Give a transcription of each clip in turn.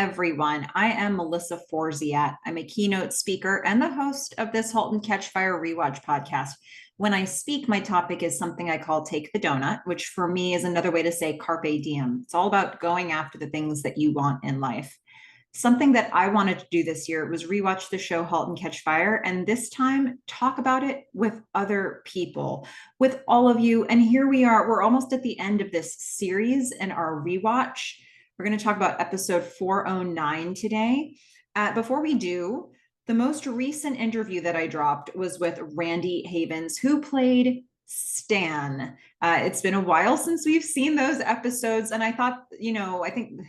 everyone. I am Melissa Forziat. I'm a keynote speaker and the host of this Halt and Catch Fire rewatch podcast. When I speak, my topic is something I call Take the Doughnut, which for me is another way to say carpe diem. It's all about going after the things that you want in life. Something that I wanted to do this year was rewatch the show Halt and Catch Fire, and this time talk about it with other people, with all of you. And here we are, we're almost at the end of this series in our rewatch. We're going to talk about episode 409 today. Before we do, the most recent interview that I dropped was with Randy Havens, who played Stan. It's been a while since we've seen those episodes, and I thought, I think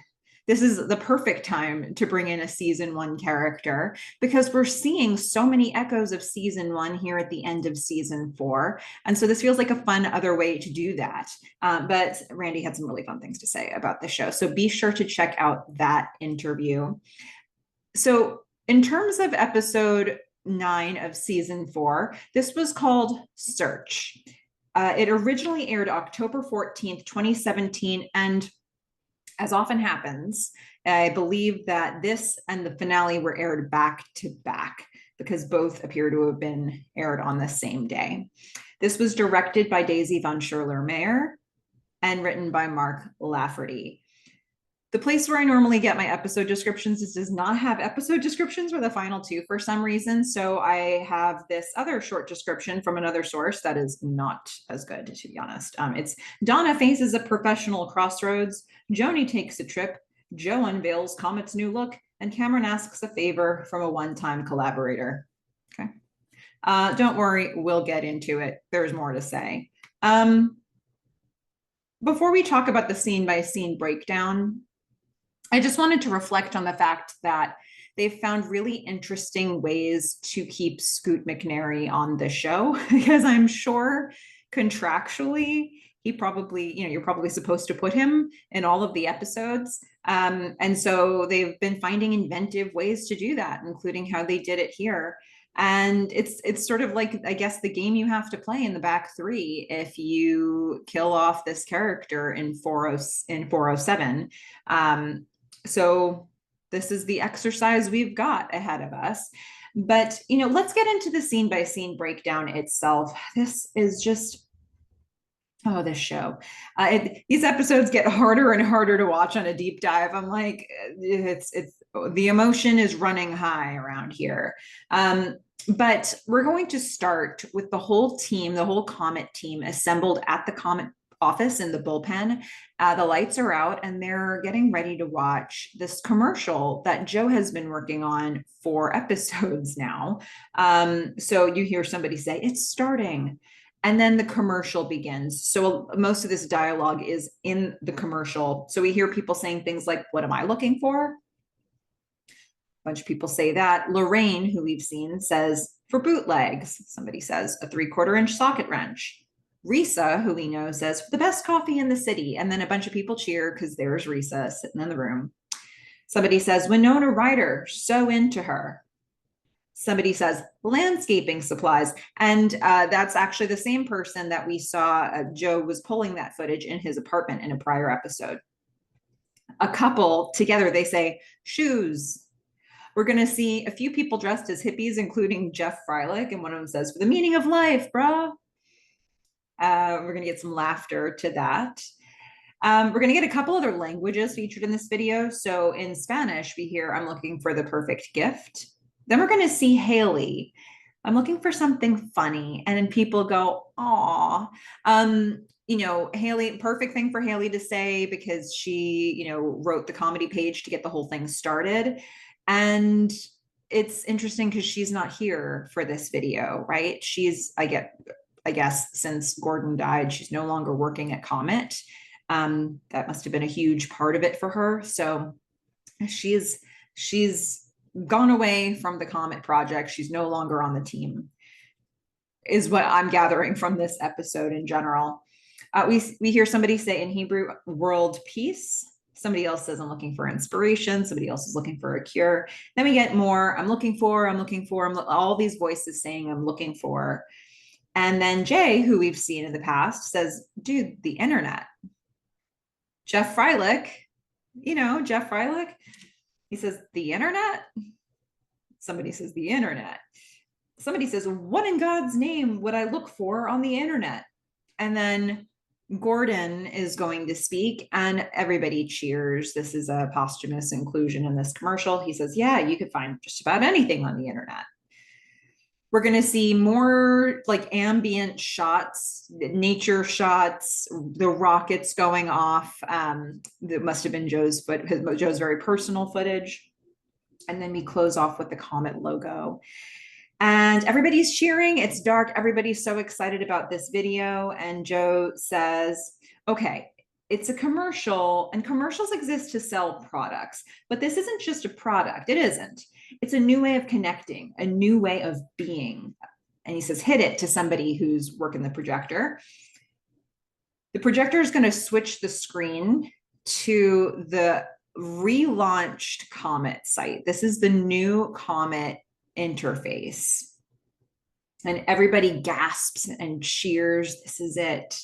this is the perfect time to bring in a season one character because we're seeing so many echoes of season one here at the end of season 4. And so this feels like a fun other way to do that. But Randy had some really fun things to say about the show. So be sure to check out that interview. So in terms of episode 9 of season 4, this was called Search. It originally aired October 14th, 2017, and as often happens, I believe that this and the finale were aired back to back because both appear to have been aired on the same day. This was directed by Daisy von Scherler-Mayer and written by Mark Lafferty. The place where I normally get my episode descriptions does not have episode descriptions for the final 2 for some reason. So I have this other short description from another source that is not as good, to be honest. It's Donna faces a professional crossroads. Joni takes a trip. Joe unveils Comet's new look. And Cameron asks a favor from a one-time collaborator. Okay. Don't worry, we'll get into it. There's more to say. Before we talk about the scene-by-scene breakdown, I just wanted to reflect on the fact that they've found really interesting ways to keep Scoot McNairy on the show because I'm sure contractually he probably, you're probably supposed to put him in all of the episodes. And so they've been finding inventive ways to do that, including how they did it here. And it's sort of like, I guess, the game you have to play in the back 3 if you kill off this character in 407. So this is the exercise we've got ahead of us. But, let's get into the scene by scene breakdown itself. This is just, this show. These episodes get harder and harder to watch on a deep dive. I'm like, it's the emotion is running high around here. But we're going to start with the whole team, the whole Comet team assembled at the Comet office in the bullpen. The lights are out and they're getting ready to watch this commercial that Joe has been working on for episodes now. So you hear somebody say, "It's starting." And then the commercial begins. So most of this dialogue is in the commercial. So we hear people saying things like, "What am I looking for?" A bunch of people say that. Lorraine, who we've seen, says, "For bootlegs." Somebody says, "A 3/4 inch socket wrench." Risa, who we know, says, "For the best coffee in the city." And then a bunch of people cheer because there's Risa sitting in the room. Somebody says, "Winona Ryder, so into her." Somebody says, "Landscaping supplies." And that's actually the same person that we saw. Joe was pulling that footage in his apartment in a prior episode. A couple together, they say, "Shoes." We're going to see a few people dressed as hippies, including Jeff Freilich. And one of them says, "For the meaning of life, bruh." We're going to get some laughter to that. We're going to get a couple other languages featured in this video. So in Spanish, we hear, "I'm looking for the perfect gift." Then we're going to see Haley. "I'm looking for something funny." And then people go, "Aw." Haley, perfect thing for Haley to say because she, wrote the comedy page to get the whole thing started. And it's interesting because she's not here for this video, right? I guess since Gordon died, she's no longer working at Comet. That must have been a huge part of it for her. So she's gone away from the Comet project. She's no longer on the team, is what I'm gathering from this episode in general. We hear somebody say in Hebrew, "World peace." Somebody else says, "I'm looking for inspiration." Somebody else is looking for a cure. Then we get more, "I'm looking for," all these voices saying, "I'm looking for." And then Jay, who we've seen in the past, says, "Dude, the internet." Jeff Freilich, Jeff Freilich, He says, the internet? Somebody says, the internet. Somebody says, what in God's name would I look for on the internet? And then Gordon is going to speak and everybody cheers. This is a posthumous inclusion in this commercial. He says, yeah, you could find just about anything on the internet. We're going to see more like ambient shots, nature shots, the rockets going off. That must have been Joe's very personal footage. And then we close off with the Comet logo. And everybody's cheering. It's dark. Everybody's so excited about this video. And Joe says, okay, it's a commercial, and commercials exist to sell products, but this isn't just a product. It isn't. It's a new way of connecting, a new way of being. And he says, hit it, to somebody who's working the projector. The projector is going to switch the screen to the relaunched Comet site. This is the new Comet interface. And everybody gasps and cheers. This is it.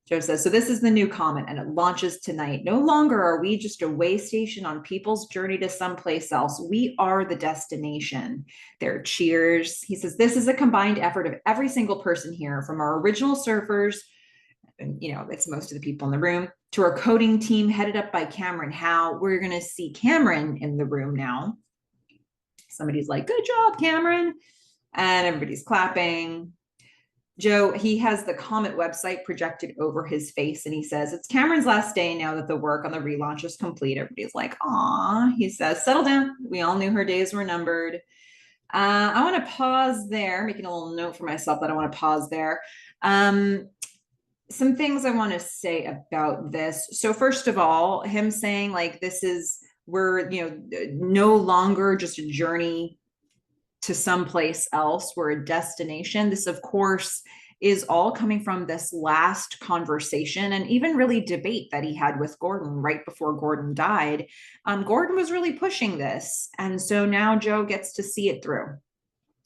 Joe says, so this is the new Comet and it launches tonight. No longer are we just a way station on people's journey to someplace else. We are the destination. There are cheers. He says, this is a combined effort of every single person here, from our original surfers, and it's most of the people in the room, to our coding team headed up by Cameron Howe. We're going to see Cameron in the room now. Somebody's like, good job, Cameron. And everybody's clapping. Joe, he has the Comet website projected over his face, and he says, it's Cameron's last day now that the work on the relaunch is complete. Everybody's like, aw. He says, settle down. We all knew her days were numbered. I want to pause there, making a little note for myself that I want to pause there. Some things I want to say about this. So first of all, him saying like, we're no longer just a journey to someplace else, we're a destination. This, of course, is all coming from this last conversation and even really debate that he had with Gordon right before Gordon died. Gordon was really pushing this. And so now Joe gets to see it through.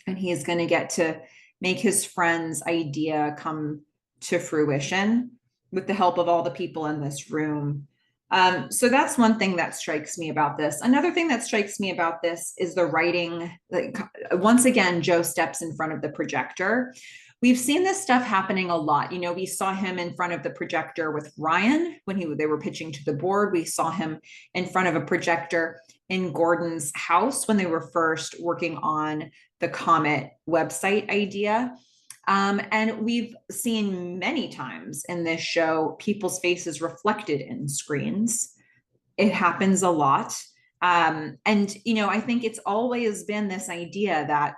And he's going to get to make his friend's idea come to fruition with the help of all the people in this room. So that's one thing that strikes me about this. Another thing that strikes me about this is the writing. Like, once again, Joe steps in front of the projector. We've seen this stuff happening a lot. We saw him in front of the projector with Ryan when they were pitching to the board. We saw him in front of a projector in Gordon's house when they were first working on the Comet website idea. And we've seen many times in this show, people's faces reflected in screens. It happens a lot. And, I think it's always been this idea that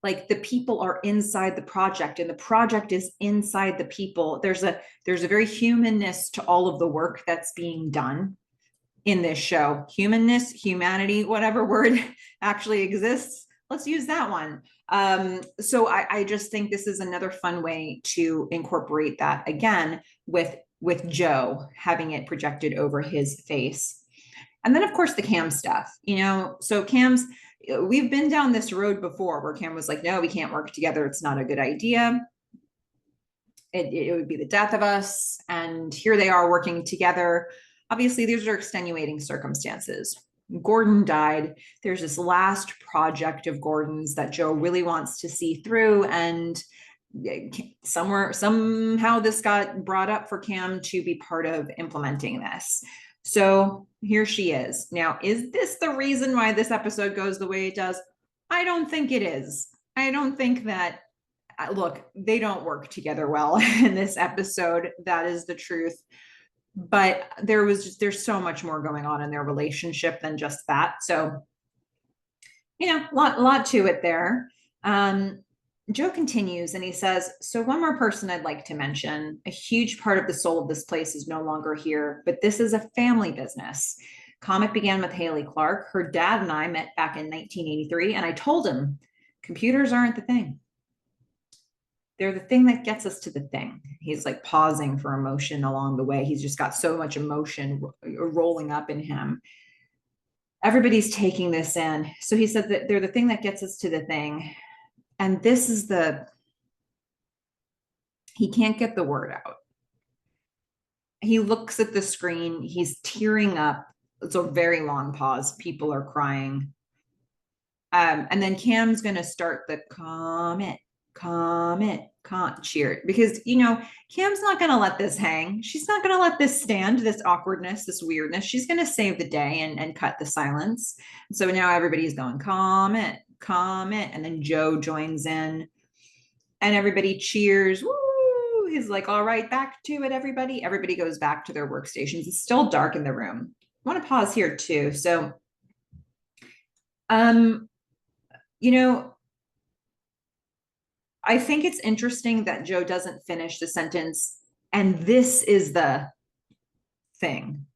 like the people are inside the project and the project is inside the people. There's a very humanness to all of the work that's being done in this show. Humanness, humanity, whatever word actually exists. Let's use that one. So I just think this is another fun way to incorporate that again with Joe having it projected over his face. And then of course the Cam stuff, so we've been down this road before where Cam was like, no, we can't work together. It's not a good idea. It would be the death of us. And here they are working together. Obviously, these are extenuating circumstances. Gordon died. There's this last project of Gordon's that Joe really wants to see through. And somehow this got brought up for Cam to be part of implementing this. So here she is. Now, is this the reason why this episode goes the way it does? I don't think it is. I don't think that, look, they don't work together well in this episode. That is the truth. But there's so much more going on in their relationship than just that. So, lot to it there. Joe continues and he says, so one more person I'd like to mention. A huge part of the soul of this place is no longer here, but this is a family business. Comet began with Haley Clark. Her dad and I met back in 1983, and I told him, computers aren't the thing. They're the thing that gets us to the thing. He's like pausing for emotion along the way. He's just got so much emotion rolling up in him. Everybody's taking this in. So he said that they're the thing that gets us to the thing. And this is he can't get the word out. He looks at the screen. He's tearing up. It's a very long pause. People are crying. And then Cam's going to start the comment cheer, because, you know, Cam's not going to let this hang. She's not going to let this stand, this awkwardness, this weirdness. She's going to save the day and cut the silence. So now everybody's going comment. And then Joe joins in and everybody cheers. Woo! He's like, all right, back to it, everybody. Everybody goes back to their workstations. It's still dark in the room. I want to pause here too. So, you know, I think it's interesting that Joe doesn't finish the sentence, and this is the thing.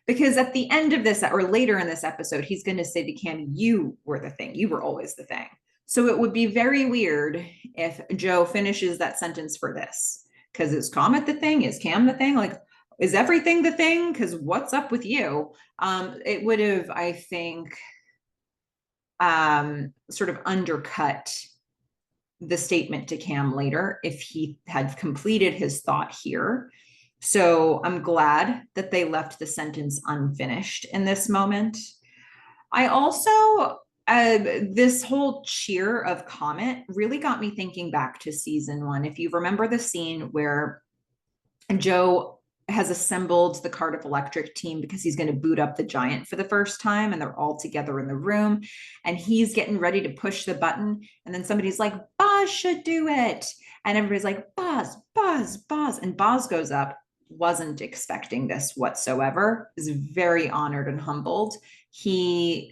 Because at the end of this, or later in this episode, he's going to say to Cam, you were the thing. You were always the thing. So it would be very weird if Joe finishes that sentence for this. Because is Comet the thing? Is Cam the thing? Like, is everything the thing? Because what's up with you? It would have, I think, sort of undercut the statement to Cam later if he had completed his thought here. So I'm glad that they left the sentence unfinished in this moment. I also, this whole cheer of Comet really got me thinking back to season 1. If you remember the scene where Joe has assembled the Cardiff Electric team because he's going to boot up the Giant for the first time, and they're all together in the room, and he's getting ready to push the button, and then somebody's like, Boz should do it, and everybody's like, Boz, and Boz goes up, wasn't expecting this whatsoever, is very honored and humbled. He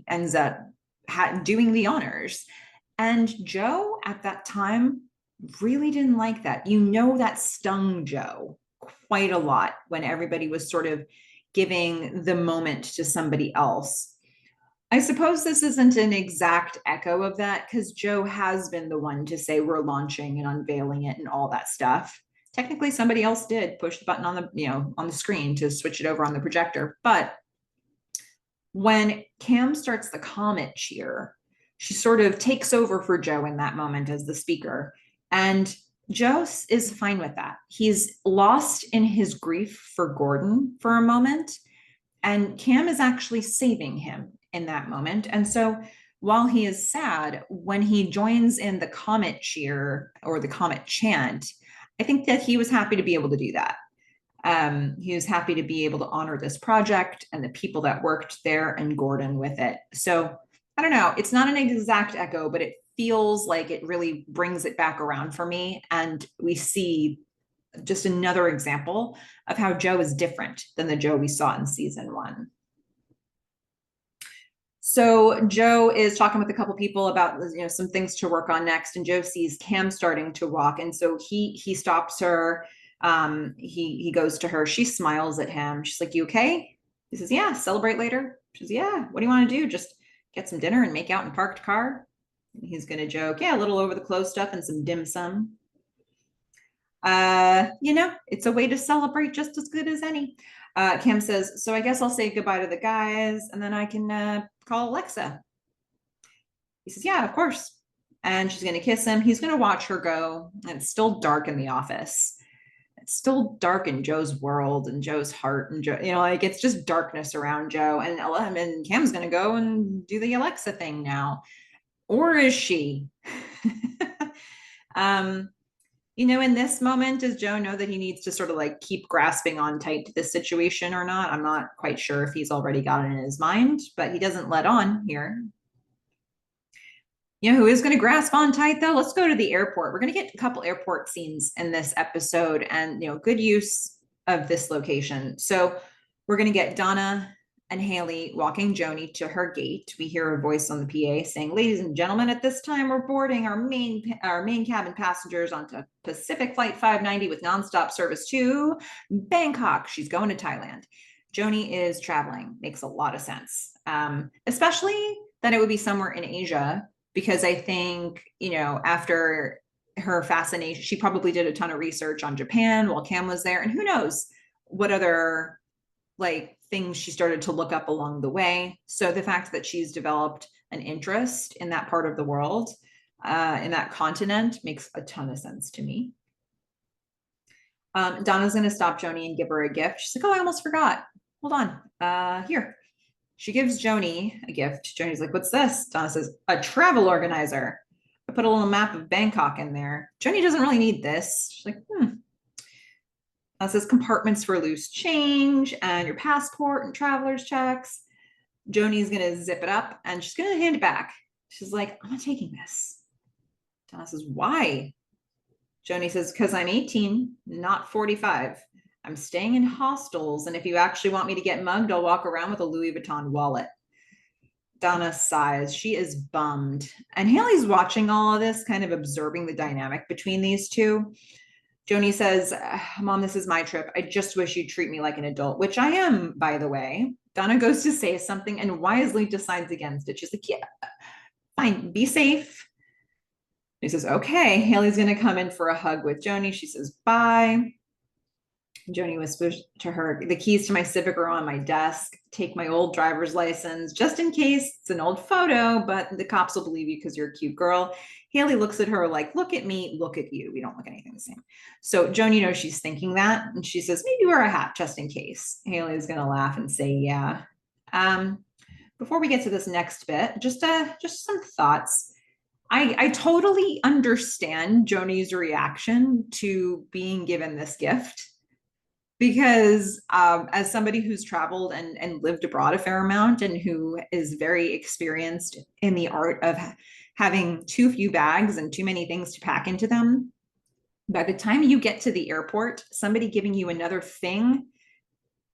ends up doing the honors, and Joe at that time really didn't like that. You know, that stung Joe quite a lot when everybody was sort of giving the moment to somebody else. I suppose this isn't an exact echo of that, because Joe has been the one to say we're launching and unveiling it and all that stuff. Technically, somebody else did push the button on the, you know, on the screen to switch it over on the projector. But when Cam starts the Comet cheer, she sort of takes over for Joe in that moment as the speaker. And Joe is fine with that. He's lost in his grief for Gordon for a moment, and Cam is actually saving him in that moment. And so while he is sad, when he joins in the Comet cheer or the Comet chant, I think that he was happy to be able to do that. He was happy to be able to honor this project and the people that worked there and Gordon with it. So I don't know, it's not an exact echo, but it feels like it really brings it back around for me. And we see just another example of how Joe is different than the Joe we saw in season 1. So Joe is talking with a couple people about, you know, some things to work on next, and Joe sees Cam starting to walk, and so he stops her. He goes to her. She smiles at him. She's like, "You okay?" He says, "Yeah, celebrate later." She says, "Yeah, what do you want to do? Just get some dinner and make out in parked car?" And he's gonna joke, "Yeah, a little over the clothes stuff and some dim sum." You know, it's a way to celebrate just as good as any. Cam says, "So I guess I'll say goodbye to the guys, and then I can call Alexa." He says, "Yeah, of course." And she's going to kiss him. He's going to watch her go. And it's still dark in the office. It's still dark in Joe's world and Joe's heart. And Joe, you know, like it's just darkness around Joe. And Cam's going to go and do the Alexa thing now. Or is she? You know, in this moment, does Joe know that he needs to sort of like keep grasping on tight to this situation or not? I'm not quite sure if he's already got it in his mind, but he doesn't let on here. You know who is going to grasp on tight though? Let's go to the airport. We're going to get a couple airport scenes in this episode, and, you know, good use of this location. So we're going to get Donna and Haley walking Joni to her gate. We hear a voice on the PA saying, "Ladies and gentlemen, at this time we're boarding our main cabin passengers onto Pacific Flight 590 with nonstop service to Bangkok." She's going to Thailand. Joni is traveling. Makes a lot of sense, especially that it would be somewhere in Asia, because I think, you know, after her fascination, she probably did a ton of research on Japan while Cam was there, and who knows what other like things she started to look up along the way. So the fact that she's developed an interest in that part of the world, in that continent, makes a ton of sense to me. Donna's going to stop Joni and give her a gift. She's like, "Oh, I almost forgot. hold on. Here. She gives Joni a gift. Joni's like, what's this? Donna says, a travel organizer. I put a little map of Bangkok in there. Joni doesn't really need this. She's like, It says compartments for loose change and your passport and traveler's checks. Joni's gonna zip it up and she's gonna hand it back. She's like, I'm not taking this. Donna says, why? Joni says, because I'm 18, not 45. I'm staying in hostels, and if you actually want me to get mugged, I'll walk around with a Louis Vuitton wallet. Donna sighs. She is bummed. And Haley's watching all of this, kind of observing the dynamic between these two. Joni says, Mom, this is my trip. I just wish you'd treat me like an adult, which I am, by the way. Donna goes to say something and wisely decides against it. She's like, yeah, fine, be safe. He says, okay. Haley's going to come in for a hug with Joni. She says, bye. Joni whispers to her, the keys to my Civic are on my desk. Take my old driver's license, just in case it's an old photo, but the cops will believe you because you're a cute girl. Haley looks at her like, look at me, look at you. We don't look anything the same. So Joni knows she's thinking that. And she says, maybe wear a hat just in case. Haley's going to laugh and say, yeah. Before we get to this next bit, just some thoughts. I totally understand Joni's reaction to being given this gift. Because as somebody who's traveled and lived abroad a fair amount and who is very experienced in the art of having too few bags and too many things to pack into them, by the time you get to the airport, somebody giving you another thing,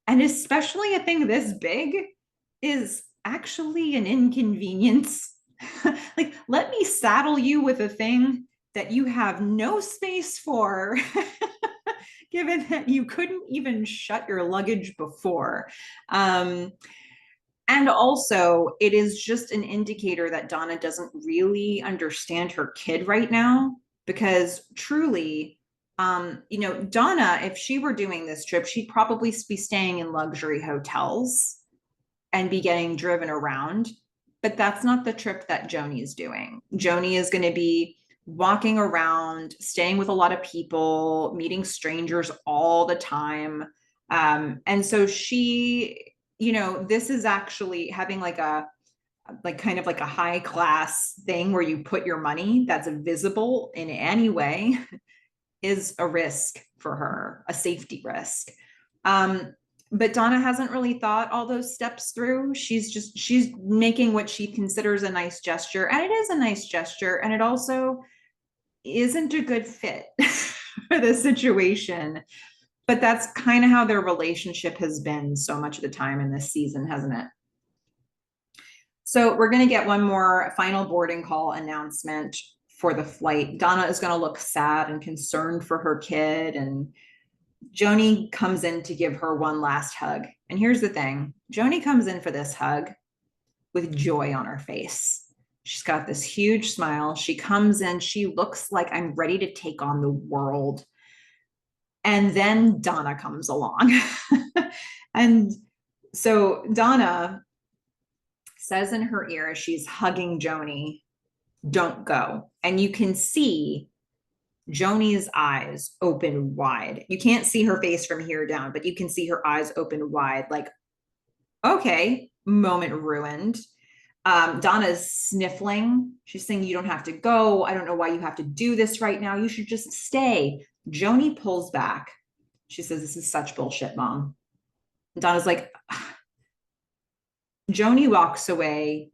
and especially a thing this big, is actually an inconvenience. Like, let me saddle you with a thing that you have no space for. Given that you couldn't even shut your luggage before. And also, it is just an indicator that Donna doesn't really understand her kid right now, because truly, Donna, if she were doing this trip, she'd probably be staying in luxury hotels and be getting driven around. But that's not the trip that Joni is doing. Joni is going to be walking around, staying with a lot of people, meeting strangers all the time. And so she, this is actually having kind of like a high class thing where you put your money that's visible in any way is a risk for her, a safety risk. But Donna hasn't really thought all those steps through. She's making what she considers a nice gesture, and it is a nice gesture. And it also isn't a good fit for the situation, but that's kind of how their relationship has been so much of the time in this season, hasn't it? So we're going to get one more final boarding call announcement for the flight. Donna is going to look sad and concerned for her kid, and Joni comes in to give her one last hug. And here's the thing, Joni comes in for this hug with joy on her face. She's got this huge smile. She comes in, she looks like, I'm ready to take on the world. And then Donna comes along. And so Donna says in her ear, as she's hugging Joni, don't go. And you can see Joni's eyes open wide. You can't see her face from here down, but you can see her eyes open wide, like, okay, moment ruined. Donna's sniffling. She's saying, you don't have to go. I don't know why you have to do this right now. You should just stay. Joni pulls back. She says, this is such bullshit, Mom. And Donna's like, Joni walks away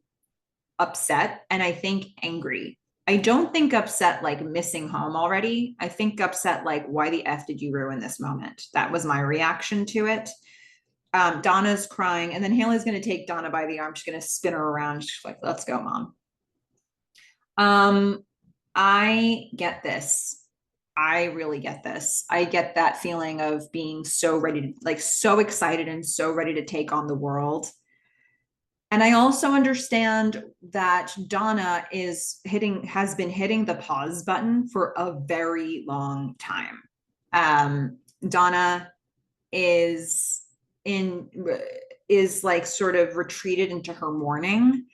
upset and I think angry. I don't think upset like missing home already. I think upset like, why the F did you ruin this moment? That was my reaction to it. Donna's crying, and then Haley's going to take Donna by the arm. She's going to spin her around. She's like, let's go, Mom. I get this. I really get this. I get that feeling of being so ready to, like, so excited and so ready to take on the world. And I also understand that Donna has been hitting the pause button for a very long time. Donna is like sort of retreated into her mourning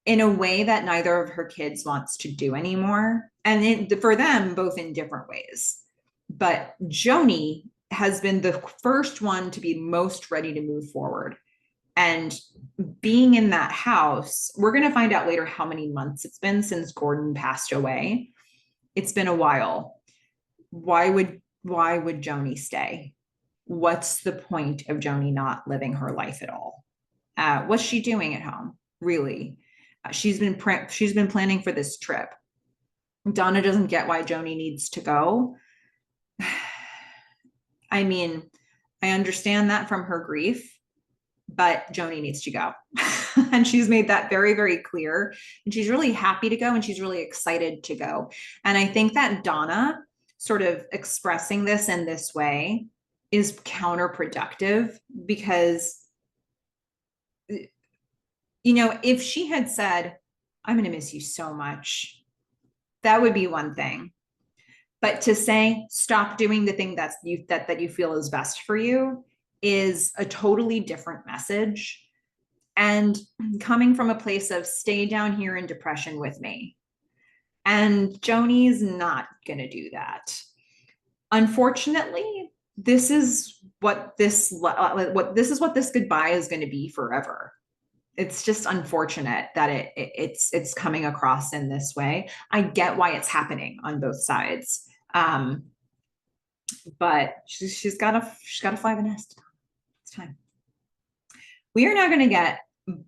in a way that neither of her kids wants to do anymore. And for them, both in different ways. But Joni has been the first one to be most ready to move forward. And being in that house, we're going to find out later how many months it's been since Gordon passed away. It's been a while. Why would Joni stay? What's the point of Joni not living her life at all? What's she doing at home? Really? She's been planning for this trip. Donna doesn't get why Joni needs to go. I mean, I understand that from her grief, but Joni needs to go. And she's made that very, very clear. And she's really happy to go and she's really excited to go. And I think that Donna sort of expressing this in this way is counterproductive because, you know, if she had said, I'm going to miss you so much, that would be one thing. But to say, stop doing the thing that you feel is best for you is a totally different message. And coming from a place of stay down here in depression with me. And Joni's not going to do that. Unfortunately, this is what this goodbye is going to be forever. It's just unfortunate that it's coming across in this way. I get why it's happening on both sides. But she's got to fly the nest. It's time. We are now going to get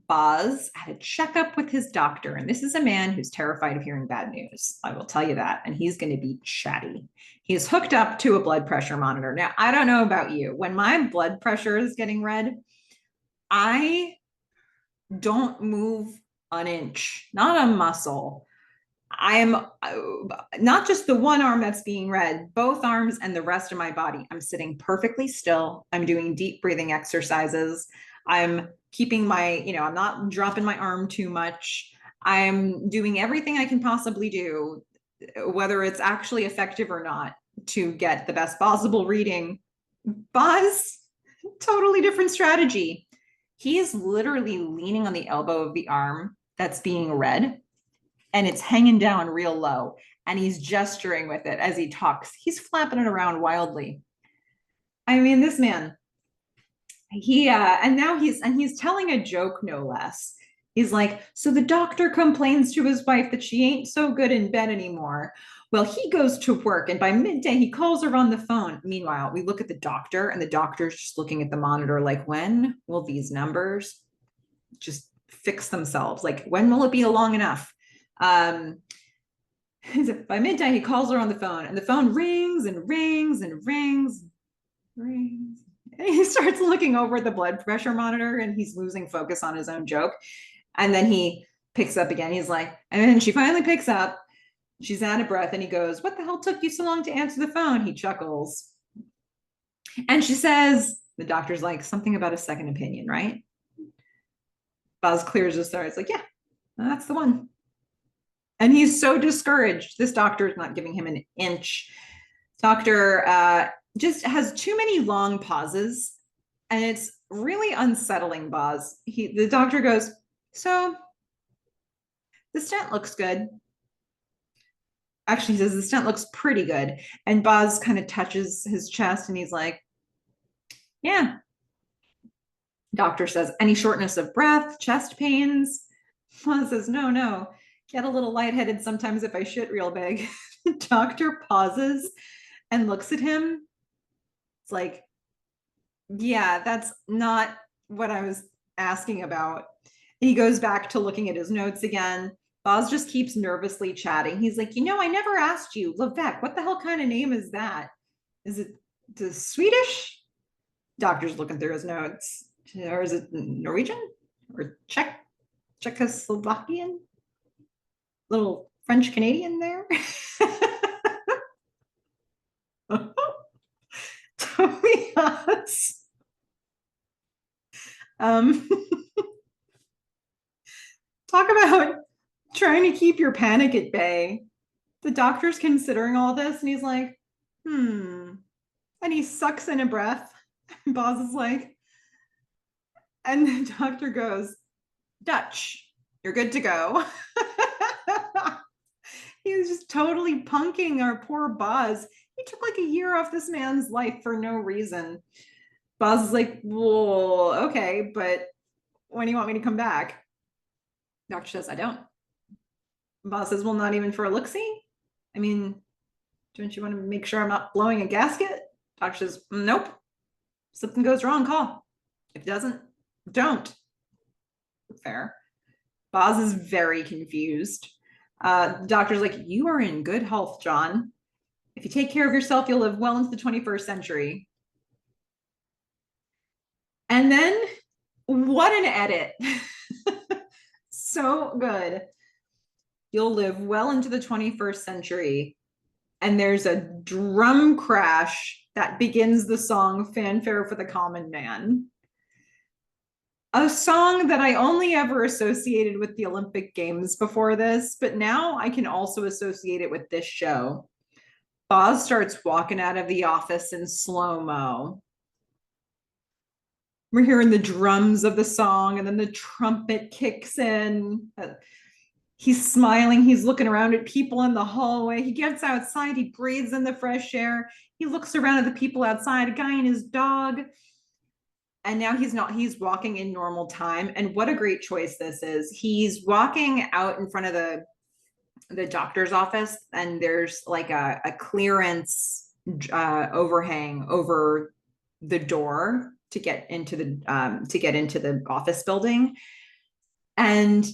Boz at a checkup with his doctor. And this is a man who's terrified of hearing bad news. I will tell you that. And he's going to be chatty. He's hooked up to a blood pressure monitor. Now, I don't know about you. When my blood pressure is getting read, I don't move an inch, not a muscle. I am not just the one arm that's being read, both arms and the rest of my body. I'm sitting perfectly still. I'm doing deep breathing exercises. I'm keeping my, I'm not dropping my arm too much. I'm doing everything I can possibly do, whether it's actually effective or not, to get the best possible reading. Boz, totally different strategy. He is literally leaning on the elbow of the arm that's being read, and it's hanging down real low, and he's gesturing with it as he talks. He's flapping it around wildly. I mean, this man, he's telling a joke, no less. He's like, so the doctor complains to his wife that she ain't so good in bed anymore. Well, he goes to work, and by midday, he calls her on the phone. Meanwhile, we look at the doctor, and the doctor's just looking at the monitor like, when will these numbers just fix themselves? Like, when will it be long enough? By midday, he calls her on the phone, and the phone rings and rings and rings, rings. And he starts looking over at the blood pressure monitor, and he's losing focus on his own joke. And then he picks up again. He's like, and then she finally picks up. She's out of breath, and he goes, what the hell took you so long to answer the phone? He chuckles. And she says, the doctor's like, something about a second opinion, right? Boz clears his throat. It's like, yeah, that's the one. And he's so discouraged. This doctor is not giving him an inch. Doctor just has too many long pauses, and it's really unsettling, Boz. The doctor goes, so the stent looks good. Actually, he says the stent looks pretty good. And Boz kind of touches his chest, and he's like, yeah. Doctor says, any shortness of breath, chest pains? Boz says, no. Get a little lightheaded sometimes if I shit real big. Doctor pauses and looks at him. It's like, yeah, that's not what I was asking about. He goes back to looking at his notes again. Boz just keeps nervously chatting. He's like, I never asked you, Levesque, what the hell kind of name is that? Is it the Swedish? Doctor's looking through his notes. Or is it Norwegian? Or Czechoslovakian? Little French Canadian there. Totally us. Talk about trying to keep your panic at bay. The doctor's considering all this, and he's like, and he sucks in a breath. Boz is like, and the doctor goes, Dutch, you're good to go. He was just totally punking our poor Boz. He took like a year off this man's life for no reason. Boz is like, well, okay, but when do you want me to come back? Doctor says, I don't. Boz says, well, not even for a look-see? I mean, don't you want to make sure I'm not blowing a gasket? Doctor says, nope. If something goes wrong, call. If it doesn't, don't. Fair. Boz is very confused. The doctor's like, you are in good health, John. If you take care of yourself, you'll live well into the 21st century. And then, what an edit. So good. You'll live well into the 21st century. And there's a drum crash that begins the song Fanfare for the Common Man. A song that I only ever associated with the Olympic Games before this, but now I can also associate it with this show. Boz starts walking out of the office in slow-mo. We're hearing the drums of the song, and then the trumpet kicks in. He's smiling. He's looking around at people in the hallway. He gets outside. He breathes in the fresh air. He looks around at the people outside, a guy and his dog. And now he's walking in normal time. And what a great choice this is. He's walking out in front of the doctor's office, and there's like a clearance overhang over the door to get into the office building. And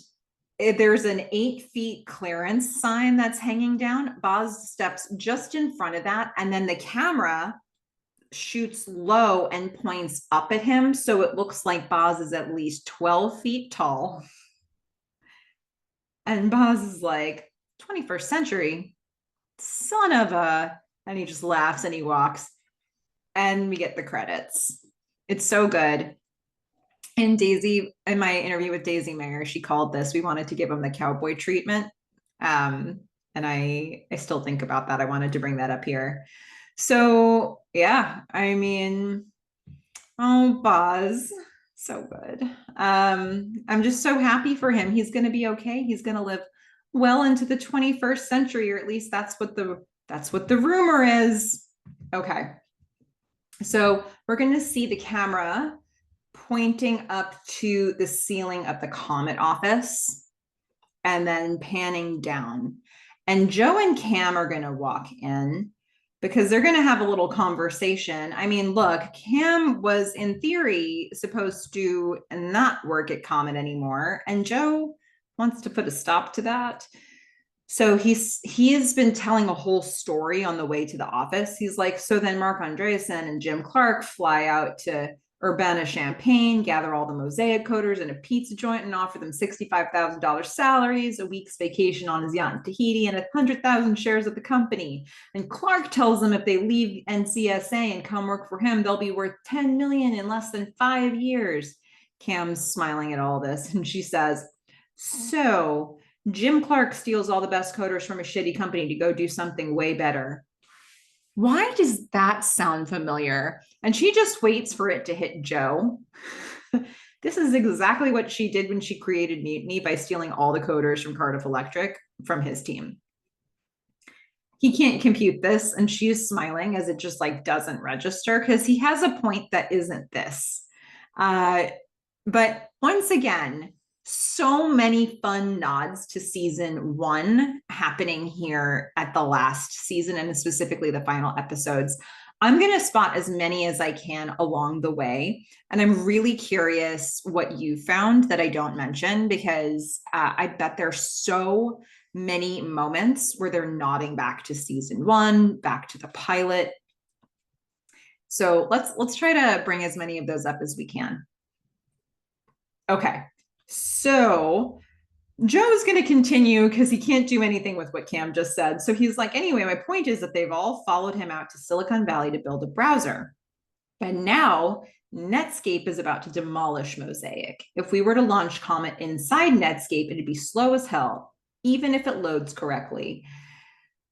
there's an 8 feet clearance sign that's hanging down. Boz steps just in front of that, and then the camera shoots low and points up at him, so it looks like Boz is at least 12 feet tall. And Boz is like, 21st century, son of a, and he just laughs and he walks, and we get the credits. It's so good. And Daisy, in my interview with Daisy Mayer, she called this, we wanted to give him the cowboy treatment. And I still think about that. I wanted to bring that up here. So yeah, I mean, oh, Boz, so good. I'm just so happy for him. He's going to be okay. He's going to live well into the 21st century, or at least that's what the rumor is. Okay. So we're going to see the camera pointing up to the ceiling of the Comet office and then panning down. And Joe and Cam are going to walk in because they're going to have a little conversation. I mean, look, Cam was in theory supposed to not work at Comet anymore, and Joe wants to put a stop to that. So he has been telling a whole story on the way to the office. He's like, so then Mark Andreessen and Jim Clark fly out to Urbana-Champaign, gather all the Mosaic coders in a pizza joint and offer them $65,000 salaries, a week's vacation on his yacht in Tahiti, and 100,000 shares of the company. And Clark tells them if they leave NCSA and come work for him, they'll be worth $10 million in less than 5 years. Cam's smiling at all this, and she says, so Jim Clark steals all the best coders from a shitty company to go do something way better. Why does that sound familiar? And she just waits for it to hit Joe. This is exactly what she did when she created Mutiny by stealing all the coders from Cardiff Electric from his team. He can't compute this, and she's smiling as it just like doesn't register because he has a point that isn't this. But once again, so many fun nods to season 1 happening here at the last season, and specifically the final episodes. I'm going to spot as many as I can along the way. And I'm really curious what you found that I don't mention, because I bet there's so many moments where they're nodding back to season 1, back to the pilot. So let's try to bring as many of those up as we can. Okay. So Joe's going to continue because he can't do anything with what Cam just said. So he's like, anyway, my point is that they've all followed him out to Silicon Valley to build a browser. And now Netscape is about to demolish Mosaic. If we were to launch Comet inside Netscape, it'd be slow as hell, even if it loads correctly.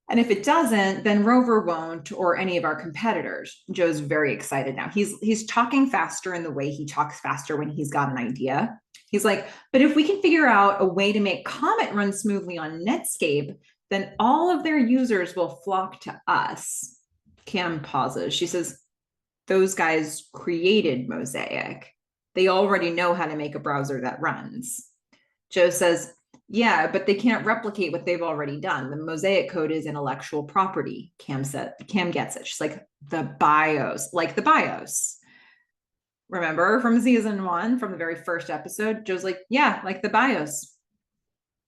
And if it doesn't, then Rover won't, or any of our competitors. Joe's very excited now. He's talking faster in the way he talks faster when he's got an idea. He's like, but if we can figure out a way to make Comet run smoothly on Netscape, then all of their users will flock to us. Cam pauses. She says, those guys created Mosaic. They already know how to make a browser that runs. Joe says, yeah, but they can't replicate what they've already done. The Mosaic code is intellectual property. Cam gets it. She's like, the BIOS, like the BIOS. Remember from season 1, from the very first episode, Joe's like, yeah, like the BIOS.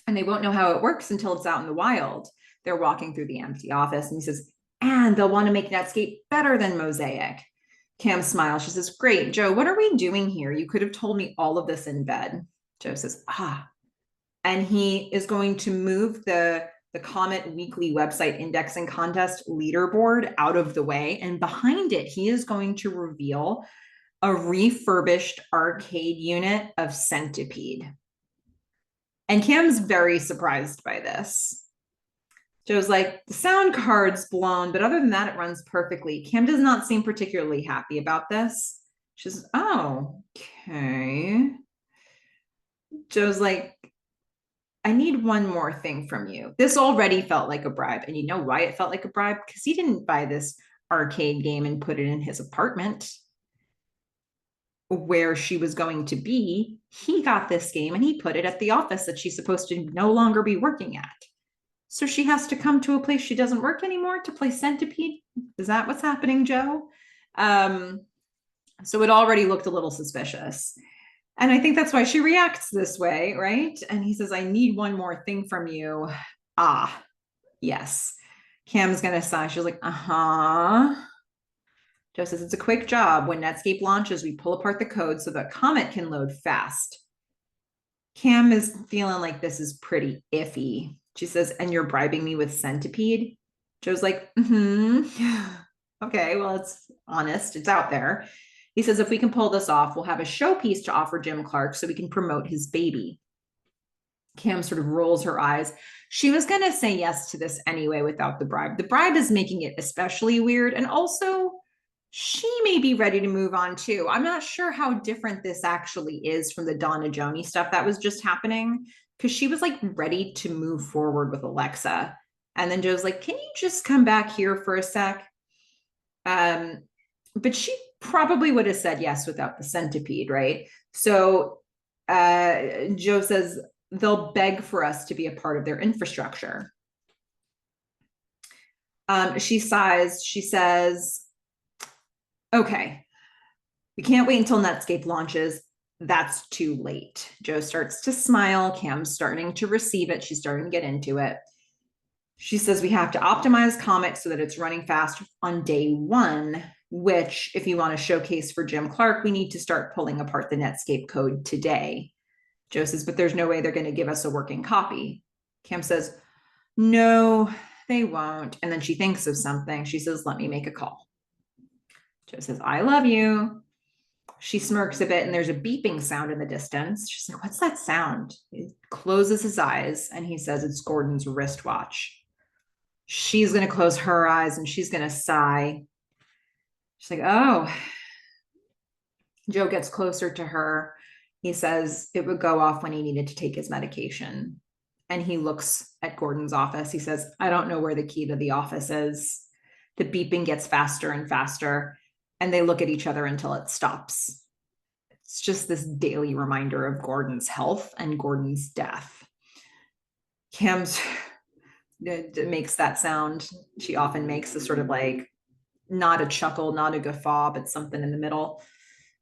And they won't know how it works until it's out in the wild. They're walking through the empty office and he says, and they'll want to make Netscape better than Mosaic. Cam smiles. She says, great, Joe, what are we doing here? You could have told me all of this in bed. Joe says, and he is going to move the Comet Weekly website indexing contest leaderboard out of the way. And behind it, he is going to reveal a refurbished arcade unit of Centipede. And Cam's very surprised by this. Joe's like, the sound card's blown, but other than that, it runs perfectly. Cam does not seem particularly happy about this. She says, oh, okay. Joe's like, I need one more thing from you. This already felt like a bribe. And you know why it felt like a bribe? Because he didn't buy this arcade game and put it in his apartment where she was going to be. He got this game and he put it at the office that she's supposed to no longer be working at. So she has to come to a place she doesn't work anymore to play Centipede. Is that what's happening, Joe? So it already looked a little suspicious. And I think that's why she reacts this way, right? And he says, I need one more thing from you. Yes. Cam's going to sigh. She's like, Joe says, it's a quick job. When Netscape launches, we pull apart the code so that Comet can load fast. Cam is feeling like this is pretty iffy. She says, and you're bribing me with Centipede? Joe's like, okay, well, it's honest. It's out there. He says, if we can pull this off, we'll have a showpiece to offer Jim Clark so we can promote his baby. Cam sort of rolls her eyes. She was going to say yes to this anyway without the bribe. The bribe is making it especially weird. And also, she may be ready to move on too. I'm not sure how different this actually is from the Donna Joni stuff that was just happening, because she was like ready to move forward with Alexa. And then Joe's like, can you just come back here for a sec? But she probably would have said yes without the Centipede, right? So Joe says they'll beg for us to be a part of their infrastructure. She sighs. She says, okay, we can't wait until Netscape launches. That's too late. Joe starts to smile. Cam's starting to receive it. She's starting to get into it. She says we have to optimize Comet so that it's running fast on day 1, which if you want to showcase for Jim Clark, we need to start pulling apart the Netscape code today. Joe says, but there's no way they're going to give us a working copy. Cam says, no, they won't. And then she thinks of something. She says, let me make a call. Joe says, I love you. She smirks a bit and there's a beeping sound in the distance. She's like, what's that sound? He closes his eyes and he says, it's Gordon's wristwatch. She's going to close her eyes and she's going to sigh. She's like, oh. Joe gets closer to her. He says it would go off when he needed to take his medication. And he looks at Gordon's office. He says, I don't know where the key to the office is. The beeping gets faster and faster. And they look at each other until it stops. It's just this daily reminder of Gordon's health and Gordon's death. Cam's makes that sound. She often makes the sort of like, not a chuckle, not a guffaw, but something in the middle.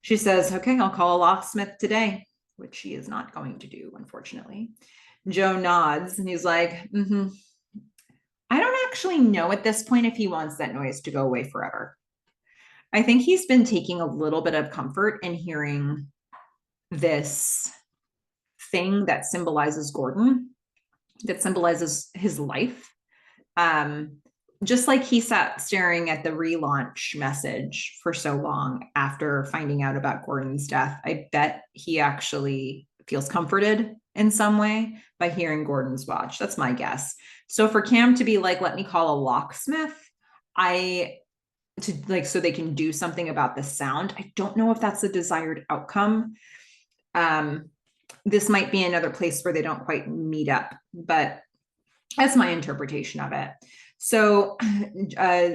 She says, okay, I'll call a locksmith today, which she is not going to do, unfortunately. Joe nods and he's like, I don't actually know at this point if he wants that noise to go away forever. I think he's been taking a little bit of comfort in hearing this thing that symbolizes Gordon, that symbolizes his life. Just like he sat staring at the relaunch message for so long after finding out about Gordon's death, I bet he actually feels comforted in some way by hearing Gordon's watch. That's my guess. So for Cam to be like, let me call a locksmith, so they can do something about the sound. I don't know if that's the desired outcome. This might be another place where they don't quite meet up, but That's my interpretation of it. So uh,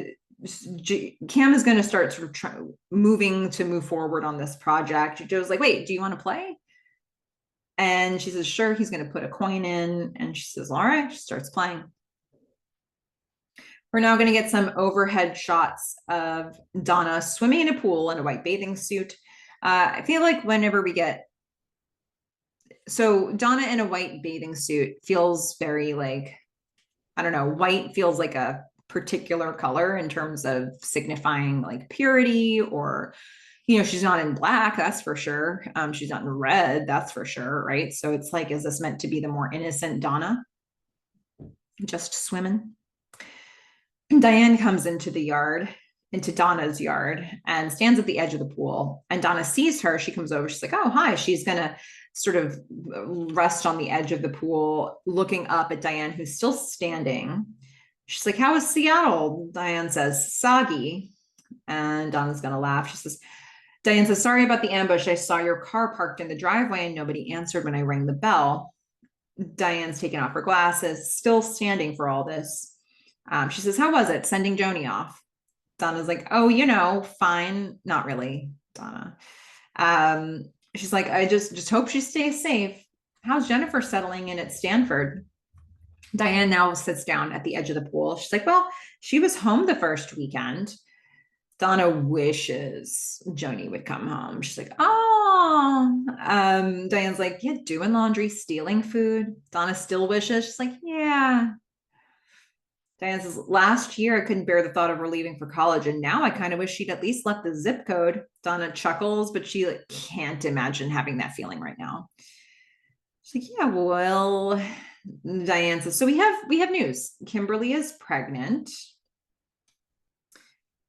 Cam is going to start sort of move forward on this project. Joe's like, wait, do you want to play? And she says, sure. He's going to put a coin in. And she says, all right. She starts playing. We're now going to get some overhead shots of Donna swimming in a pool in a white bathing suit. I feel like whenever we get, so Donna in a white bathing suit feels very like, I don't know, white feels like a particular color in terms of signifying like purity, or, you know, she's not in black, that's for sure. She's not in red, that's for sure, right? So it's like, is this meant to be the more innocent Donna, just swimming? Diane comes into Donna's yard, and stands at the edge of the pool. And Donna sees her. She comes over. She's like, oh, hi. She's going to sort of rest on the edge of the pool, looking up at Diane, who's still standing. She's like, how is Seattle? Diane says, soggy. And Donna's going to laugh. Diane says, sorry about the ambush. I saw your car parked in the driveway and nobody answered when I rang the bell. Diane's taking off her glasses, still standing for all this. She says, how was it sending Joni off? Donna's like, oh, you know, fine. Not really, Donna. She's like, I just hope she stays safe. How's Jennifer settling in at Stanford? Diane now sits down at the edge of the pool. She's like, well, she was home the first weekend. Donna wishes Joni would come home. She's like, oh. Diane's like, yeah, doing laundry, stealing food. Donna still wishes. She's like, yeah. Diane says, last year I couldn't bear the thought of her leaving for college, and now I kind of wish she'd at least left the zip code. Donna chuckles, but she like can't imagine having that feeling right now. She's like, yeah, well, Diane says, so we have news. Kimberly is pregnant.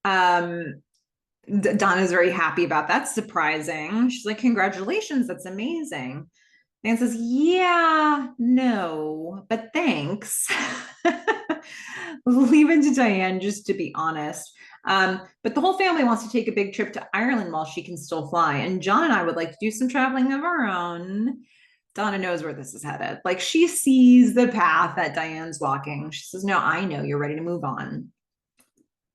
Donna's very happy about that. Surprising. She's like, congratulations, that's amazing. Dan says, yeah, no, but thanks. Leave it to Diane, just to be honest. But the whole family wants to take a big trip to Ireland while she can still fly. And John and I would like to do some traveling of our own. Donna knows where this is headed. Like, she sees the path that Diane's walking. She says, no, I know you're ready to move on.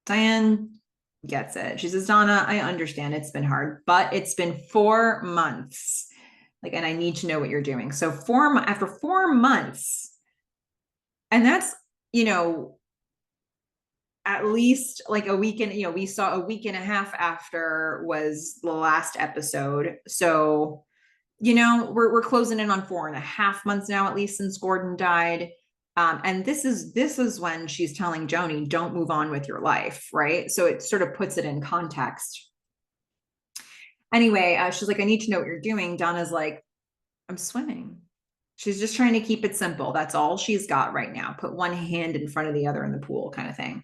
Diane gets it. She says, Donna, I understand it's been hard, but it's been 4 months. Like, and I need to know what you're doing. So after 4 months, and that's, you know, at least like a week and, you know, we saw a week and a half after was the last episode. So, you know, we're closing in on 4.5 months now, at least, since Gordon died. And this is when she's telling Joni, don't move on with your life, right? So it sort of puts it in context. Anyway, she's like, I need to know what you're doing. Donna's like, I'm swimming. She's just trying to keep it simple. That's all she's got right now. Put one hand in front of the other in the pool, kind of thing.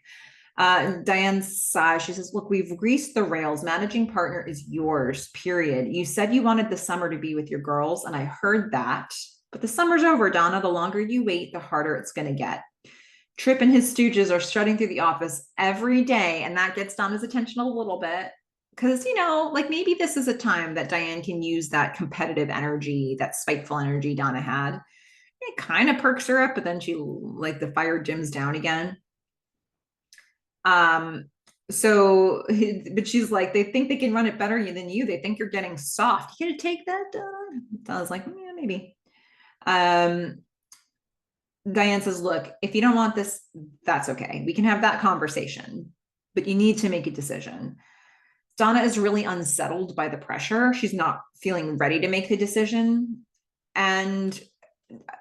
Diane sighs. She says, look, we've greased the rails. Managing partner is yours, period. You said you wanted the summer to be with your girls, and I heard that. But the summer's over, Donna. The longer you wait, the harder it's going to get. Tripp and his stooges are strutting through the office every day, and that gets Donna's attention a little bit. Because, you know, like, maybe this is a time that Diane can use that competitive energy, that spiteful energy Donna had. It kind of perks her up, but then she, like, the fire dims down again. So, but she's like, they think they can run it better than you. They think you're getting soft. You gonna take that, Donna? I was like, yeah, maybe. Diane says, look, if you don't want this, that's okay. We can have that conversation, but you need to make a decision. Donna is really unsettled by the pressure. She's not feeling ready to make the decision. And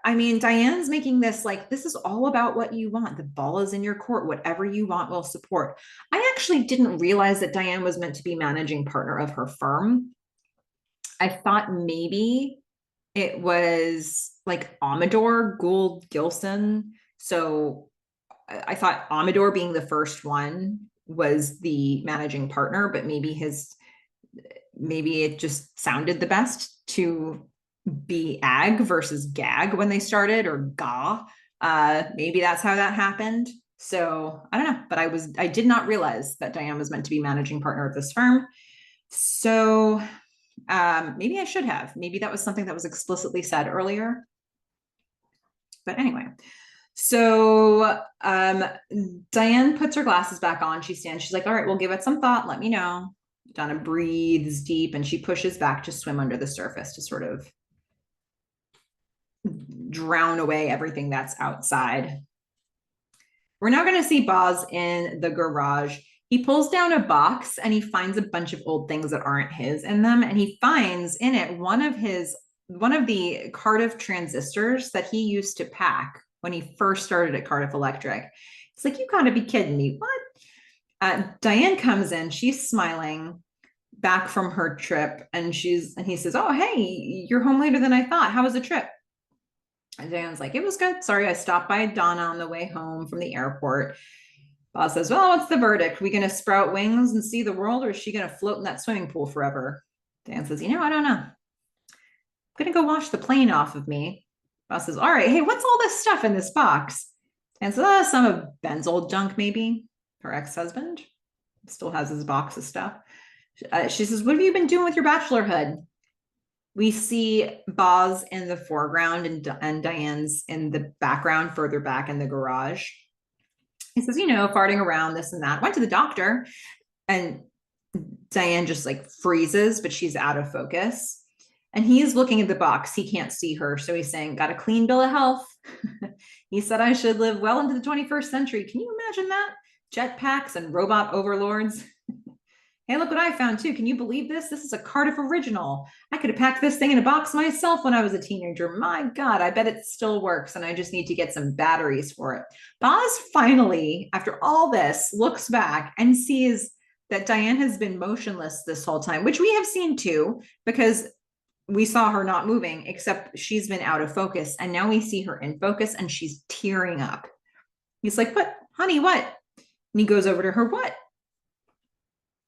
I mean, Diane's making this like, this is all about what you want. The ball is in your court. Whatever you want, we'll support. I actually didn't realize that Diane was meant to be managing partner of her firm. I thought maybe it was like Amador Gould Gilson. So I thought Amador being the first one was the managing partner, but maybe it just sounded the best to be Ag versus Gag when they started, or Ga. Maybe that's how that happened. So I don't know, but I did not realize that Diane was meant to be managing partner of this firm. So maybe I should have. Maybe that was something that was explicitly said earlier. But anyway, So Diane puts her glasses back on. She stands. She's like, all right, we'll give it some thought. Let me know. Donna breathes deep and she pushes back to swim under the surface to sort of drown away everything that's outside. We're now going to see Boz in the garage. He pulls down a box and he finds a bunch of old things that aren't his in them. And he finds in it one of the Cardiff transistors that he used to pack when he first started at Cardiff Electric. It's like, you gotta be kidding me. What? Diane comes in, she's smiling back from her trip, and he says, oh, hey, you're home later than I thought. How was the trip? And Diane's like, it was good. Sorry, I stopped by Donna on the way home from the airport. Boz says, well, what's the verdict? We gonna sprout wings and see the world, or is she gonna float in that swimming pool forever? Dan says, I don't know. I'm gonna go wash the plane off of me. Boz says, all right, hey, what's all this stuff in this box? Dan says, some of Ben's old junk, maybe. Her ex-husband still has his box of stuff. She says, what have you been doing with your bachelorhood? We see Boz in the foreground and Diane's in the background, further back in the garage. He says, farting around, this and that. Went to the doctor. And Diane just like freezes, but she's out of focus. And he's looking at the box. He can't see her. So he's saying, got a clean bill of health. He said I should live well into the 21st century. Can you imagine that? Jetpacks and robot overlords. Hey, look what I found too. Can you believe this? This is a Cardiff original. I could have packed this thing in a box myself when I was a teenager. My God, I bet it still works. And I just need to get some batteries for it. Boz finally, after all this, looks back and sees that Diane has been motionless this whole time, which we have seen too, because we saw her not moving, except she's been out of focus. And now we see her in focus and she's tearing up. He's like, what, honey, what? And he goes over to her, what?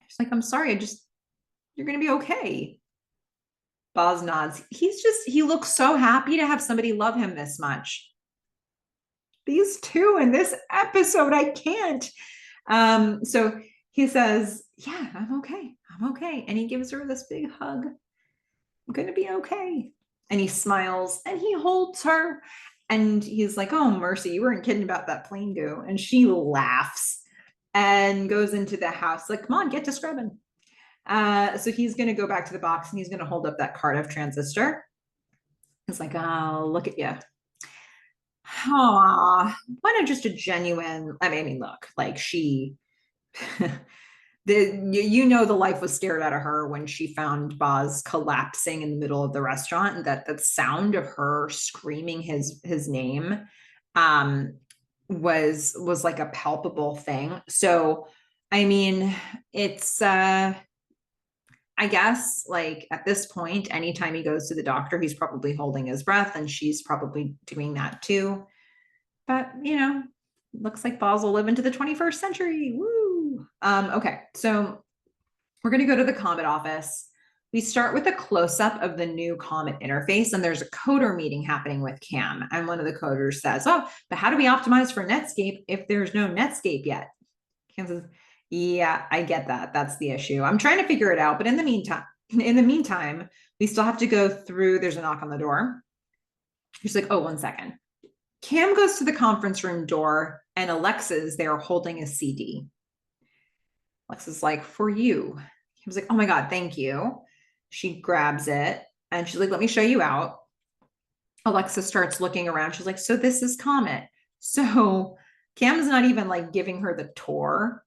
She's like, I'm sorry, you're going to be okay. Boz nods. He looks so happy to have somebody love him this much. These two in this episode, I can't. So he says, yeah, I'm okay. I'm okay. And he gives her this big hug. I'm going to be okay. And he smiles and he holds her. And he's like, oh, Mercy, you weren't kidding about that plane goo. And she laughs and goes into the house like, come on, get to scrubbing. So he's going to go back to the box and he's going to hold up that Cardiff transistor. It's like, oh, look at you. Oh, what just a genuine, look, like she, the life was scared out of her when she found Boz collapsing in the middle of the restaurant, and that sound of her screaming his name was like a palpable thing. So it's I guess like at this point, anytime he goes to the doctor, he's probably holding his breath, and she's probably doing that too. But looks like Boz will live into the 21st century. Woo! Okay, so we're going to go to the Comet office. We start with a close-up of the new Comet interface, and there's a coder meeting happening with Cam. And one of the coders says, oh, but how do we optimize for Netscape if there's no Netscape yet? Cam says, yeah, I get that. That's the issue. I'm trying to figure it out. But in the meantime, we still have to go through. There's a knock on the door. She's like, oh, 1 second. Cam goes to the conference room door, and Alexa's there holding a CD. Alexa's like, for you. Cam's like, oh my God, thank you. She grabs it and she's like, let me show you out. Alexa starts looking around. She's like, so this is Comet. So Cam's not even like giving her the tour.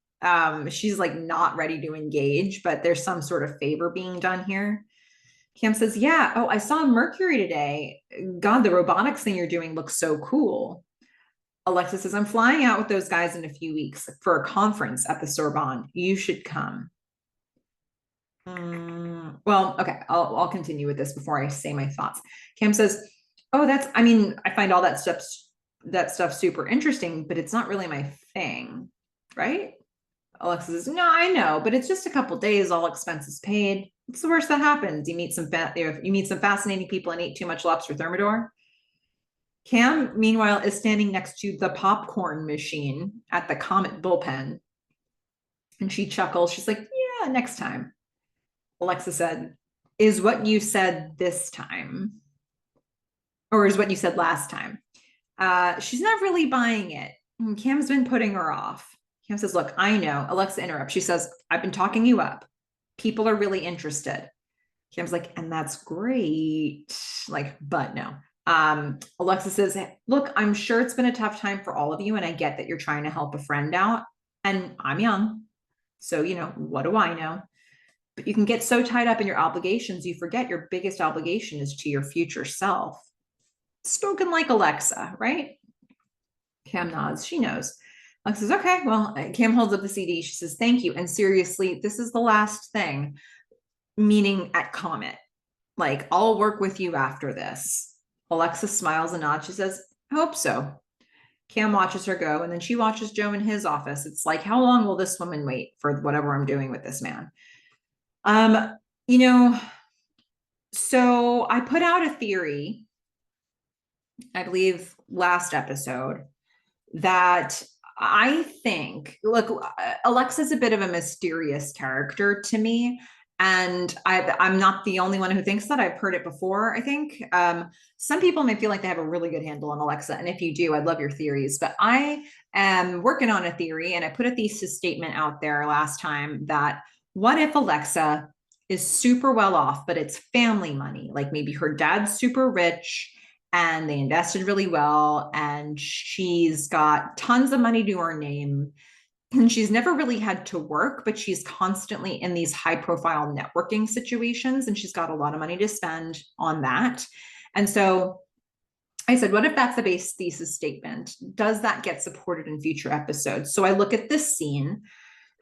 She's like not ready to engage, but there's some sort of favor being done here. Cam says, yeah, oh, I saw Mercury today. God, the robotics thing you're doing looks so cool. Alexa says, I'm flying out with those guys in a few weeks for a conference at the Sorbonne. You should come. Well, okay, I'll continue with this before I say my thoughts. Cam says, oh, I find all that stuff super interesting, but it's not really my thing, right? Alexa says, no, I know, but it's just a couple days, all expenses paid. It's the worst that happens. You meet some fascinating people and eat too much lobster thermidor. Cam, meanwhile, is standing next to the popcorn machine at the Comet bullpen. And she chuckles. She's like, yeah, next time. Alexa said, is what you said this time? Or is what you said last time? She's not really buying it. And Cam's been putting her off. Cam says, look, I know. Alexa interrupts. She says, I've been talking you up. People are really interested. Cam's like, and that's great. Like, but no. Alexa says, look, I'm sure it's been a tough time for all of you. And I get that you're trying to help a friend out. And I'm young. So, what do I know? But you can get so tied up in your obligations, you forget your biggest obligation is to your future self. Spoken like Alexa, right? Cam nods. She knows. Alexa says, okay, well, Cam holds up the CD. She says, thank you. And seriously, this is the last thing, meaning at Comet. Like, I'll work with you after this. Alexa smiles and nods. She says, I hope so. Cam watches her go, and then she watches Joe in his office. It's like, how long will this woman wait for whatever I'm doing with this man? So I put out a theory, I believe last episode, that I think, look, Alexa's a bit of a mysterious character to me. And I'm not the only one who thinks that. I've heard it before, I think. Some people may feel like they have a really good handle on Alexa. And if you do, I'd love your theories. But I am working on a theory, and I put a thesis statement out there last time that what if Alexa is super well off, but it's family money? Like maybe her dad's super rich and they invested really well, and she's got tons of money to her name. And she's never really had to work, but she's constantly in these high profile networking situations, and she's got a lot of money to spend on that. And so I said, what if that's the base thesis statement? Does that get supported in future episodes? So I look at this scene,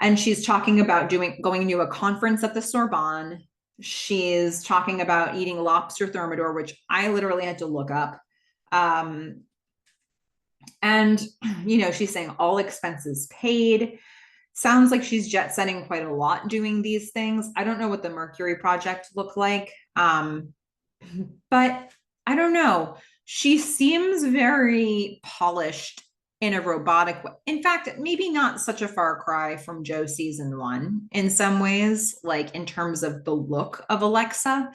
and she's talking about going to a conference at the Sorbonne. She's talking about eating lobster thermidor, which I literally had to look up. And, she's saying all expenses paid. Sounds like she's jet setting quite a lot doing these things. I don't know what the Mercury project looked like. But I don't know. She seems very polished in a robotic way. In fact, maybe not such a far cry from Joe season 1 in some ways, like in terms of the look of Alexa.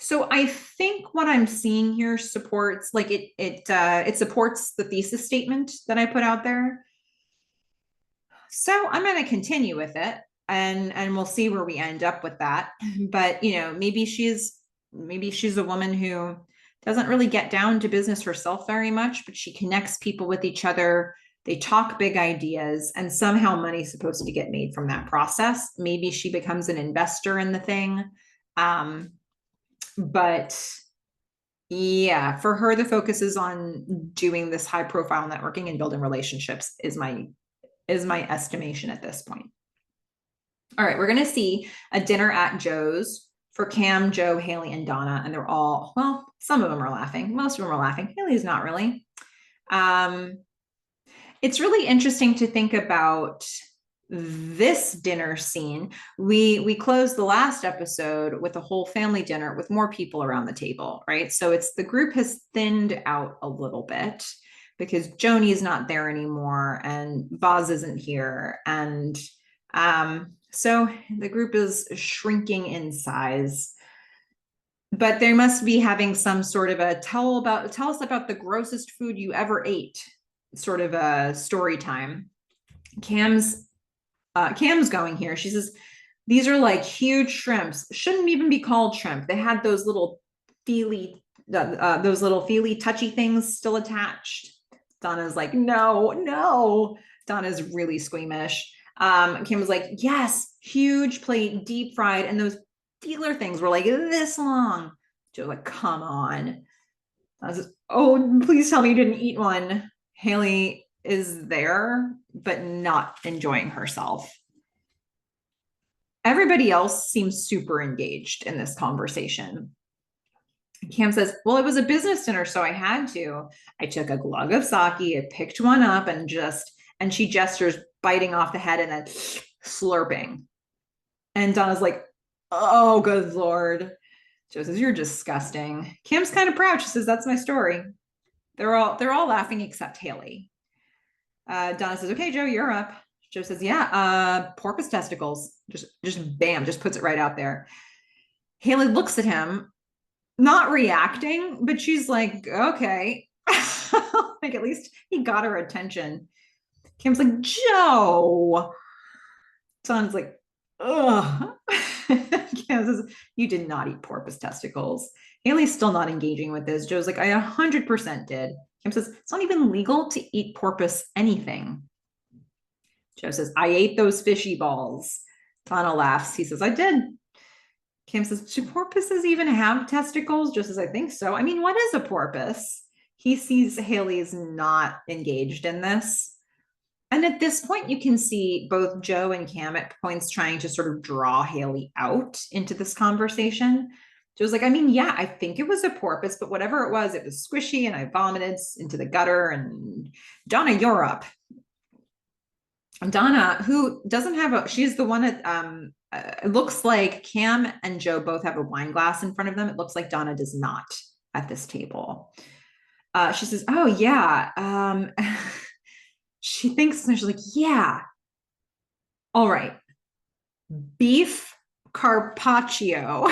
So I think what I'm seeing here supports, like it supports the thesis statement that I put out there. So I'm going to continue with it, and we'll see where we end up with that. But maybe she's a woman who doesn't really get down to business herself very much, but she connects people with each other. They talk big ideas, and somehow money's supposed to get made from that process. Maybe she becomes an investor in the thing. But yeah, for her, the focus is on doing this high profile networking and building relationships is my estimation at this point. All right, we're going to see a dinner at Joe's for Cam, Joe, Haley, and Donna. And they're all, well, some of them are laughing. Most of them are laughing. Haley's not really. It's really interesting to think about this dinner scene. We closed the last episode with a whole family dinner with more people around the table, right? So the group has thinned out a little bit because Joni's not there anymore and Vaz isn't here. And so the group is shrinking in size. But they must be having some sort of a tell us about the grossest food you ever ate sort of a story time. Cam's going here. She says, these are like huge shrimps. Shouldn't even be called shrimp. They had those little feely touchy things still attached. Donna's like, no. Donna's really squeamish. Kim was like, yes, huge plate, deep fried. And those feeler things were like this long. Joe's like, come on. I was just, oh, please tell me you didn't eat one. Haley is there, but not enjoying herself. Everybody else seems super engaged in this conversation. Cam says, well, it was a business dinner, so I had to. I took a glug of sake, I picked one up and she gestures biting off the head and then slurping. And Donna's like, oh, good Lord. Joe says, you're disgusting. Cam's kind of proud. She says, that's my story. They're all laughing except Haley. Donna says, okay, Joe, you're up. Joe says, yeah, porpoise testicles. Just bam, just puts it right out there. Haley looks at him not reacting, but she's like, okay. Like at least he got her attention. Kim's like, Joe. Don's like, ugh. Kim says, you did not eat porpoise testicles. Haley's still not engaging with this. Joe's like, I 100% did. Kim says, it's not even legal to eat porpoise anything. Joe says, I ate those fishy balls. Donna laughs. He says, I did. Kim says, do porpoises even have testicles? Joe says, I think so. I mean, what is a porpoise? He sees Haley's not engaged in this. And at this point, you can see both Joe and Cam at points trying to sort of draw Haley out into this conversation. Joe's like, I mean, yeah, I think it was a porpoise, but whatever it was squishy and I vomited into the gutter. And Donna, you're up. Donna, who doesn't have she's the one that it looks like Cam and Joe both have a wine glass in front of them. It looks like Donna does not at this table. She says, oh yeah. She thinks, she's like, yeah. All right. Beef carpaccio.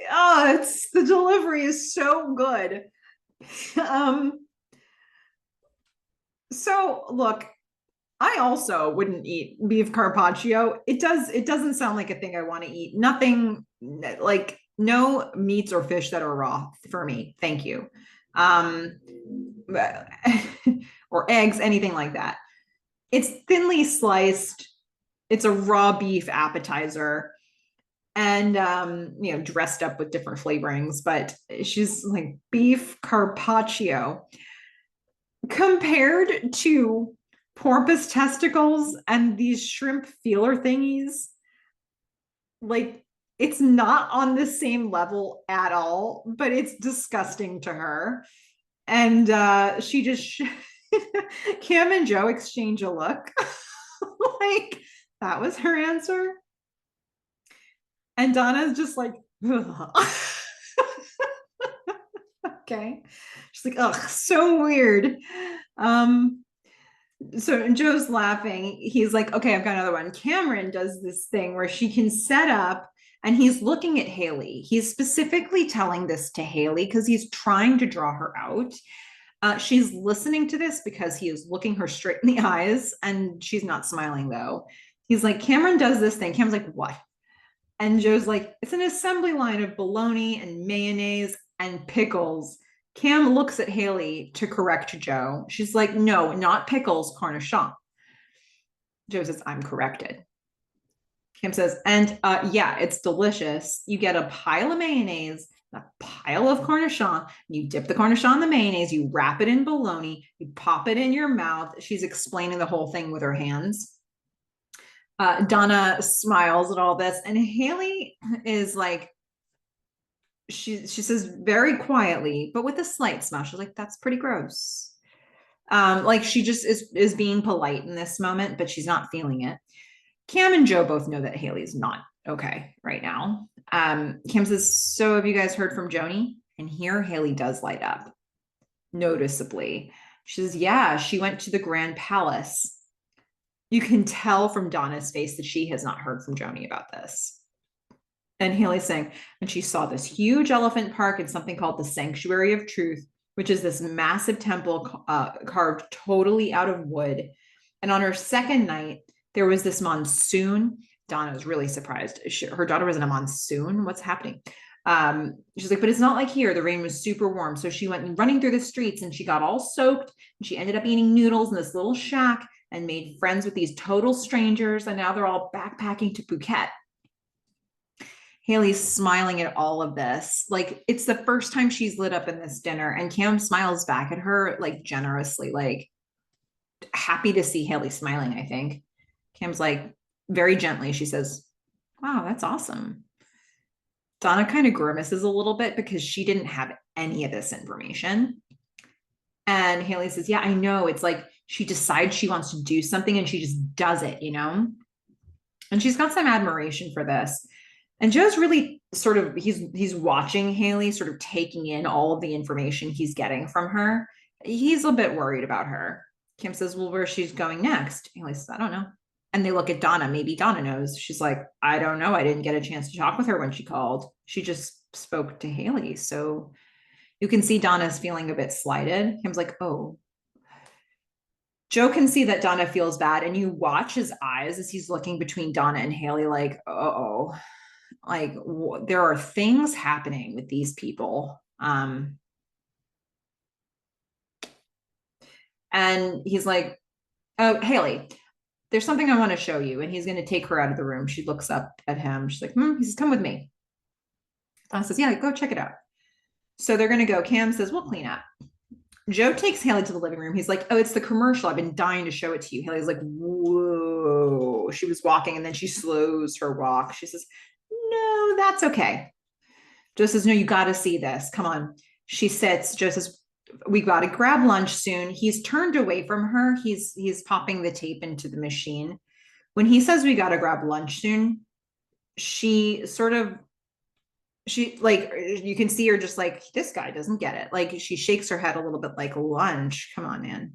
Oh, it's the delivery is so good. Um, so look, I also wouldn't eat beef carpaccio. It doesn't sound like a thing I want to eat. Nothing like no meats or fish that are raw for me. Thank you. Um, or eggs, anything like that. It's thinly sliced. It's a raw beef appetizer and dressed up with different flavorings, but she's like beef carpaccio compared to porpoise testicles and these shrimp feeler thingies. Like it's not on the same level at all, but it's disgusting to her. And she just Cam and Joe exchange a look. Like that was her answer. And Donna's just like, okay. She's like, ugh, so weird. So Joe's laughing. He's like, okay, I've got another one. Cameron does this thing where she can set up and he's looking at Haley. He's specifically telling this to Haley because he's trying to draw her out. She's listening to this because he is looking her straight in the eyes and she's not smiling though. He's like, Cameron does this thing. Cameron's like, what? And Joe's like, it's an assembly line of bologna and mayonnaise and pickles. Cam looks at Haley to correct Joe. She's like, no, not pickles, cornichon. Joe says, I'm corrected. Cam says, and yeah, it's delicious. You get a pile of mayonnaise, a pile of cornichon. You dip the cornichon in the mayonnaise, you wrap it in bologna, you pop it in your mouth. She's explaining the whole thing with her hands. Donna smiles at all this, and Haley is like, she says very quietly, but with a slight smile, she's like, that's pretty gross. Like she just is being polite in this moment, but she's not feeling it. Cam and Joe both know that Haley's not okay right now. Cam says, so have you guys heard from Joni? And here Haley does light up noticeably. She says, yeah, she went to the Grand Palace. You can tell from Donna's face that she has not heard from Joni about this. And Haley's saying, and she saw this huge elephant park and something called the Sanctuary of Truth, which is this massive temple carved totally out of wood. And on her second night, there was this monsoon. Donna was really surprised. Her daughter was in a monsoon. What's happening? She's like, but it's not like here. The rain was super warm. So she went running through the streets and she got all soaked. And she ended up eating noodles in this little shack and made friends with these total strangers. And now they're all backpacking to Phuket. Haley's smiling at all of this. Like it's the first time she's lit up in this dinner. And Cam smiles back at her like generously, like happy to see Haley smiling, I think. Cam's like very gently, she says, wow, that's awesome. Donna kind of grimaces a little bit because she didn't have any of this information. And Haley says, yeah, I know. It's like she decides she wants to do something and she just does it, you know? And she's got some admiration for this. And Joe's really sort of, he's watching Haley sort of taking in all of the information he's getting from her. He's a bit worried about her. Kim says, well, where she's going next? Haley says, I don't know. And they look at Donna. Maybe Donna knows. She's like, I don't know. I didn't get a chance to talk with her when she called. She just spoke to Haley. So you can see Donna's feeling a bit slighted. Kim's like, oh. Joe can see that Donna feels bad, and you watch his eyes as he's looking between Donna and Haley, like, oh, like there are things happening with these people. And he's like, oh, Haley, there's something I want to show you. And he's going to take her out of the room. She looks up at him. She's like, he says, come with me. Donna says, yeah, go check it out. So they're going to go. Cam says, we'll clean up. Joe takes Haley to the living room. He's like, oh, it's the commercial. I've been dying to show it to you. Haley's like, whoa. She was walking and then she slows her walk. She says, no, that's okay. Joe says, no, you got to see this. Come on. She sits. Joe says, we got to grab lunch soon. He's turned away from her. He's popping the tape into the machine. When he says we got to grab lunch soon, she like, you can see her just like, this guy doesn't get it. Like she shakes her head a little bit like, lunch, come on, man.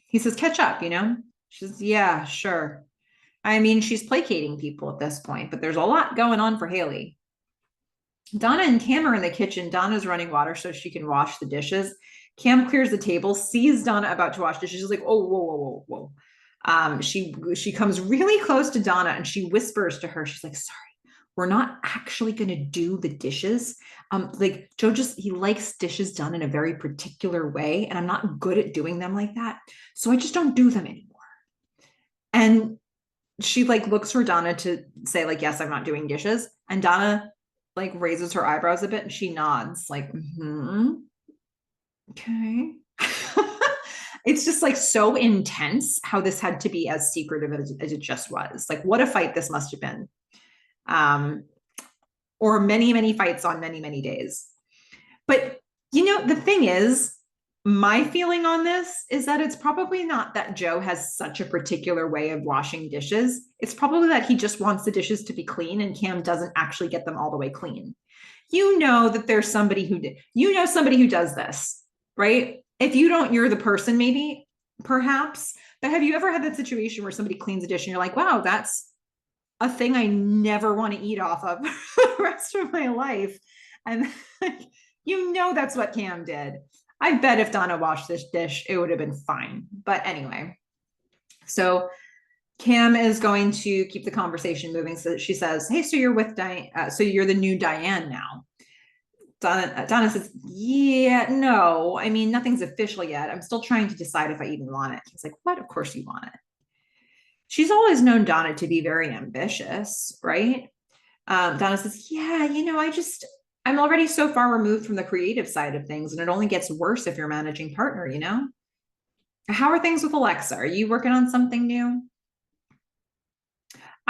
He says, catch up, She says, yeah, sure. I mean, she's placating people at this point, but there's a lot going on for Haley. Donna and Cam are in the kitchen. Donna's running water so she can wash the dishes. Cam clears the table, sees Donna about to wash dishes. She's like, oh, whoa. She comes really close to Donna and she whispers to her. She's like, sorry, we're not actually going to do the dishes. Like Joe he likes dishes done in a very particular way. And I'm not good at doing them like that. So I just don't do them anymore. And she like looks for Donna to say like, yes, I'm not doing dishes. And Donna like raises her eyebrows a bit and she nods like, okay. It's just like so intense how this had to be as secretive as it just was. Like what a fight this must have been. Or many, many fights on many, many days. But, the thing is, my feeling on this is that it's probably not that Joe has such a particular way of washing dishes. It's probably that he just wants the dishes to be clean and Cam doesn't actually get them all the way clean. That there's somebody who does this, right? If you don't, you're the person maybe, perhaps. But have you ever had that situation where somebody cleans a dish and you're like, wow, that's a thing I never want to eat off of the rest of my life. And that's what Cam did. I bet if Donna washed this dish, it would have been fine. But anyway, so Cam is going to keep the conversation moving. So she says, hey, so you're with Diane. So you're the new Diane now. Donna says, yeah, no, I mean, nothing's official yet. I'm still trying to decide if I even want it. He's like, what? Of course you want it. She's always known Donna to be very ambitious, right? Donna says, yeah, I'm already so far removed from the creative side of things, and it only gets worse if you're managing partner, How are things with Alexa? Are you working on something new?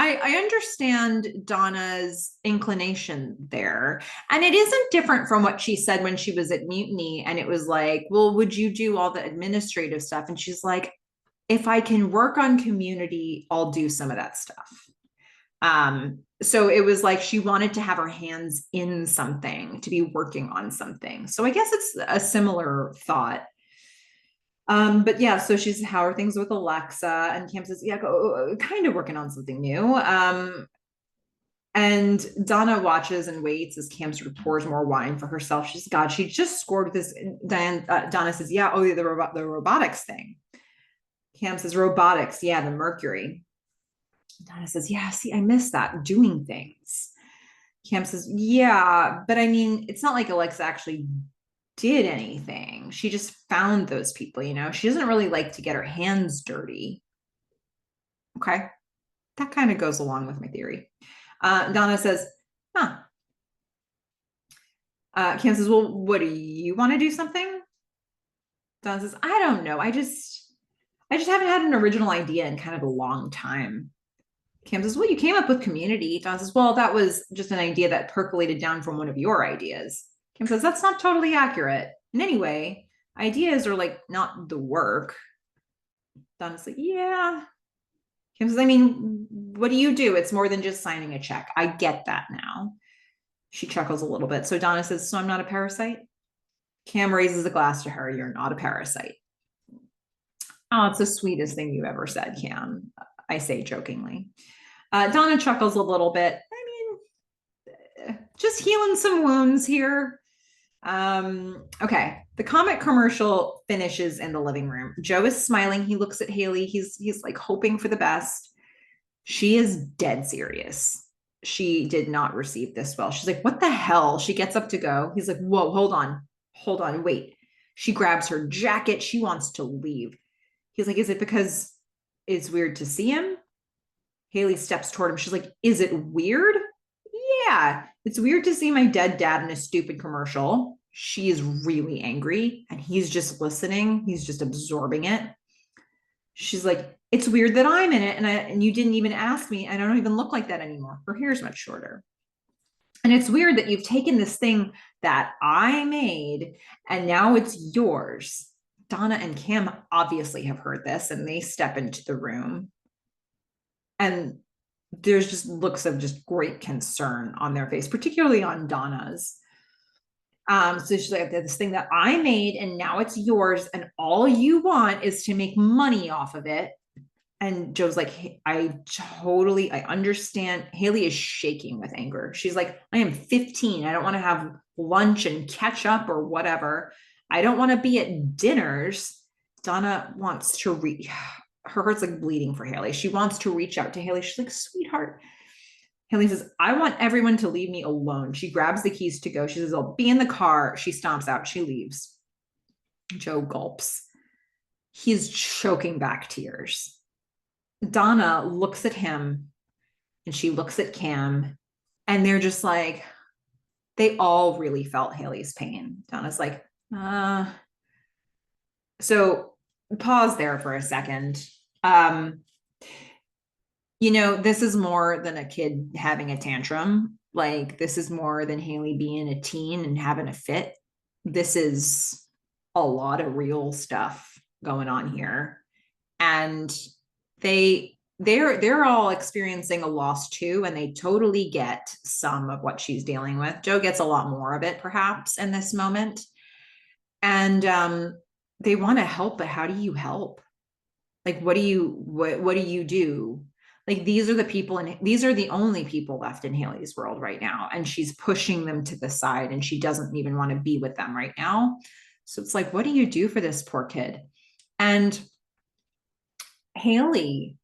I understand Donna's inclination there. And it isn't different from what she said when she was at Mutiny. And it was like, well, would you do all the administrative stuff? And she's like, if I can work on Community, I'll do some of that stuff. So it was like she wanted to have her hands in something, to be working on something. So I guess it's a similar thought. But yeah, so she's, how are things with Alexa? And Cam says, yeah, kind of working on something new. And Donna watches and waits as Cam sort of pours more wine for herself. She's, God, she just scored with this. Donna says, yeah, oh, the robotics thing. Cam says, robotics, yeah, the Mercury. Donna says, yeah, see, I miss that, doing things. Cam says, yeah, but I mean, it's not like Alexa actually did anything. She just found those people, She doesn't really like to get her hands dirty. Okay. That kind of goes along with my theory. Donna says, huh. Cam says, well, what do you want to do something? Donna says, I don't know. I just haven't had an original idea in kind of a long time. Cam says, well, you came up with Community. Donna says, well, that was just an idea that percolated down from one of your ideas. Cam says, that's not totally accurate. And anyway, ideas are like not the work. Donna's like, yeah. Cam says, I mean, what do you do? It's more than just signing a check. I get that now. She chuckles a little bit. So Donna says, so I'm not a parasite? Cam raises a glass to her. You're not a parasite. Oh, it's the sweetest thing you ever said, Cam. I say jokingly. Donna chuckles a little bit. Just healing some wounds here. Okay. The comic commercial finishes in the living room. Joe is smiling. He looks at Haley. He's like hoping for the best. She is dead serious. She did not receive this well. She's like, what the hell? She gets up to go. He's like, whoa, hold on, wait. She grabs her jacket. She wants to leave. He's like, is it because it's weird to see him? Haley steps toward him. She's like, is it weird? Yeah, it's weird to see my dead dad in a stupid commercial. She is really angry and he's just listening. He's just absorbing it. She's like, it's weird that I'm in it and you didn't even ask me. I don't even look like that anymore. Her hair's much shorter. And it's weird that you've taken this thing that I made and now it's yours. Donna and Cam obviously have heard this and they step into the room. And there's just looks of just great concern on their face, particularly on Donna's. So she's like, this thing that I made and now it's yours. And all you want is to make money off of it. And Joe's like, hey, I understand. Haley is shaking with anger. She's like, I am 15. I don't want to have lunch and catch up or whatever. I don't want to be at dinners. Donna wants to her heart's like bleeding for Haley. She wants to reach out to Haley. She's like, sweetheart. Haley says, I want everyone to leave me alone. She grabs the keys to go. She says, I'll be in the car. She stomps out. She leaves. Joe gulps. He's choking back tears. Donna looks at him and she looks at Cam and they're just like, they all really felt Haley's pain. Donna's like, So pause there for a second. This is more than a kid having a tantrum. Like, this is more than Haley being a teen and having a fit. This is a lot of real stuff going on here. And they're all experiencing a loss too, and they totally get some of what she's dealing with. Joe gets a lot more of it, perhaps, in this moment. And they want to help, but how do you help? Like, what do you do? Like, these are the people, and these are the only people left in Haley's world right now. And she's pushing them to the side and she doesn't even want to be with them right now. So it's like, what do you do for this poor kid? And Haley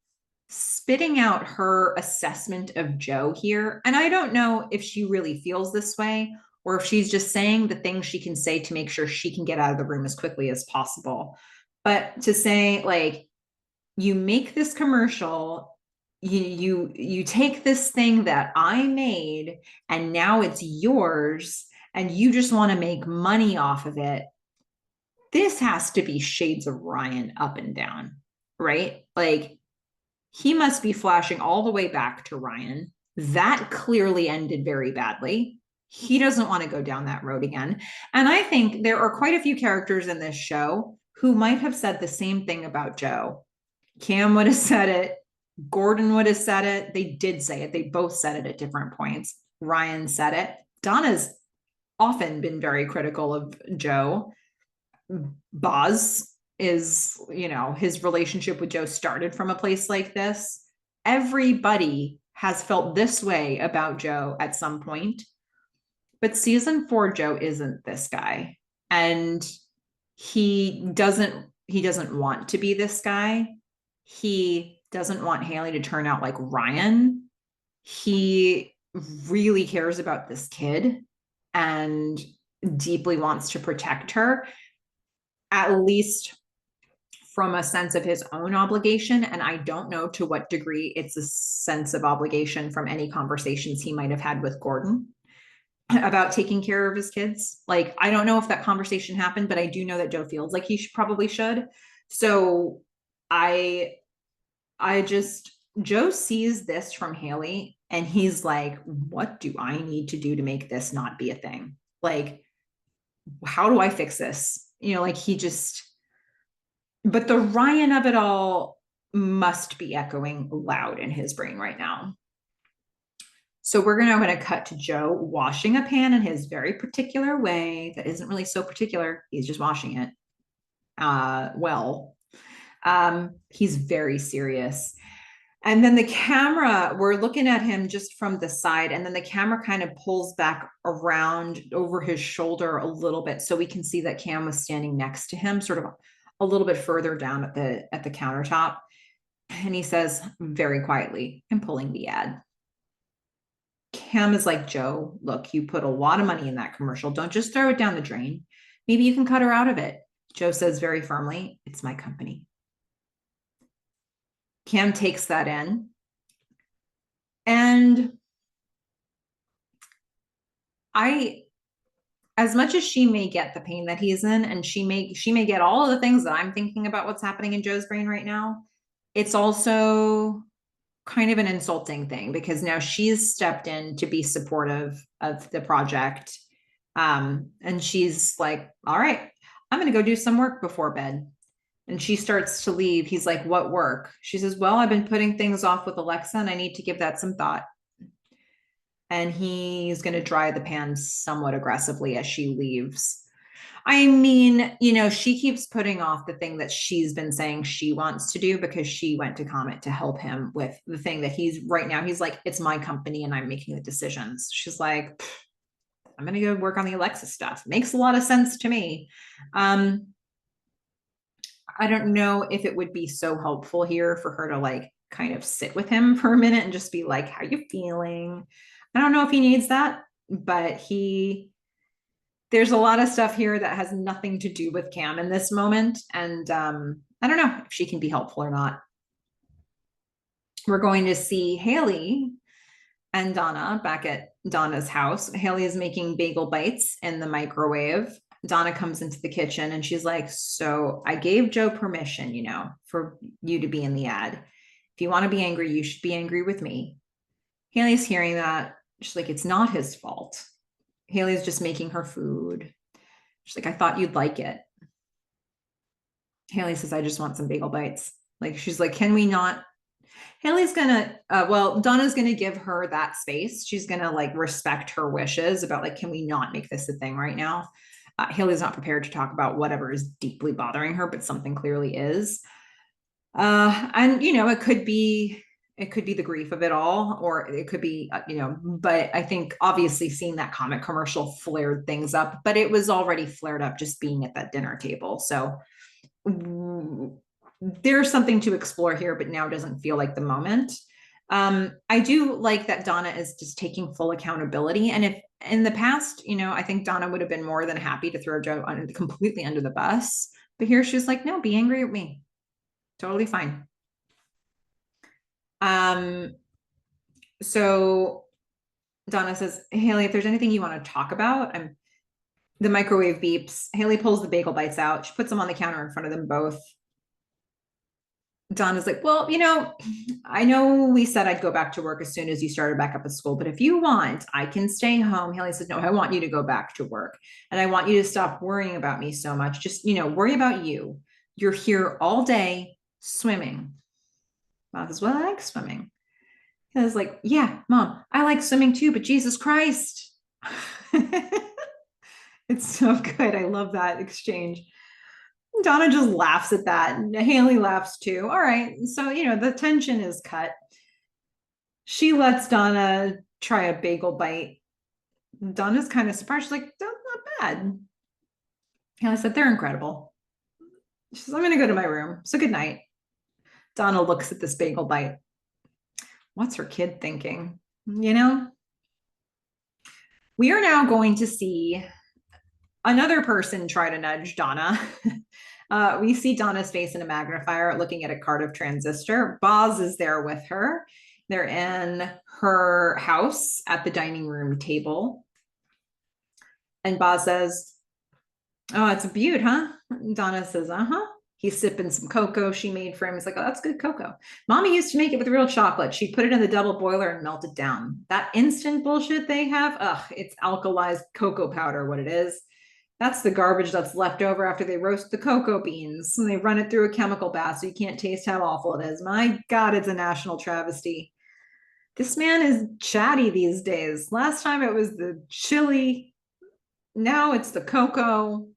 spitting out her assessment of Joe here. And I don't know if she really feels this way or if she's just saying the things she can say to make sure she can get out of the room as quickly as possible. But to say, like, you make this commercial, you take this thing that I made and now it's yours and you just want to make money off of it. This has to be shades of Ryan up and down, right? Like, he must be flashing all the way back to Ryan. That clearly ended very badly. He doesn't want to go down that road again. And I think there are quite a few characters in this show who might have said the same thing about Joe. Cam would have said it. Gordon would have said it. They did say it. They both said it at different points. Ryan said it. Donna's often been very critical of Joe. Boz is, his relationship with Joe started from a place like this. Everybody has felt this way about Joe at some point. But season 4, Joe isn't this guy. And he doesn't want to be this guy. He doesn't want Haley to turn out like Ryan. He really cares about this kid and deeply wants to protect her, at least from a sense of his own obligation. And I don't know to what degree it's a sense of obligation from any conversations he might have had with Gordon about taking care of his kids. Like, I don't know if that conversation happened, but I do know that Joe feels like he probably should. So Joe sees this from Haley and he's like, what do I need to do to make this not be a thing? Like, how do I fix this? But the Ryan of it all must be echoing loud in his brain right now. So we're going to cut to Joe washing a pan in his very particular way that isn't really so particular. He's just washing it. He's very serious. And then the camera, we're looking at him just from the side, and then the camera kind of pulls back around over his shoulder a little bit, so we can see that Cam was standing next to him, sort of a little bit further down at the countertop. And he says very quietly, "I'm pulling the ad." Cam is like, "Joe, look, you put a lot of money in that commercial. Don't just throw it down the drain. Maybe you can cut her out of it." Joe says very firmly, "It's my company." Cam takes that in. And as much as she may get the pain that he's in, and she may get all of the things that I'm thinking about what's happening in Joe's brain right now, it's also kind of an insulting thing because now she's stepped in to be supportive of the project. And she's like, "All right, I'm going to go do some work before bed." And she starts to leave. He's like, "What work?" She says, "Well, I've been putting things off with Alexa and I need to give that some thought." And he's going to dry the pan somewhat aggressively as she leaves. I mean, she keeps putting off the thing that she's been saying she wants to do because she went to Comet to help him with the thing that he's right now. He's like, "It's my company and I'm making the decisions." She's like, "I'm going to go work on the Alexa stuff." Makes a lot of sense to me. I don't know if it would be so helpful here for her to like kind of sit with him for a minute and just be like, "How you feeling?" I don't know if he needs that, but there's a lot of stuff here that has nothing to do with Cam in this moment. And I don't know if she can be helpful or not. We're going to see Haley and Donna back at Donna's house. Haley is making bagel bites in the microwave. Donna comes into the kitchen and she's like, "So I gave Joe permission, for you to be in the ad. If you want to be angry, you should be angry with me." Haley's hearing that. She's like, "It's not his fault. Haley's just making her food." She's like, "I thought you'd like it." Haley says, "I just want some bagel bites." Like, she's like, "Can we not?" Haley's gonna, Donna's gonna give her that space. She's gonna like respect her wishes about like, can we not make this a thing right now? Haley's not prepared to talk about whatever is deeply bothering her, but something clearly is. And it could be the grief of it all, or it could be, but I think obviously seeing that comic commercial flared things up, but it was already flared up just being at that dinner table. So there's something to explore here, but now doesn't feel like the moment. I do like that Donna is just taking full accountability. And if in the past, I think Donna would have been more than happy to throw Joe completely under the bus. But here she's like, "No, be angry at me. Totally fine." So Donna says, "Haley, if there's anything you want to talk about," the microwave beeps. Haley pulls the bagel bites out. She puts them on the counter in front of them both. Donna's like, "Well, I know we said I'd go back to work as soon as you started back up at school, but if you want, I can stay home." Haley says, "No, I want you to go back to work. And I want you to stop worrying about me so much. Just, worry about you. You're here all day swimming." Mom says, "Well, I like swimming." Haley's like, "Yeah, Mom, I like swimming too, but Jesus Christ." It's so good. I love that exchange. Donna just laughs at that. And Haley laughs too. All right. So, the tension is cut. She lets Donna try a bagel bite. Donna's kind of surprised. She's like, "That's not bad." Haley said, "They're incredible." She says, "I'm going to go to my room. So good night." Donna looks at this bagel bite. What's her kid thinking? We are now going to see another person try to nudge Donna. We see Donna's face in a magnifier looking at a Cardiff transistor. Boz is there with her. They're in her house at the dining room table. And Boz says, "Oh, it's a beaut, huh?" Donna says, "Uh-huh." He's sipping some cocoa she made for him. He's like, "Oh, that's good cocoa. Mommy used to make it with real chocolate. She'd put it in the double boiler and melt it down. That instant bullshit they have, it's alkalized cocoa powder, what it is. That's the garbage that's left over after they roast the cocoa beans and they run it through a chemical bath so you can't taste how awful it is. My God, it's a national travesty." This man is chatty these days. Last time it was the chili. Now it's the cocoa.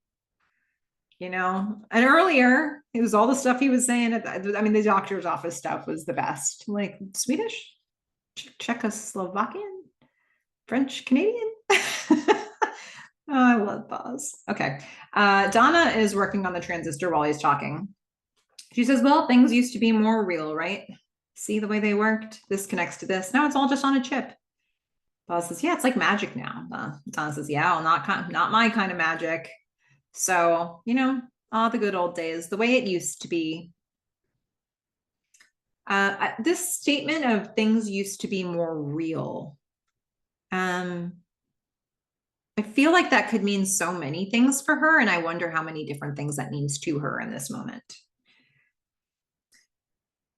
And earlier it was all the stuff he was saying the doctor's office stuff was the best. Like Swedish, Czechoslovakian, French, Canadian. Oh, I love Boz. Okay. Donna is working on the transistor while he's talking. She says, well, things used to be more real, right? See the way they worked? This connects to this. Now it's all just on a chip. Boz says, yeah, it's like magic now. Donna says, yeah, well, not my kind of magic. So, all the good old days, the way it used to be. This statement of things used to be more real. I feel like that could mean so many things for her, and I wonder how many different things that means to her in this moment.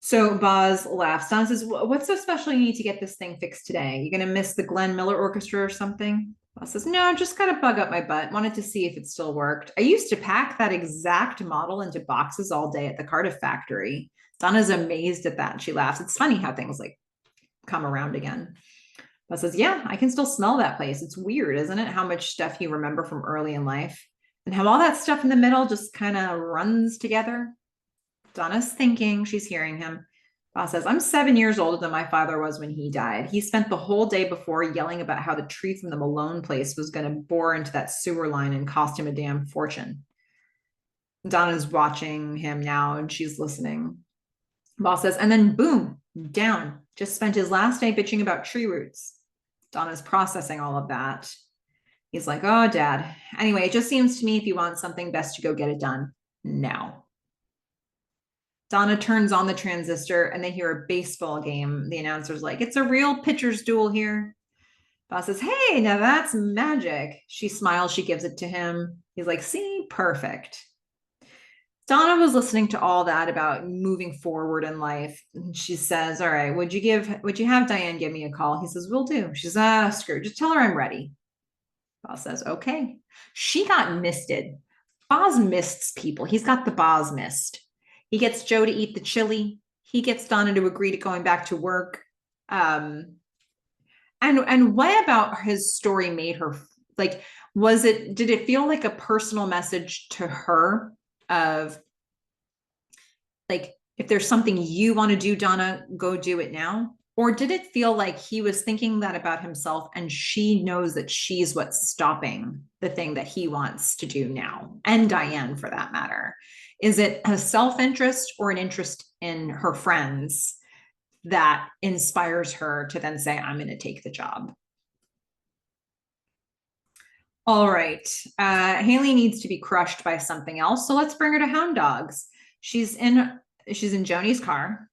So Boz laughs. Don says, what's so special you need to get this thing fixed today? You gonna miss the Glenn Miller Orchestra or something? Boz says, no, just got a bug up my butt. Wanted to see if it still worked. I used to pack that exact model into boxes all day at the Cardiff factory. Donna's amazed at that. She laughs. It's funny how things like come around again. Boz says, yeah, I can still smell that place. It's weird, isn't it? How much stuff you remember from early in life and how all that stuff in the middle just kind of runs together. Donna's thinking, she's hearing him. Boz says, I'm 7 years older than my father was when he died. He spent the whole day before yelling about how the tree from the Malone place was going to bore into that sewer line and cost him a damn fortune. Donna's watching him now and she's listening. Boz says, and then boom, down. Just spent his last day bitching about tree roots. Donna's processing all of that. He's like, oh, Dad. Anyway, it just seems to me if you want something, best to go get it done now. Donna turns on the transistor and they hear a baseball game. The announcer's like, it's a real pitcher's duel here. Boz says, hey, now that's magic. She smiles. She gives it to him. He's like, see, perfect. Donna was listening to all that about moving forward in life. And she says, all right, would you have Diane give me a call? He says, will do. She says, screw it. Just tell her I'm ready. Boz says, okay. She got misted. Boz mists people. He's got the Boz mist. He gets Joe to eat the chili. He gets Donna to agree to going back to work. And what about his story made her like, did it feel like a personal message to her of like, if there's something you want to do, Donna, go do it now? Or did it feel like he was thinking that about himself and she knows that she's what's stopping the thing that he wants to do now? And Diane, for that matter. Is it a self-interest or an interest in her friends that inspires her to then say, I'm going to take the job? All right. Haley needs to be crushed by something else. So let's bring her to Hound Dogs. She's in Joni's car.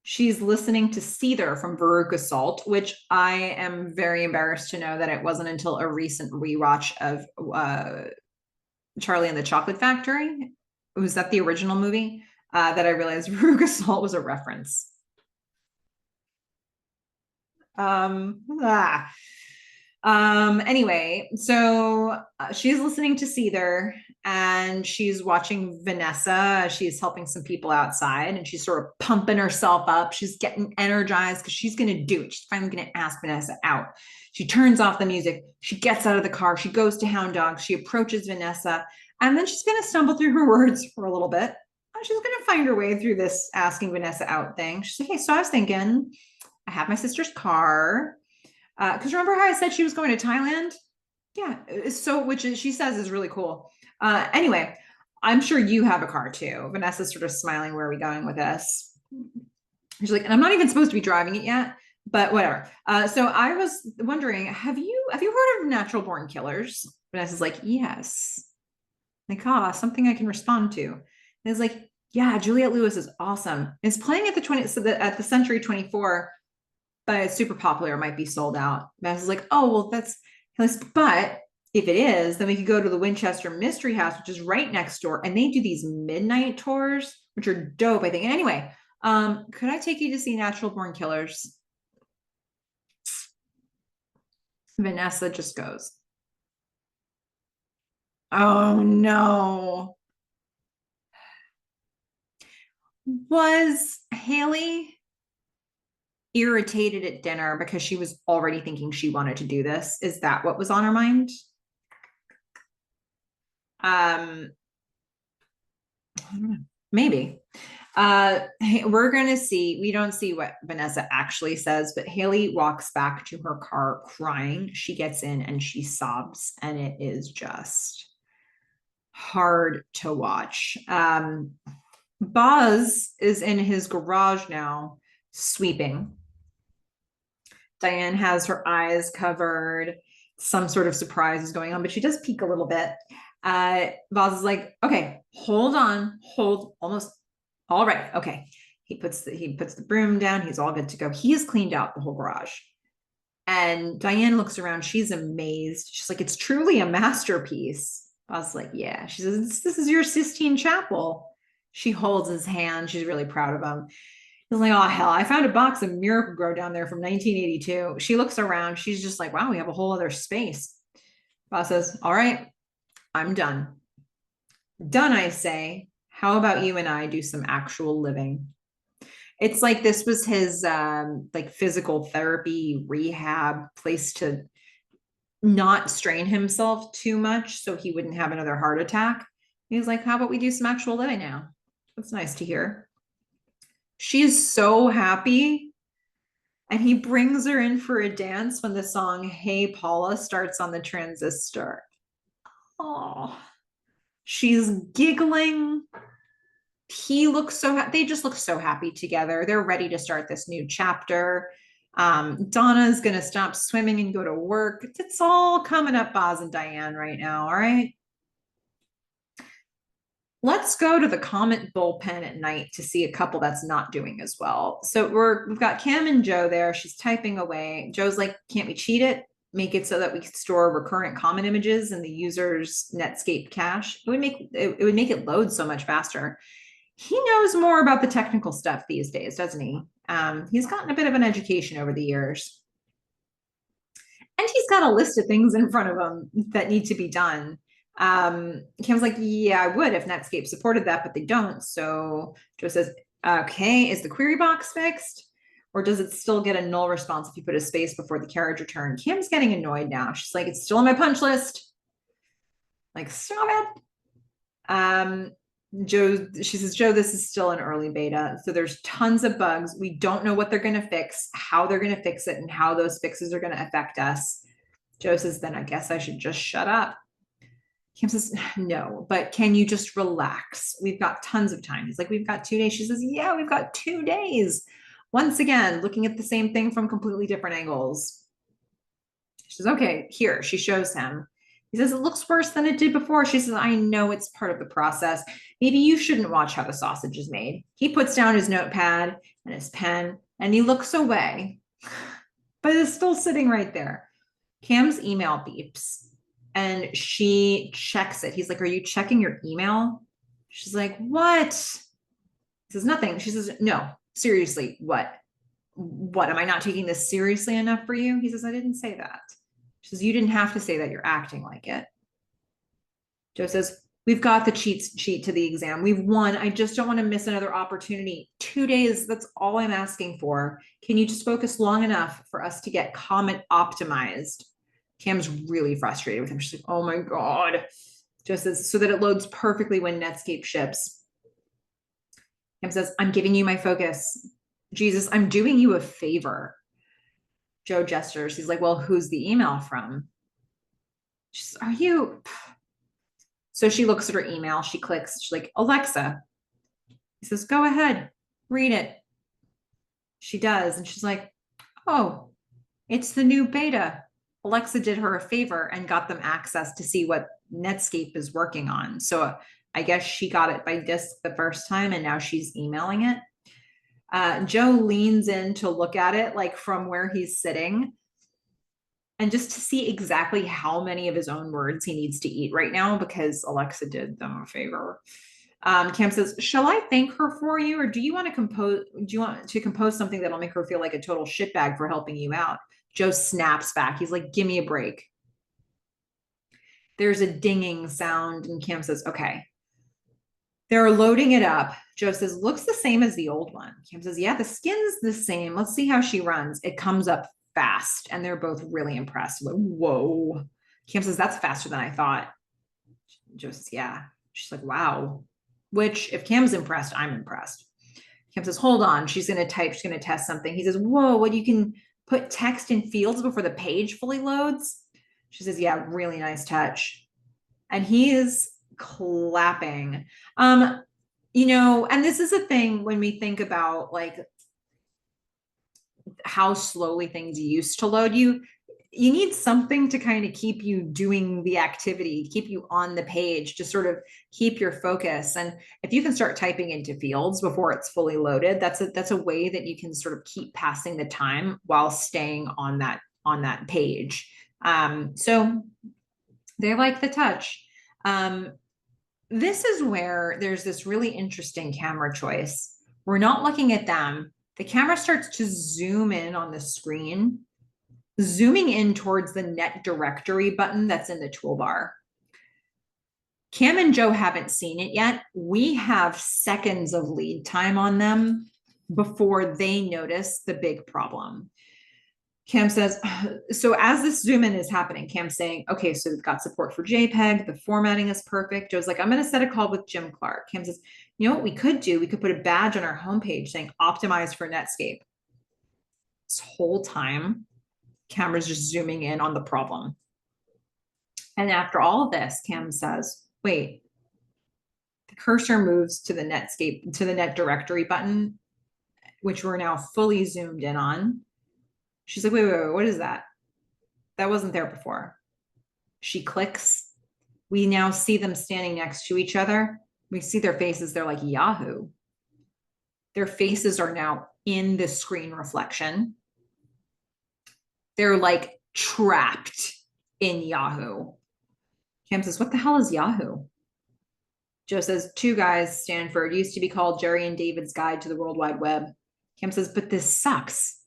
She's listening to Seether from Veruca Salt, which I am very embarrassed to know that it wasn't until a recent rewatch of Charlie and the Chocolate Factory. Was that the original movie? That I realized Veruca Salt was a reference. Anyway, so she's listening to Seether and she's watching Vanessa. She's helping some people outside and she's sort of pumping herself up. She's getting energized because she's going to do it. She's finally going to ask Vanessa out. She turns off the music. She gets out of the car. She goes to Hound Dogs. She approaches Vanessa and then she's going to stumble through her words for a little bit. She's going to find her way through this asking Vanessa out thing. She's like, hey, so I was thinking, I have my sister's car. Because remember how I said she was going to Thailand? Yeah. So, she says is really cool. Anyway, I'm sure you have a car too. Vanessa's sort of smiling. Where are we going with this? She's like, and I'm not even supposed to be driving it yet, but whatever. So I was wondering, have you heard of Natural Born Killers? Vanessa's like, yes. Like, something I can respond to. And it's like, yeah, Juliette Lewis is awesome. It's playing at the Century 24. But it's super popular. It might be sold out. Vanessa's like, oh, well, but if it is, then we could go to the Winchester Mystery House, which is right next door. And they do these midnight tours, which are dope, I think. And anyway, could I take you to see Natural Born Killers? Vanessa just goes, oh no. Was Haley irritated at dinner because she was already thinking she wanted to do this? Is that what was on her mind? I don't know. Maybe. We're gonna see. We don't see what Vanessa actually says, but Haley walks back to her car crying. She gets in and she sobs, and it is just hard to watch. Buzz is in his garage now, sweeping. Diane has her eyes covered. Some sort of surprise is going on, but she does peek a little bit. Buzz is like, okay, hold on, hold, almost, all right, okay. He puts the broom down. He's all good to go. He has cleaned out the whole garage. And Diane looks around. She's amazed. She's like, it's truly a masterpiece. Buzz is like, yeah. She says, this is your Sistine Chapel. She holds his hand. She's really proud of him. He's like, oh, hell, I found a box of Miracle-Gro down there from 1982. She looks around. She's just like, wow, we have a whole other space. Boss says, all right, I'm done. Done, I say. How about you and I do some actual living? It's like this was his like physical therapy rehab place to not strain himself too much so he wouldn't have another heart attack. He's like, how about we do some actual living now? That's nice to hear. She's so happy. And he brings her in for a dance when the song Hey Paula starts on the transistor. Oh, she's giggling. He looks so happy. They just look so happy together. They're ready to start this new chapter. Donna's going to stop swimming and go to work. It's all coming up, Boz and Diane right now. All right. Let's go to the comment bullpen at night to see a couple that's not doing as well. So we've got Cam and Joe there. She's typing away. Joe's like, can't we cheat it? Make it so that we can store recurrent comment images in the user's Netscape cache. It would make it load so much faster. He knows more about the technical stuff these days, doesn't he? He's gotten a bit of an education over the years. And he's got a list of things in front of him that need to be done. Cam's like, yeah, I would if Netscape supported that, but they don't. So Joe says, okay, is the query box fixed? Or does it still get a null response if you put a space before the carriage return? Cam's getting annoyed now. She's like, it's still on my punch list. Like, stop it. She says, Joe, this is still an early beta. So there's tons of bugs. We don't know what they're going to fix, how they're going to fix it, and how those fixes are going to affect us. Joe says, then I guess I should just shut up. Kim says, no, but can you just relax? We've got tons of time. He's like, we've got 2 days. She says, yeah, we've got 2 days. Once again, looking at the same thing from completely different angles. She says, okay, here. She shows him. He says, it looks worse than it did before. She says, I know it's part of the process. Maybe you shouldn't watch how the sausage is made. He puts down his notepad and his pen, and he looks away, but it's still sitting right there. Cam's email beeps. And she checks it. He's like, are you checking your email? She's like, what? He says, nothing. She says, no, seriously, what? What? Am I not taking this seriously enough for you? He says, I didn't say that. She says, you didn't have to say that. You're acting like it. Joe says, we've got the cheat sheet to the exam. We've won. I just don't want to miss another opportunity. 2 days, that's all I'm asking for. Can you just focus long enough for us to get comment optimized? Cam's really frustrated with him. She's like, oh my God. Just says, so that it loads perfectly when Netscape ships. Cam says, I'm giving you my focus. Jesus, I'm doing you a favor. Joe gestures. He's like, well, who's the email from? She says, are you? So she looks at her email. She clicks. She's like, Alexa. He says, go ahead, read it. She does. And she's like, oh, it's the new beta. Alexa did her a favor and got them access to see what Netscape is working on. So I guess she got it by disk the first time and now she's emailing it. Joe leans in to look at it like from where he's sitting and just to see exactly how many of his own words he needs to eat right now because Alexa did them a favor. Cam says, shall I thank her for you? Or do you want to compose something that'll make her feel like a total shitbag for helping you out? Joe snaps back. He's like, give me a break. There's a dinging sound and Cam says, okay. They're loading it up. Joe says, looks the same as the old one. Cam says, yeah, the skin's the same. Let's see how she runs. It comes up fast and they're both really impressed. Like, whoa. Cam says, that's faster than I thought. Joe says, yeah. She's like, wow. which if Cam's impressed, I'm impressed. Cam says, hold on, she's going to type, she's going to test something. He says, whoa, what, you can put text in fields before the page fully loads? She says, yeah, really nice touch. And he is clapping. You know, and this is a thing when we think about like how slowly things used to load, you need something to kind of keep you doing the activity, keep you on the page, to sort of keep your focus. And if you can start typing into fields before it's fully loaded, that's a way that you can sort of keep passing the time while staying on that page. So they like the touch. This is where there's this really interesting camera choice. We're not looking at them. The camera starts to zoom in on the screen, zooming in towards the net directory button that's in the toolbar. Cam and Joe haven't seen it yet. We have seconds of lead time on them before they notice the big problem. Cam says, so as this zoom in is happening, Cam's saying, okay, so we've got support for JPEG. The formatting is perfect. Joe's like, I'm going to set a call with Jim Clark. Cam says, you know what we could do? We could put a badge on our homepage saying optimize for Netscape. This whole time, camera's just zooming in on the problem. And after all of this, Cam says, wait, the cursor moves to the Netscape, to the net directory button, which we're now fully zoomed in on. She's like, wait, what is that? That wasn't there before. She clicks. We now see them standing next to each other. We see their faces. They're like Yahoo. Their faces are now in the screen reflection. They're like trapped in Yahoo. Cam says, what the hell is Yahoo? Joe says, two guys, Stanford, used to be called Jerry and David's Guide to the World Wide Web. Cam says, but this sucks.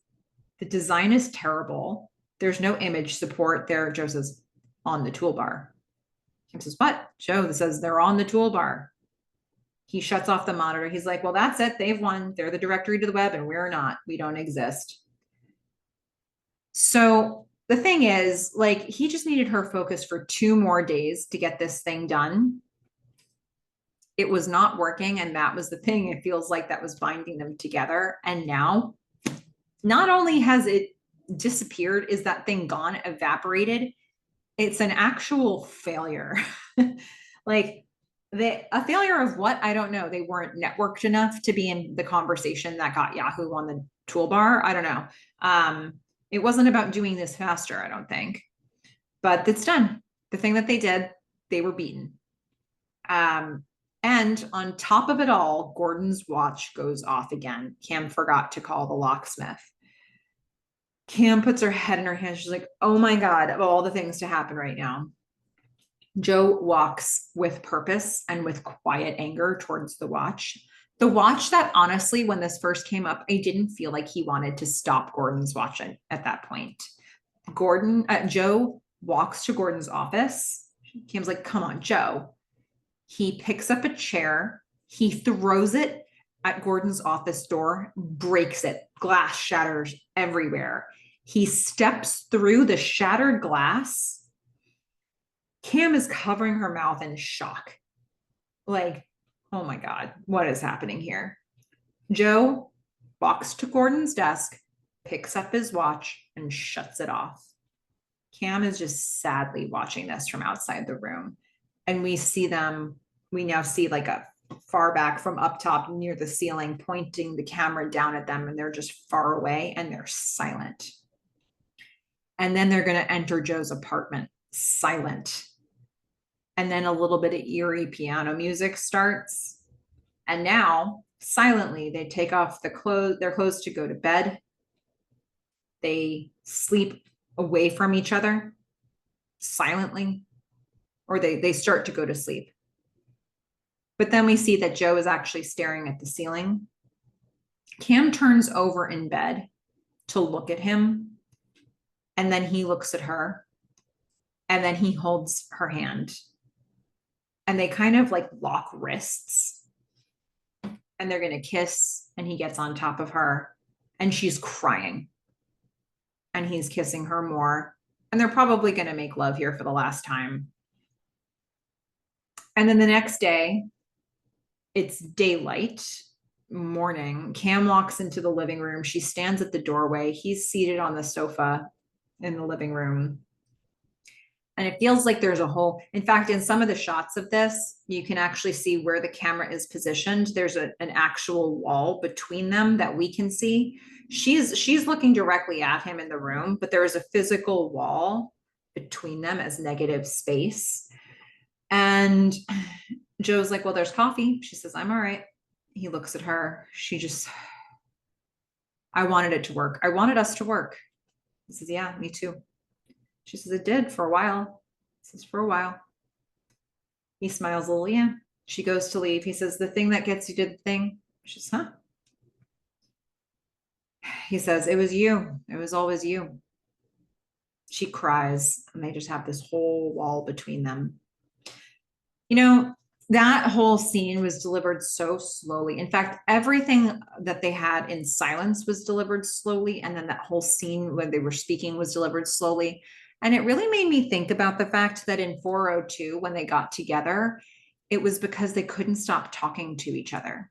The design is terrible. There's no image support there. Joe says, on the toolbar. Cam says, what? Joe says, they're on the toolbar. He shuts off the monitor. He's like, well, that's it. They've won. They're the directory to the web and we're not. We don't exist. So the thing is, like, he just needed her focus for 2 more days to get this thing done. It was not working. And that was the thing. It feels like that was binding them together. And now, not only has it disappeared, is that thing gone, evaporated, it's an actual failure. Like, a failure of what? I don't know. They weren't networked enough to be in the conversation that got Yahoo on the toolbar. I don't know. It wasn't about doing this faster, I don't think. But it's done. The thing that they did, they were beaten. And on top of it all, Gordon's watch goes off again. Cam forgot to call the locksmith. Cam puts her head in her hands. She's like, oh my God, of all the things to happen right now. Joe walks with purpose and with quiet anger towards the watch. The watch that, honestly, when this first came up, I didn't feel like he wanted to stop Gordon's watch at that point. Joe walks to Gordon's office. Cam's like, come on, Joe. He picks up a chair. He throws it at Gordon's office door, breaks it. Glass shatters everywhere. He steps through the shattered glass. Cam is covering her mouth in shock. Like, oh my God, what is happening here? Joe walks to Gordon's desk, picks up his watch, and shuts it off. Cam is just sadly watching this from outside the room. And we now see like a far back from up top near the ceiling, pointing the camera down at them, and they're just far away and they're silent. And then they're going to enter Joe's apartment, silent. And then a little bit of eerie piano music starts. And now, silently, they take off their clothes to go to bed. They sleep away from each other silently, or they start to go to sleep. But then we see that Joe is actually staring at the ceiling. Cam turns over in bed to look at him. And then he looks at her. And then he holds her hand. And they kind of like lock wrists. And they're going to kiss. And he gets on top of her. And she's crying. And he's kissing her more. And they're probably going to make love here for the last time. And then the next day, It's daylight, morning. Cam walks into the living room. She stands at the doorway. He's seated on the sofa in the living room. And it feels like there's a hole. In fact, in some of the shots of this, you can actually see where the camera is positioned. There's an actual wall between them that we can see. She's looking directly at him in the room, but there is a physical wall between them as negative space. And Joe's like, well, there's coffee. She says, I'm all right. He looks at her. I wanted it to work. I wanted us to work. He says, yeah, me too. She says, it did for a while. He says, for a while. He smiles a little, yeah. She goes to leave. He says, the thing that gets you to the thing. She says, huh? He says, it was you. It was always you. She cries, and they just have this whole wall between them. You know, that whole scene was delivered so slowly. In fact, everything that they had in silence was delivered slowly. And then that whole scene when they were speaking was delivered slowly. And it really made me think about the fact that in 402, when they got together, it was because they couldn't stop talking to each other.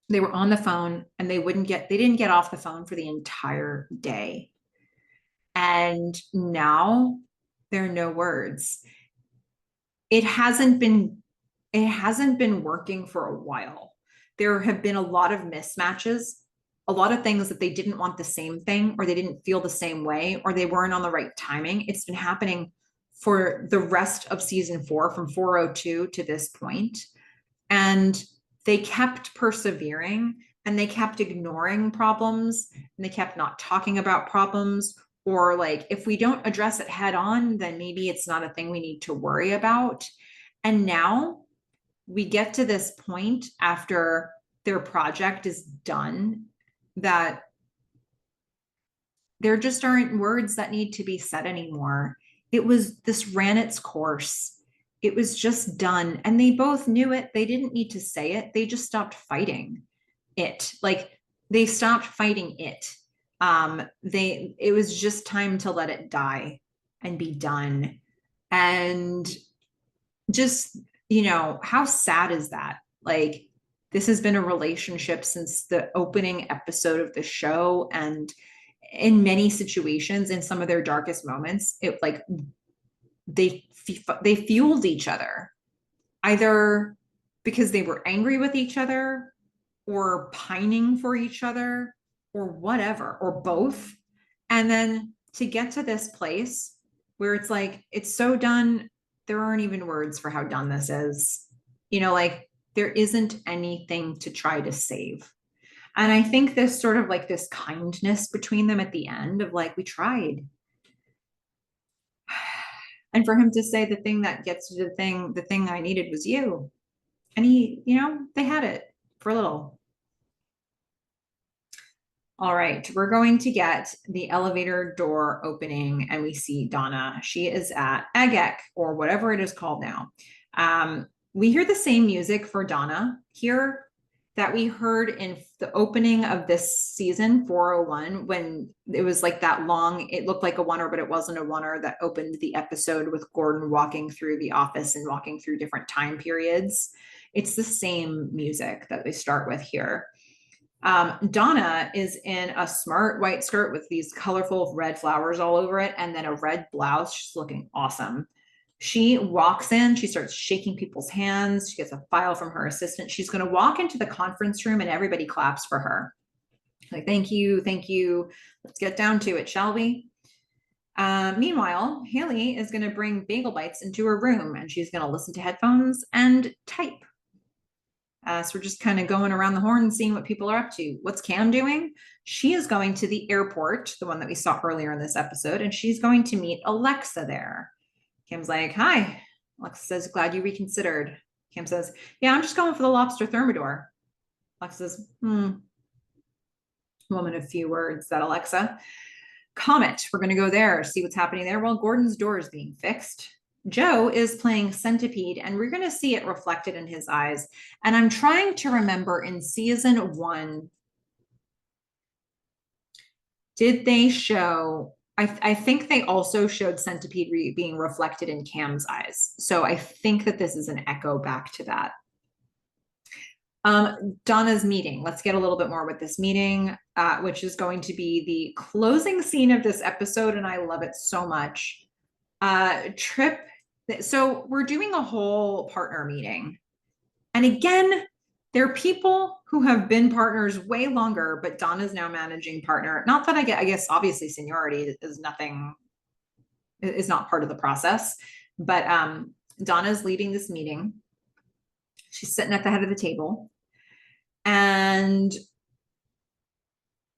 They were on the phone and they didn't get off the phone for the entire day. And now there are no words. It hasn't been working for a while. There have been a lot of mismatches, a lot of things that they didn't want the same thing, or they didn't feel the same way, or they weren't on the right timing. It's been happening for the rest of season 4, from 402 to this point. And they kept persevering, and they kept ignoring problems, and they kept not talking about problems, or like, if we don't address it head on, then maybe it's not a thing we need to worry about. And now we get to this point after their project is done that there just aren't words that need to be said anymore. This ran its course. It was just done. And they both knew it. They didn't need to say it. They just stopped fighting it. Like, they stopped fighting it. It was just time to let it die and be done. And just, how sad is that? Like, this has been a relationship since the opening episode of the show. And in many situations, in some of their darkest moments, they fueled each other, either because they were angry with each other or pining for each other or whatever, or both. And then to get to this place where it's like, it's so done, there aren't even words for how done this is. Like, there isn't anything to try to save. And I think this sort of like this kindness between them at the end of like, we tried. And for him to say, the thing that gets you to the thing I needed was you. And they had it for a little. All right, we're going to get the elevator door opening, and we see Donna. She is at Agek, or whatever it is called now. We hear the same music for Donna here that we heard in the opening of this season, 401, when it was like that long, it looked like a oneer, but it wasn't a oneer, that opened the episode with Gordon walking through the office and walking through different time periods. It's the same music that they start with here. Donna is in a smart white skirt with these colorful red flowers all over it, and then a red blouse. She's looking awesome. She walks in, she starts shaking people's hands. She gets a file from her assistant. She's going to walk into the conference room, and everybody claps for her. Like, thank you, thank you. Let's get down to it, shall we? Meanwhile, Haley is going to bring bagel bites into her room, and she's going to listen to headphones and type. So we're just kind of going around the horn and seeing what people are up to. What's Cam doing? She is going to the airport, the one that we saw earlier in this episode, and she's going to meet Alexa there. Cam's like, hi. Alexa says, glad you reconsidered. Cam says, yeah, I'm just going for the lobster thermidor. Alexa says, woman of few words, that Alexa. Comet, we're going to go there, see what's happening there. Well, Gordon's door is being fixed. Joe is playing Centipede, and we're going to see it reflected in his eyes. And I'm trying to remember, in season 1, did they show, I think they also showed Centipede being reflected in Cam's eyes. So I think that this is an echo back to that. Donna's meeting. Let's get a little bit more with this meeting, which is going to be the closing scene of this episode, and I love it so much. Trip. So we're doing a whole partner meeting. And again, there are people who have been partners way longer, but Donna's now managing partner. Not that I guess obviously seniority is not part of the process, but Donna's leading this meeting. She's sitting at the head of the table. And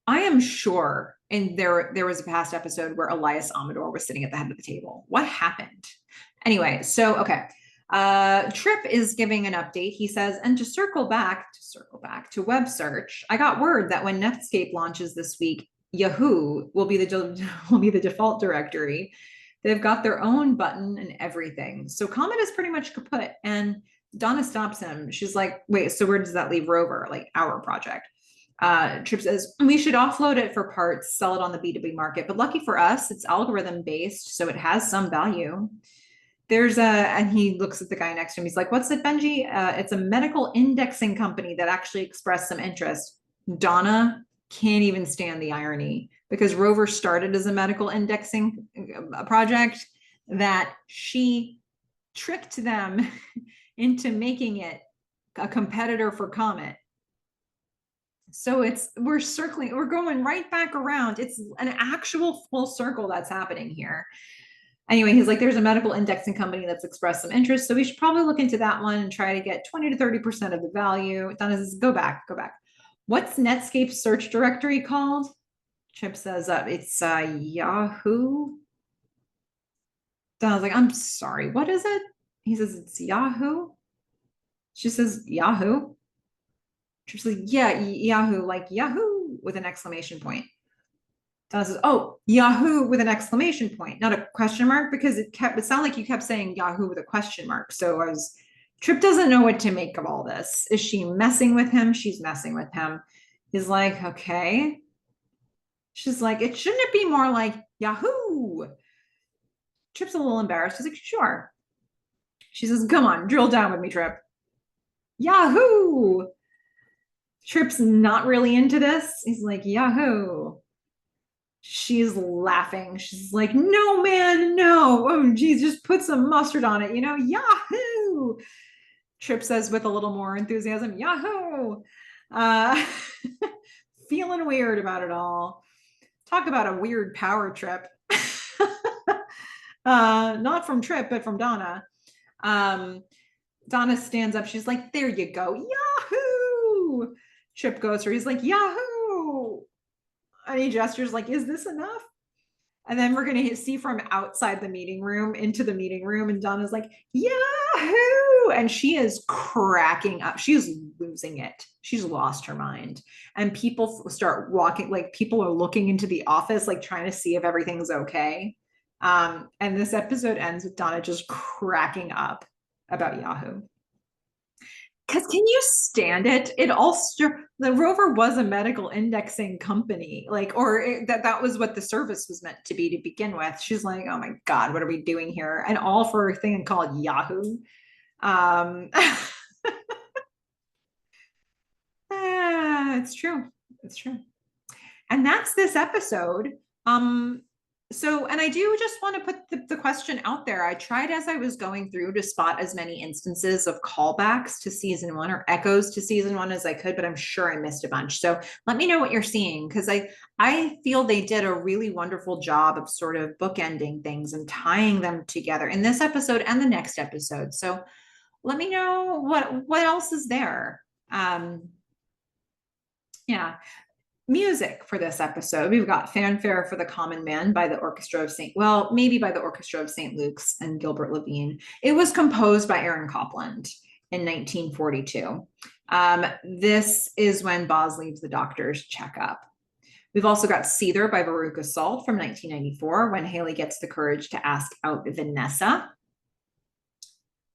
I am sure, and there was a past episode where Elias Amador was sitting at the head of the table. What happened? Anyway, so okay. Trip is giving an update. He says, and to circle back to web search, I got word that when Netscape launches this week, Yahoo will be the default directory. They've got their own button and everything. So Comet is pretty much kaput. And Donna stops him. She's like, wait, so where does that leave Rover? Like our project. Trip says, we should offload it for parts, sell it on the B2B market. But lucky for us, it's algorithm based, so it has some value. And he looks at the guy next to him. He's like, what's it, Benji? It's a medical indexing company that actually expressed some interest. Donna can't even stand the irony because Rover started as a medical indexing project that she tricked them into making it a competitor for Comet. So we're going right back around. It's an actual full circle that's happening here. Anyway, he's like, there's a medical indexing company that's expressed some interest. So we should probably look into that one and try to get 20 to 30% of the value. Donna says, go back. What's Netscape's search directory called? Chip says, it's Yahoo. Donna's like, I'm sorry, what is it? He says, it's Yahoo. She says, Yahoo. Chip's like, yeah, Yahoo, like Yahoo with an exclamation point. Donna says, oh, Yahoo with an exclamation point, not a question mark, because it sounded like you kept saying Yahoo with a question mark. So Trip doesn't know what to make of all this. Is she messing with him? She's messing with him. He's like, okay. She's like, shouldn't it be more like Yahoo? Trip's a little embarrassed. She's like, sure. She says, come on, drill down with me, Trip. Yahoo! Trip's not really into this. He's like, Yahoo! She's laughing. She's like, no, man, no. Oh, geez, just put some mustard on it, Yahoo! Trip says with a little more enthusiasm, Yahoo! Feeling weird about it all. Talk about a weird power trip. Not from Trip, but from Donna. Donna stands up. She's like, there you go. Yahoo! Trip goes for her. He's like, Yahoo! And he gestures like, is this enough? And then we're going to see from outside the meeting room into the meeting room. And Donna's like, Yahoo! And she is cracking up. She is losing it. She's lost her mind. And people start walking, like people are looking into the office, like trying to see if everything's okay. And this episode ends with Donna just cracking up about Yahoo. Because can you stand it? The Rover was a medical indexing company, that was what the service was meant to be to begin with. She's like, oh my God, what are we doing here? And all for a thing called Yahoo. It's true. It's true. And that's this episode. And I do just want to put the question out there. I tried as I was going through to spot as many instances of callbacks to season one or echoes to season one as I could, but I'm sure I missed a bunch. So let me know what you're seeing, because I feel they did a really wonderful job of sort of bookending things and tying them together in this episode and the next episode. So let me know what else is there. Yeah. Music for this episode, we've got Fanfare for the Common Man by the Orchestra of St. Luke's and Gilbert Levine. It was composed by Aaron Copland in 1942. This is when Boz leaves the doctor's checkup. We've also got Seether by Veruca Salt from 1994, when Haley gets the courage to ask out Vanessa.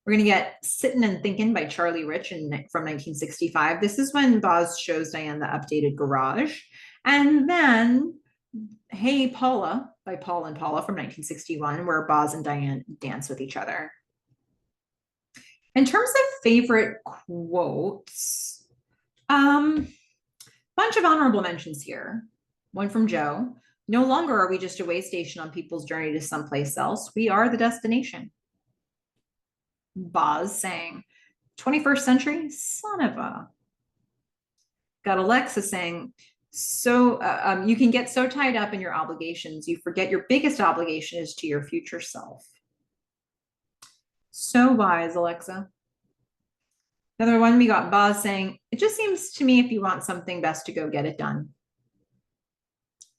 We're going to get Sittin' and Thinkin' by Charlie Rich from 1965. This is when Boz shows Diane the updated garage. And then Hey Paula by Paul and Paula from 1961, where Boz and Diane dance with each other. In terms of favorite quotes, Bunch of honorable mentions here. One from Joe. No longer are we just a way station on people's journey to someplace else. We are the destination. Boz saying, 21st century, son of a. Got Alexa saying, so you can get so tied up in your obligations, you forget your biggest obligation is to your future self. So wise, Alexa. Another one, we got Boz saying, it just seems to me if you want something, best to go get it done.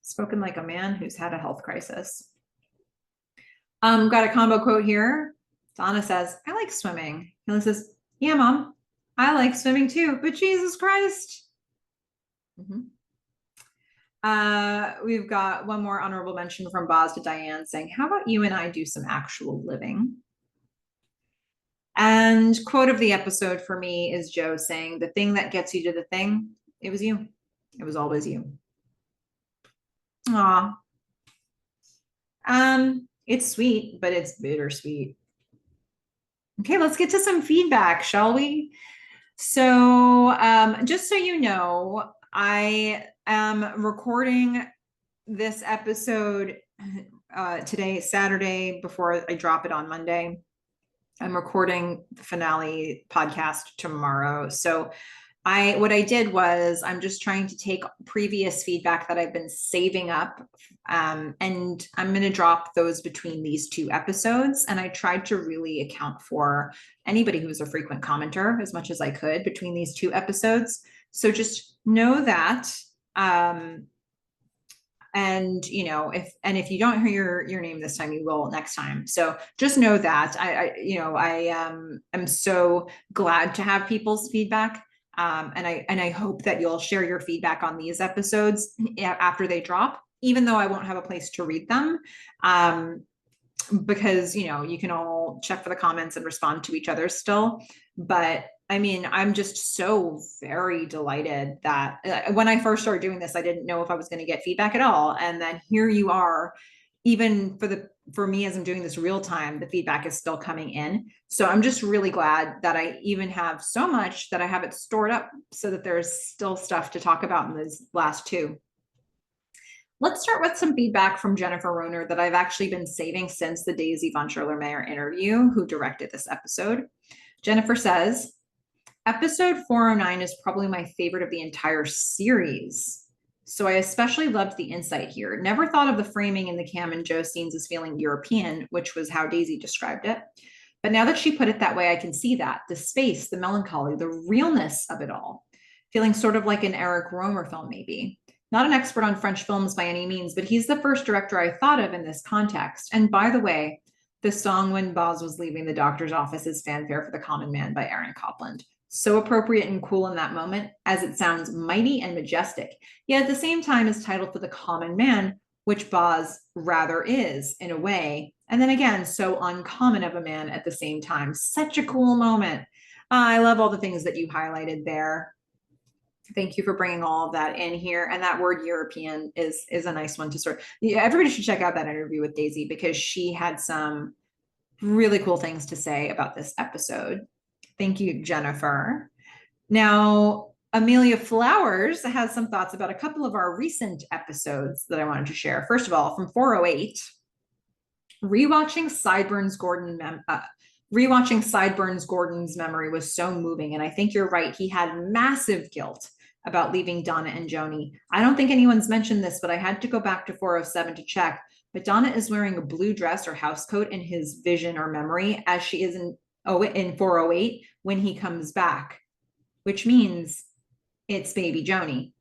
Spoken like a man who's had a health crisis. Got a combo quote here. Donna says, I like swimming. Haley says, yeah, Mom, I like swimming too, but Jesus Christ. We've got one more honorable mention from Boz to Diane saying, how about you and I do some actual living? And quote of the episode for me is Joe saying, the thing that gets you to the thing, it was you. It was always you. Aw. It's sweet, but it's bittersweet. Okay, let's get to some feedback, shall we? So just so you know, I am recording this episode today, Saturday, before I drop it on Monday. I'm recording the finale podcast tomorrow. So what I did was I'm just trying to take previous feedback that I've been saving up, and I'm going to drop those between these two episodes. And I tried to really account for anybody who's a frequent commenter as much as I could between these two episodes. So just know that. And if you don't hear your name this time, you will next time. So just know that I am so glad to have people's feedback. And I hope that you'll share your feedback on these episodes after they drop, even though I won't have a place to read them. Because, you can all check for the comments and respond to each other still. But I mean, I'm just so very delighted that when I first started doing this, I didn't know if I was going to get feedback at all. And then here you are, even for me, as I'm doing this real time, the feedback is still coming in. So I'm just really glad that I even have so much that I have it stored up so that there's still stuff to talk about in these last two. Let's start with some feedback from Jennifer Roner that I've actually been saving since the Daisy von Schirler-Meyer interview, who directed this episode. Jennifer says, episode 409 is probably my favorite of the entire series. So I especially loved the insight here. Never thought of the framing in the Cam and Joe scenes as feeling European, which was how Daisy described it. But now that she put it that way, I can see that. The space, the melancholy, the realness of it all. Feeling sort of like an Eric Romer film, maybe. Not an expert on French films by any means, but he's the first director I thought of in this context. And by the way, the song When Boz Was Leaving the Doctor's Office is Fanfare for the Common Man by Aaron Copland. So appropriate and cool in that moment, as it sounds mighty and majestic, yet at the same time is titled for the common man, which Boz rather is, in a way. And then again, so uncommon of a man at the same time. Such a cool moment. I love all the things that you highlighted there. Thank you for bringing all of that in here. And that word European is a nice one to sort. Yeah, everybody should check out that interview with Daisy because she had some really cool things to say about this episode. Thank you, Jennifer. Now, Amelia Flowers has some thoughts about a couple of our recent episodes that I wanted to share. First of all, from 408, rewatching Sideburns Gordon's memory was so moving. And I think you're right. He had massive guilt about leaving Donna and Joni. I don't think anyone's mentioned this, but I had to go back to 407 to check. But Donna is wearing a blue dress or housecoat in his vision or memory, as she is in 408 when he comes back, which means it's baby Joni.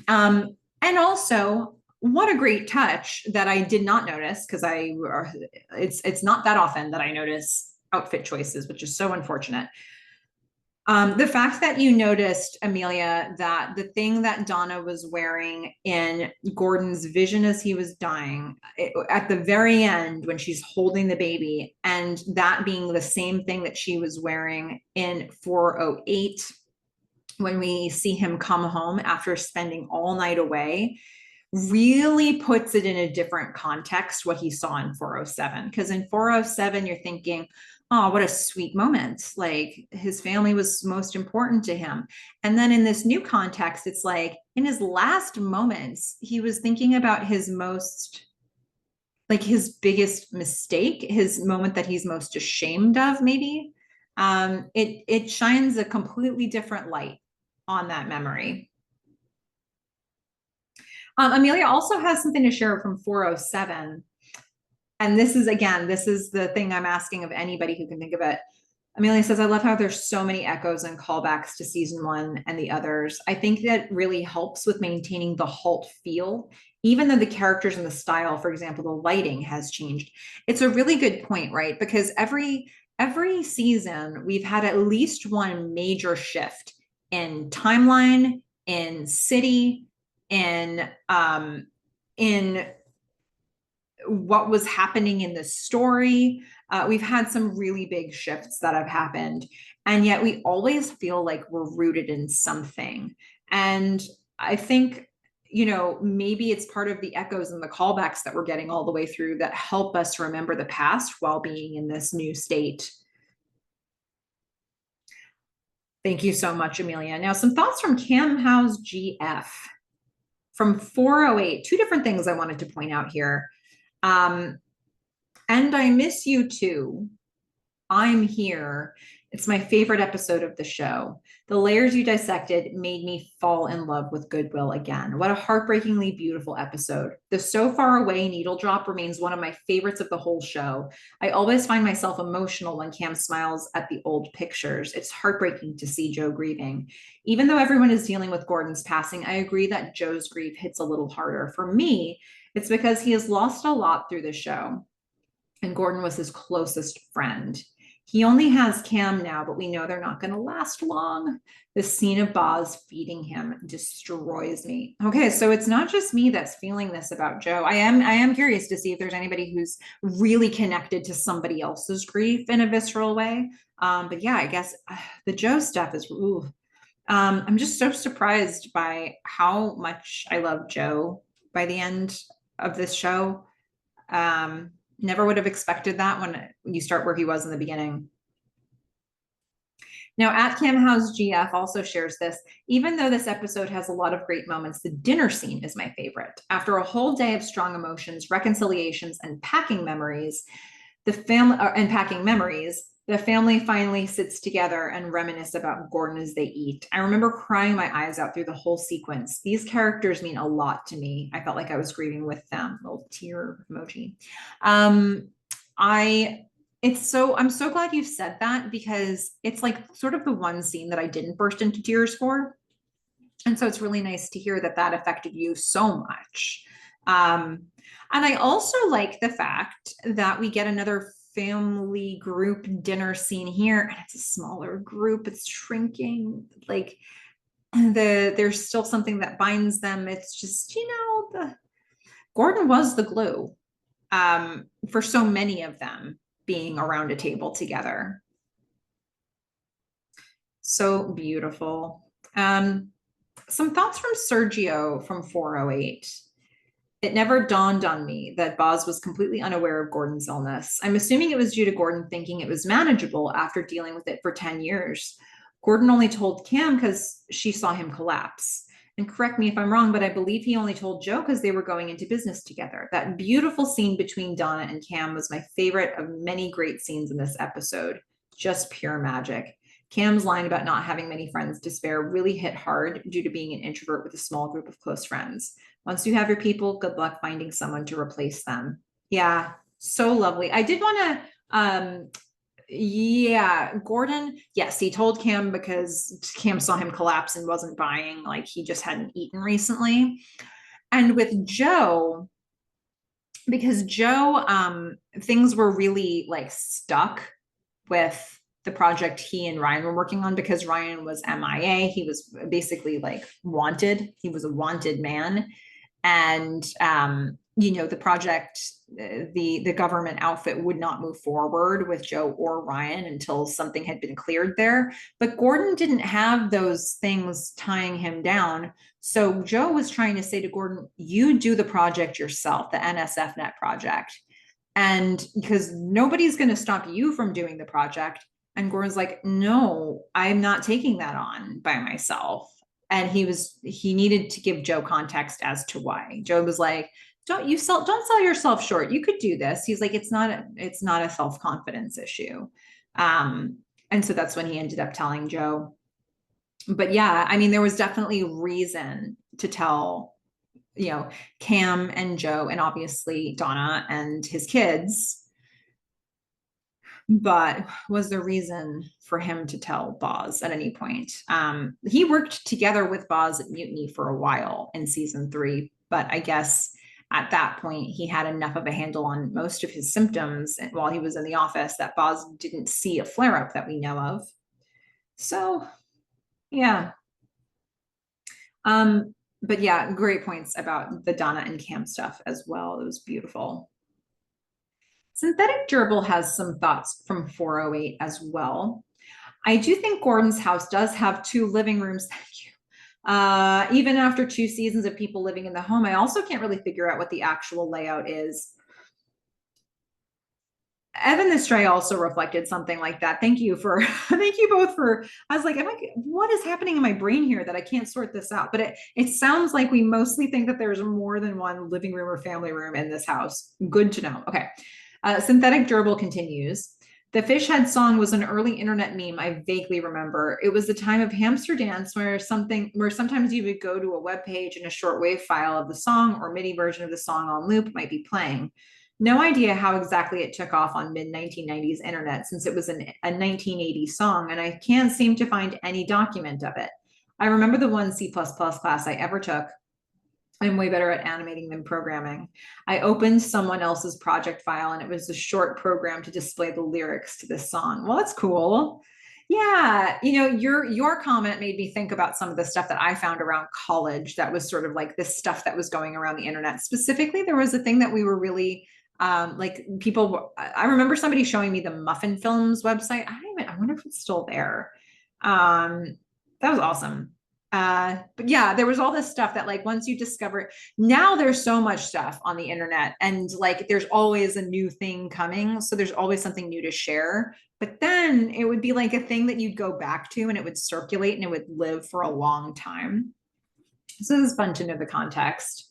And also, what a great touch that I did not notice, because it's not that often that I notice outfit choices, which is so unfortunate. The fact that you noticed, Amelia, that the thing that Donna was wearing in Gordon's vision as he was dying, at the very end when she's holding the baby, and that being the same thing that she was wearing in 408 when we see him come home after spending all night away, really puts it in a different context what he saw in 407. Because in 407, you're thinking, oh, what a sweet moment. Like his family was most important to him. And then in this new context, it's like in his last moments, he was thinking about his most, like his biggest mistake, his moment that he's most ashamed of, maybe. It shines a completely different light on that memory. Amelia also has something to share from 407. And this is, again, this is the thing I'm asking of anybody who can think of it. Amelia says, I love how there's so many echoes and callbacks to season one and the others. I think that really helps with maintaining the Halt feel, even though the characters and the style, for example, the lighting has changed. It's a really good point, right? Because every season we've had at least one major shift in timeline, in city, in what was happening in the story. We've had some really big shifts that have happened, and yet we always feel like we're rooted in something. And I think, maybe it's part of the echoes and the callbacks that we're getting all the way through that help us remember the past while being in this new state. Thank you so much, Amelia. Now, some thoughts from Cam House GF from 408. Two different things I wanted to point out here. And I miss you too. I'm here. It's my favorite episode of the show. The layers you dissected made me fall in love with Goodwill again. What a heartbreakingly beautiful episode. The So Far Away needle drop remains one of my favorites of the whole show. I always find myself emotional when Cam smiles at the old pictures. It's heartbreaking to see Joe grieving. Even though everyone is dealing with Gordon's passing, I agree that Joe's grief hits a little harder. For me, it's because he has lost a lot through the show, and Gordon was his closest friend. He only has Cam now, but we know they're not going to last long. The scene of Boz feeding him destroys me. Okay, so it's not just me that's feeling this about Joe. I am curious to see if there's anybody who's really connected to somebody else's grief in a visceral way. But yeah, I guess the Joe stuff is, ooh. I'm just so surprised by how much I love Joe by the end of this show. Never would have expected that when you start where he was in the beginning. Now, at Cam House GF also shares this. Even though this episode has a lot of great moments, the dinner scene is my favorite. After a whole day of strong emotions, reconciliations, and packing memories, the family finally sits together and reminisce about Gordon as they eat. I remember crying my eyes out through the whole sequence. These characters mean a lot to me. I felt like I was grieving with them. Little tear emoji. I'm so glad you said that, because it's like sort of the one scene that I didn't burst into tears for. And so it's really nice to hear that that affected you so much. And I also like the fact that we get another family group dinner scene here, and it's a smaller group. It's shrinking. Like there's still something that binds them. It's just, the Gordon was the glue for so many of them being around a table together. So beautiful. Some thoughts from Sergio from 408. It never dawned on me that Boz was completely unaware of Gordon's illness. I'm assuming it was due to Gordon thinking it was manageable after dealing with it for 10 years. Gordon only told Cam because she saw him collapse. And correct me if I'm wrong, but I believe he only told Joe because they were going into business together. That beautiful scene between Donna and Cam was my favorite of many great scenes in this episode. Just pure magic. Cam's line about not having many friends to spare really hit hard due to being an introvert with a small group of close friends. Once you have your people, good luck finding someone to replace them. Yeah, so lovely. I did want to, Gordon, yes, he told Cam because Cam saw him collapse and wasn't buying, like he just hadn't eaten recently. And with Joe, because Joe, things were really like stuck with the project he and Ryan were working on, because Ryan was MIA. He was basically like wanted. He was a wanted man. And, the project, the government outfit would not move forward with Joe or Ryan until something had been cleared there. But Gordon didn't have those things tying him down. So Joe was trying to say to Gordon, you do the project yourself, the NSFNet project. And because nobody's going to stop you from doing the project. And Gordon's like, no, I'm not taking that on by myself. And he needed to give Joe context as to why. Joe was like, don't sell yourself short. You could do this. He's like, it's not a self-confidence issue. And so that's when he ended up telling Joe. But yeah, I mean, there was definitely reason to tell, Cam and Joe, and obviously Donna and his kids. But was there reason for him to tell Boz at any point? He worked together with Boz at Mutiny for a while in season 3, but I guess at that point he had enough of a handle on most of his symptoms while he was in the office that Boz didn't see a flare-up that we know of. So, yeah. But yeah, great points about the Donna and Cam stuff as well. It was beautiful. Synthetic Gerbil has some thoughts from 408 as well. I do think Gordon's house does have 2 living rooms. Thank you. Even after 2 seasons of people living in the home, I also can't really figure out what the actual layout is. Evan the Stray also reflected something like that. Thank you both for, I was like, what is happening in my brain here that I can't sort this out? But it sounds like we mostly think that there's more than one living room or family room in this house. Good to know. Okay. Synthetic Gerbil continues. The fish head song was an early internet meme I vaguely remember. It was the time of hamster dance where sometimes you would go to a web page and a shortwave file of the song or MIDI version of the song on loop might be playing. No idea how exactly it took off on mid-1990s internet since it was a 1980 song, and I can't seem to find any document of it. I remember the one C++ class I ever took. I'm way better at animating than programming. I opened someone else's project file and it was a short program to display the lyrics to this song. Well, that's cool. Yeah, your comment made me think about some of the stuff that I found around college that was sort of like this stuff that was going around the internet. Specifically, there was a thing that we were really like people, I remember somebody showing me the Muffin Films website. I wonder if it's still there. That was awesome. But yeah, there was all this stuff that like once you discover, now there's so much stuff on the internet and like there's always a new thing coming. So there's always something new to share. But then it would be like a thing that you'd go back to and it would circulate and it would live for a long time. So this is fun to know the context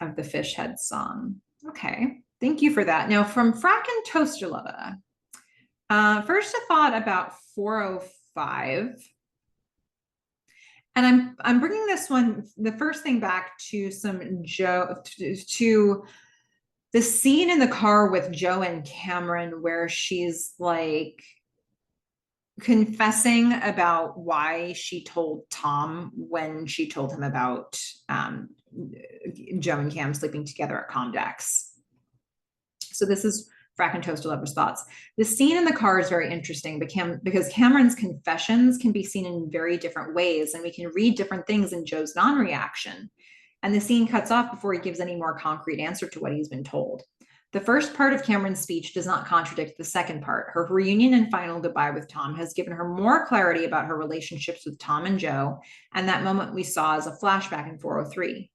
of the fish head song. Okay, thank you for that. Now from Frack and Toaster Lava. First a thought about 405. And I'm bringing this one, the first thing back to to the scene in the car with Joe and Cameron where she's like confessing about why she told Tom when she told him about Joe and Cam sleeping together at Comdex. So this is Frack and Toaster Lover's thoughts. The scene in the car is very interesting because Cameron's confessions can be seen in very different ways, and we can read different things in Joe's non-reaction. And the scene cuts off before he gives any more concrete answer to what he's been told. The first part of Cameron's speech does not contradict the second part. Her reunion and final goodbye with Tom has given her more clarity about her relationships with Tom and Joe, and that moment we saw as a flashback in 403.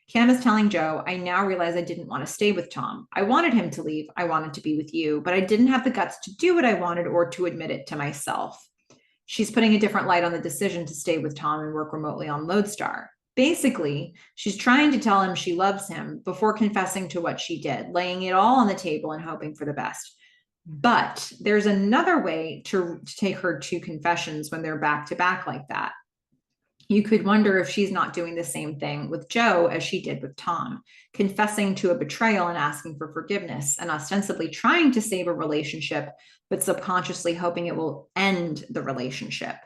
Cam is telling Joe, I now realize I didn't want to stay with Tom. I wanted him to leave. I wanted to be with you, but I didn't have the guts to do what I wanted or to admit it to myself. She's putting a different light on the decision to stay with Tom and work remotely on Lodestar. Basically, she's trying to tell him she loves him before confessing to what she did, laying it all on the table and hoping for the best. But there's another way to take her two confessions when they're back to back like that. You could wonder if she's not doing the same thing with Joe as she did with Tom, confessing to a betrayal and asking for forgiveness, and ostensibly trying to save a relationship, but subconsciously hoping it will end the relationship.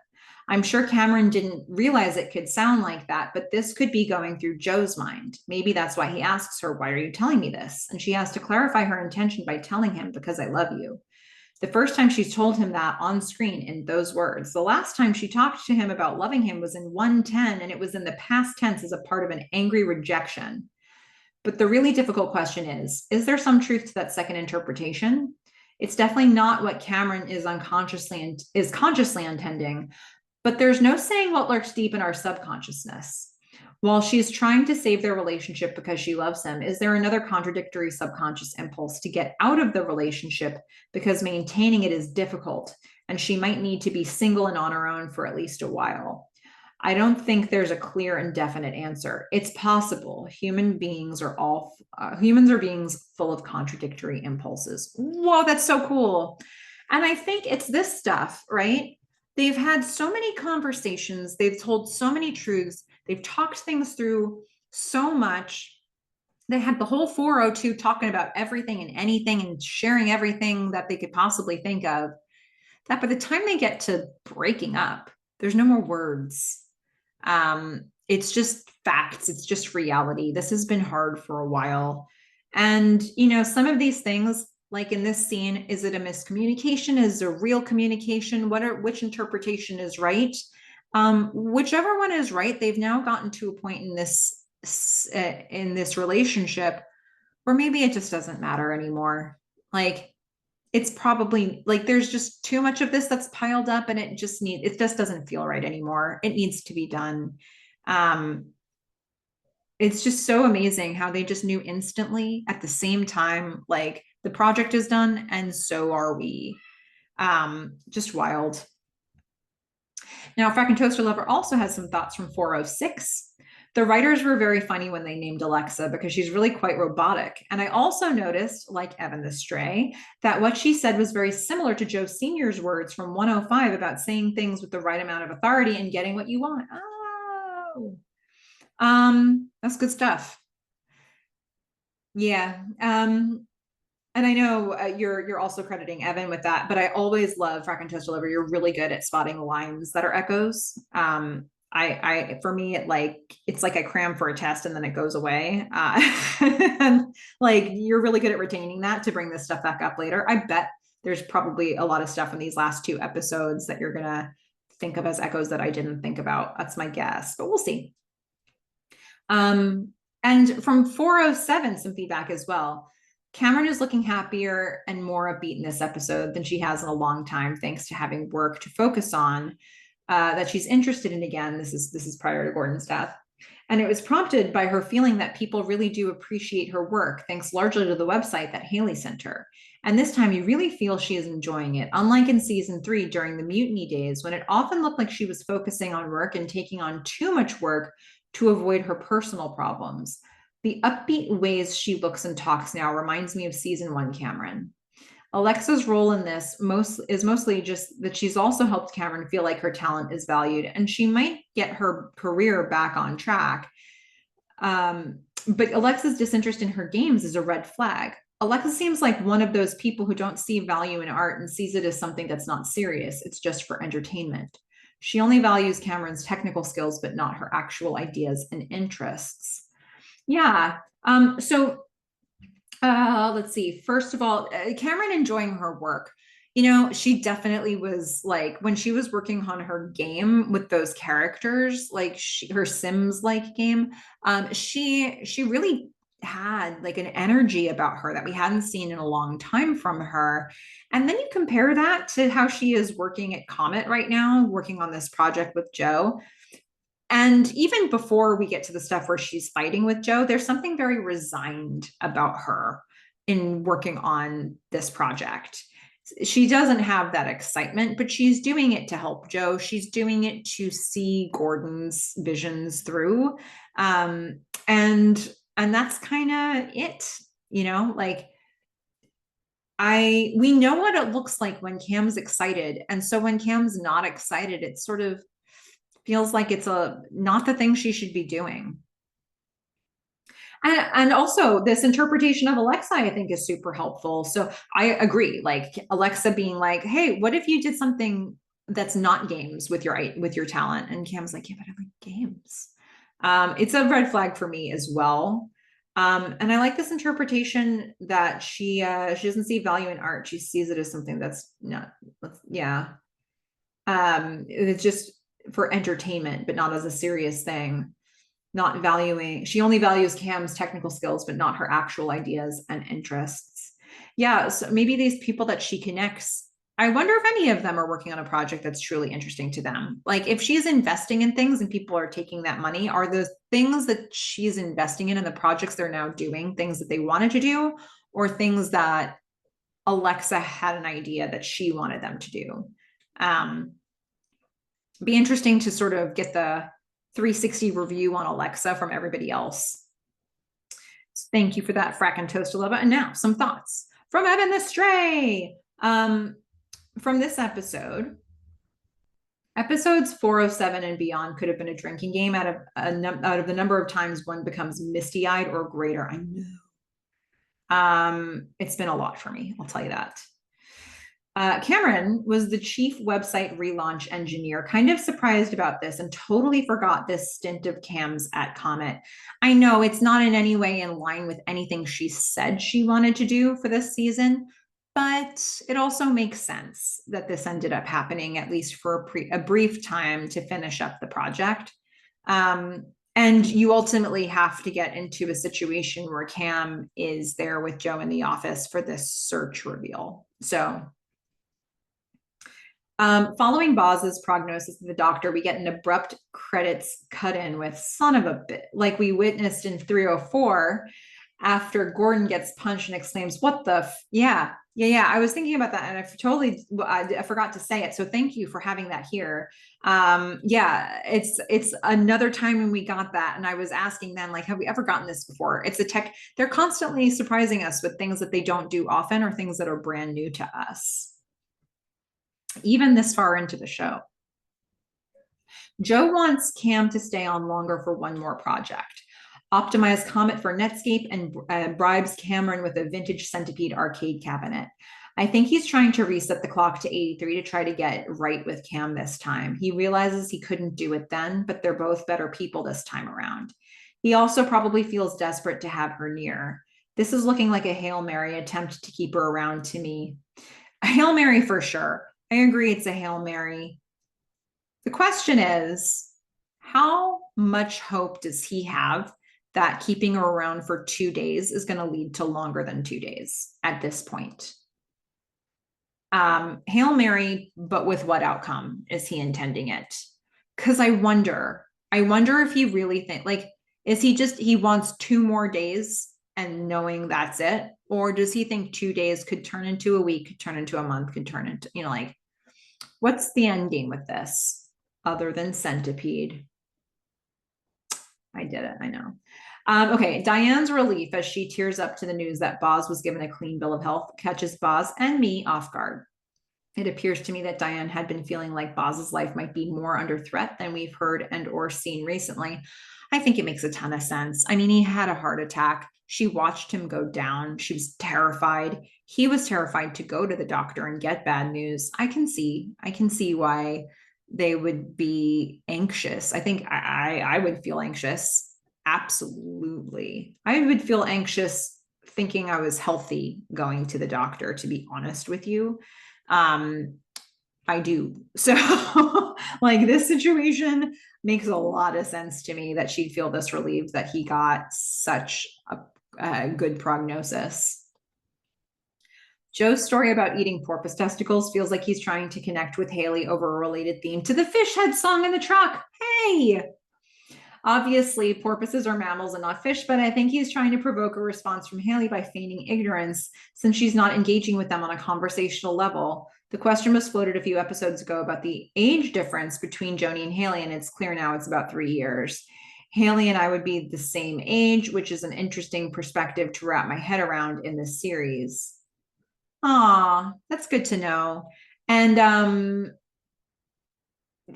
I'm sure Cameron didn't realize it could sound like that, but this could be going through Joe's mind. Maybe that's why he asks her, why are you telling me this? And she has to clarify her intention by telling him, because I love you. The first time she's told him that on screen in those words. The last time she talked to him about loving him was in 110, and it was in the past tense as a part of an angry rejection. But the really difficult question is there some truth to that second interpretation? It's definitely not what Cameron is consciously intending, but there's no saying what lurks deep in our subconsciousness. While she's trying to save their relationship because she loves him, is there another contradictory subconscious impulse to get out of the relationship because maintaining it is difficult and she might need to be single and on her own for at least a while? I don't think there's a clear and definite answer. It's possible. Humans are beings full of contradictory impulses. Whoa, that's so cool. And I think it's this stuff, right? They've had so many conversations, they've told so many truths, they've talked things through so much. They had the whole 402 talking about everything and anything and sharing everything that they could possibly think of, that by the time they get to breaking up, there's no more words. It's just facts, it's just reality. This has been hard for a while. And, some of these things, like in this scene, is it a miscommunication? Is it a real communication? Which interpretation is right? Whichever one is right, they've now gotten to a point in this relationship where maybe it just doesn't matter anymore. Like, it's probably like there's just too much of this that's piled up, and it just doesn't feel right anymore. It needs to be done. It's just so amazing how they just knew instantly at the same time, like, the project is done and so are we. Just wild. Now, Frack and Toaster Lover also has some thoughts from 406. The writers were very funny when they named Alexa because she's really quite robotic. And I also noticed, like Evan the Stray, that what she said was very similar to Joe Sr.'s words from 105 about saying things with the right amount of authority and getting what you want. That's good stuff. Yeah. And I know you're also crediting Evan with that, but I always love Frack and Toaster Lover. You're really good at spotting lines that are echoes. For me, it's like I cram for a test and then it goes away. And like, you're really good at retaining that to bring this stuff back up later. I bet there's probably a lot of stuff in these last 2 episodes that you're gonna think of as echoes that I didn't think about. That's my guess, but we'll see. And from 407, some feedback as well. Cameron is looking happier and more upbeat in this episode than she has in a long time, thanks to having work to focus on that she's interested in again. This is prior to Gordon's death. And it was prompted by her feeling that people really do appreciate her work, thanks largely to the website that Haley sent her. And this time you really feel she is enjoying it, unlike in season 3 during the mutiny days, when it often looked like she was focusing on work and taking on too much work to avoid her personal problems. The upbeat ways she looks and talks now reminds me of season 1 Cameron. Alexa's role in this is mostly just that she's also helped Cameron feel like her talent is valued and she might get her career back on track. But Alexa's disinterest in her games is a red flag. Alexa seems like one of those people who don't see value in art and sees it as something that's not serious. It's just for entertainment. She only values Cameron's technical skills, but not her actual ideas and interests. Yeah. So let's see. First of all, Cameron enjoying her work. She definitely was like, when she was working on her game with those characters, like her Sims like game, she really had like an energy about her that we hadn't seen in a long time from her. And then you compare that to how she is working at Comet right now, working on this project with Joe. And even before we get to the stuff where she's fighting with Joe, there's something very resigned about her in working on this project. She doesn't have that excitement, but she's doing it to help Joe. She's doing it to see Gordon's visions through. And that's kind of it, like, we know what it looks like when Cam's excited. And so when Cam's not excited, it sort of feels like it's not the thing she should be doing. And also this interpretation of Alexa, I think, is super helpful. So I agree, like Alexa being like, hey, what if you did something that's not games with your talent? And Cam's like, yeah, but I like games. It's a red flag for me as well. And I like this interpretation that she doesn't see value in art. She sees it as something that's not, yeah. It's just for entertainment, but not as a serious thing. She only values Cam's technical skills, but not her actual ideas and interests. Yeah, so maybe these people that she connects, I wonder if any of them are working on a project that's truly interesting to them. Like if she's investing in things and people are taking that money, are those things that she's investing in and the projects they're now doing things that they wanted to do, or things that Alexa had an idea that she wanted them to do? Be interesting to sort of get the 360 review on Alexa from everybody else. So thank you for that, Frack and Toast 11. And now some thoughts from Evan the Stray. From this episode, episodes 407 and beyond could have been a drinking game out of the number of times one becomes misty-eyed or greater. I know. It's been a lot for me, I'll tell you that. Cameron was the chief website relaunch engineer, kind of surprised about this and totally forgot this stint of Cam's at Comet. I know it's not in any way in line with anything she said she wanted to do for this season, but it also makes sense that this ended up happening, at least for a brief time, to finish up the project. And you ultimately have to get into a situation where Cam is there with Joe in the office for this search reveal. So following Boz's prognosis of the doctor, we get an abrupt credits cut in with son of a bit, like we witnessed in 304 after Gordon gets punched and exclaims, "What the yeah. I was thinking about that and I forgot to say it. So thank you for having that here. Yeah, it's another time when we got that. And I was asking then, like, have we ever gotten this before? It's a tech, they're constantly surprising us with things that they don't do often or things that are brand new to us, even this far into the show. Joe wants Cam to stay on longer for one more project. Optimize Comet for Netscape and bribes Cameron with a vintage Centipede arcade cabinet. I think he's trying to reset the clock to 83 to try to get right with Cam this time. He realizes he couldn't do it then, but they're both better people this time around. He also probably feels desperate to have her near. This is looking like a Hail Mary attempt to keep her around to me. A Hail Mary for sure. I agree it's a Hail Mary. The question is, how much hope does he have that keeping her around for 2 days is going to lead to longer than 2 days at this point? Hail Mary, but with what outcome is he intending it? Because I wonder if he really think, like, is he wants 2 more days and knowing that's it? Or does he think 2 days could turn into a week, could turn into a month, could turn into, like, what's the end game with this other than Centipede? I did it, I know. Okay, Diane's relief as she tears up to the news that Boz was given a clean bill of health catches Boz and me off guard. It appears to me that Diane had been feeling like Boz's life might be more under threat than we've heard and or seen recently. I think it makes a ton of sense. I mean, he had a heart attack. She watched him go down. She was terrified. He was terrified to go to the doctor and get bad news. I can see why they would be anxious. I think I would feel anxious. Absolutely. I would feel anxious thinking I was healthy going to the doctor, to be honest with you. I do. So like, this situation makes a lot of sense to me that she'd feel this relieved that he got such a good prognosis. Joe's story about eating porpoise testicles feels like he's trying to connect with Haley over a related theme to the fish head song in the truck. Hey! Obviously, porpoises are mammals and not fish, but I think he's trying to provoke a response from Haley by feigning ignorance since she's not engaging with them on a conversational level. The question was floated a few episodes ago about the age difference between Joni and Haley, and it's clear now it's about 3 years. Haley and I would be the same age, which is an interesting perspective to wrap my head around in this series. Aw, that's good to know. And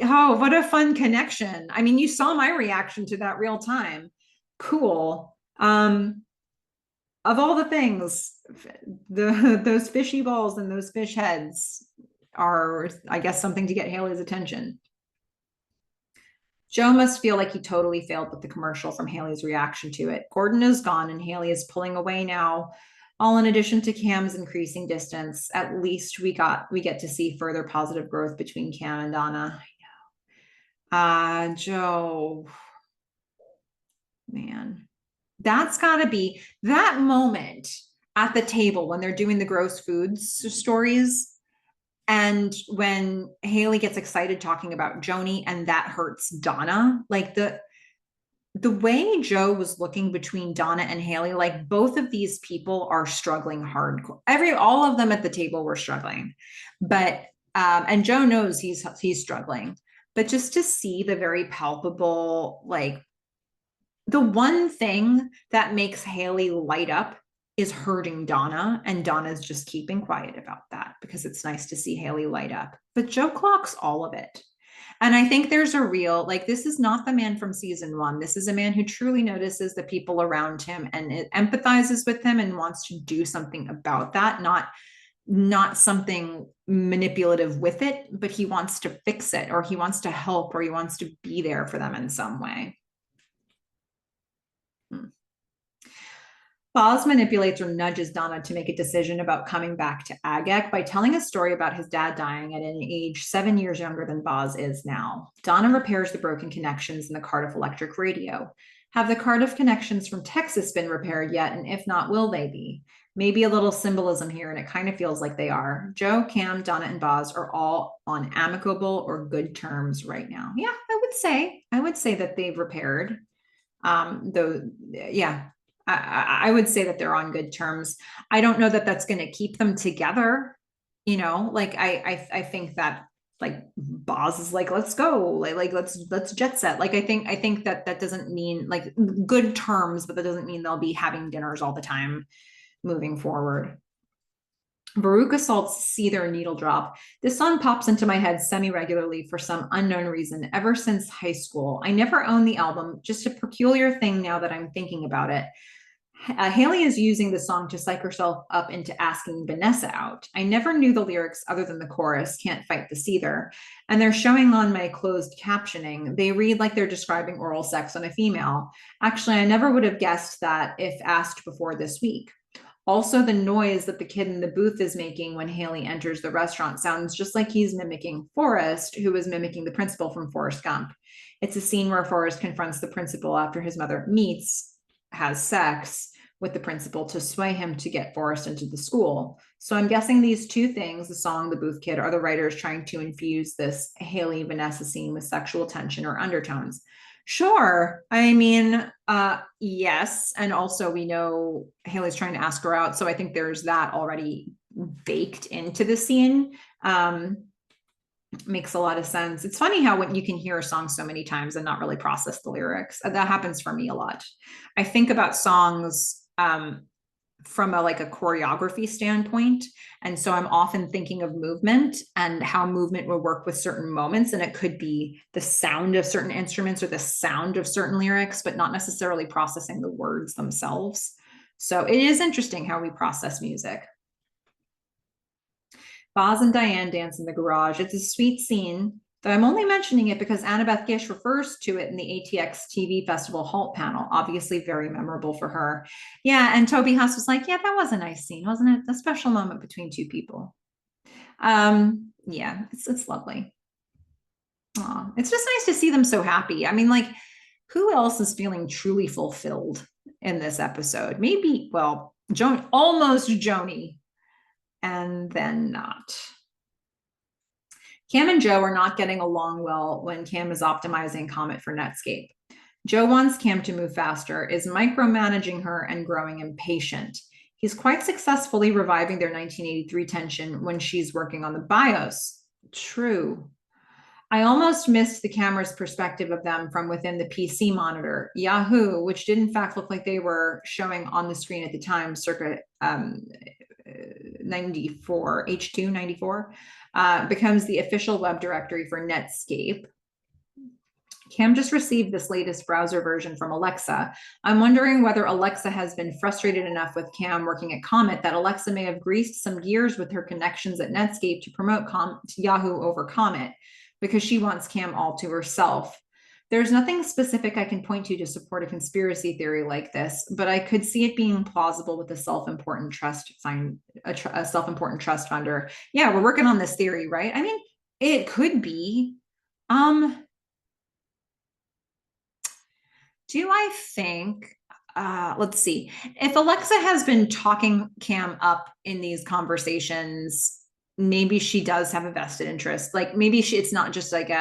oh, what a fun connection. I mean, you saw my reaction to that real time. Cool. Of all the things, those fishy balls and those fish heads are, I guess, something to get Haley's attention. Joe must feel like he totally failed with the commercial from Haley's reaction to it. Gordon is gone and Haley is pulling away now. All in addition to Cam's increasing distance, at least we get to see further positive growth between Cam and Donna. I know. Joe, man, that's gotta be that moment at the table when they're doing the gross foods stories. And when Haley gets excited talking about Joni and that hurts Donna, like the way Joe was looking between Donna and Haley, like both of these people are struggling hardcore. All of them at the table were struggling, but and Joe knows he's struggling. But just to see the very palpable, like the one thing that makes Haley light up is hurting Donna, and Donna's just keeping quiet about that because it's nice to see Haley light up. But Joe clocks all of it. And I think there's a real, like, this is not the man from season one. This is a man who truly notices the people around him and it empathizes with them and wants to do something about that, not something manipulative with it, but he wants to fix it, or he wants to help, or he wants to be there for them in some way. Boz manipulates or nudges Donna to make a decision about coming back to Agek by telling a story about his dad dying at an age 7 years younger than Boz is now. Donna repairs the broken connections in the Cardiff electric radio. Have the Cardiff connections from Texas been repaired yet? And if not, will they be? Maybe a little symbolism here, and it kind of feels like they are. Joe, Cam, Donna, and Boz are all on amicable or good terms right now. Yeah, I would say that they've repaired. Though, yeah, I would say that they're on good terms. I don't know that that's going to keep them together. You know, like I think that like Boz is like, let's go, like let's jet set. Like I think that doesn't mean like good terms, but that doesn't mean they'll be having dinners all the time moving forward. Baruch assaults Seether Needle Drop. This song pops into my head semi-regularly for some unknown reason ever since high school. I never owned the album, just a peculiar thing now that I'm thinking about it. Haley is using the song to psych herself up into asking Vanessa out. I never knew the lyrics other than the chorus, Can't Fight the Seether, and they're showing on my closed captioning. They read like they're describing oral sex on a female. Actually, I never would have guessed that if asked before this week. Also, the noise that the kid in the booth is making when Haley enters the restaurant sounds just like he's mimicking Forrest, who was mimicking the principal from Forrest Gump. It's a scene where Forrest confronts the principal after his mother has sex with the principal to sway him to get Forrest into the school. So I'm guessing these two things, the song, the booth kid, are the writers trying to infuse this Haley Vanessa scene with sexual tension or undertones. Sure. I mean, yes. And also we know Haley's trying to ask her out. So I think there's that already baked into the scene. Makes a lot of sense. It's funny how when you can hear a song so many times and not really process the lyrics. That happens for me a lot. I think about songs from a choreography standpoint. And so I'm often thinking of movement and how movement will work with certain moments. And it could be the sound of certain instruments or the sound of certain lyrics, but not necessarily processing the words themselves. So it is interesting how we process music. Boz and Diane dance in the garage. It's a sweet scene, though I'm only mentioning it because Annabeth Gish refers to it in the ATX TV Festival Halt panel. Obviously very memorable for her. Yeah, and Toby Huss was like, yeah, that was a nice scene, wasn't it? A special moment between two people. Yeah, it's lovely. Aw, it's just nice to see them so happy. I mean, like, who else is feeling truly fulfilled in this episode? Maybe, well, almost Joni, and then not. Cam and Joe are not getting along well when Cam is optimizing Comet for Netscape. Joe wants Cam to move faster, is micromanaging her and growing impatient. He's quite successfully reviving their 1983 tension when she's working on the BIOS. True. I almost missed the camera's perspective of them from within the PC monitor. Yahoo, which did in fact look like they were showing on the screen at the time, circa 94, H2 94, becomes the official web directory for Netscape. Cam just received this latest browser version from Alexa. I'm wondering whether Alexa has been frustrated enough with Cam working at Comet that Alexa may have greased some gears with her connections at Netscape to promote Yahoo over Comet because she wants Cam all to herself. There's nothing specific I can point to support a conspiracy theory like this, but I could see it being plausible with a self-important trust funder. Yeah, we're working on this theory, right? I mean, it could be. Do I think, let's see, if Alexa has been talking Cam up in these conversations, maybe she does have a vested interest. Like maybe it's not just like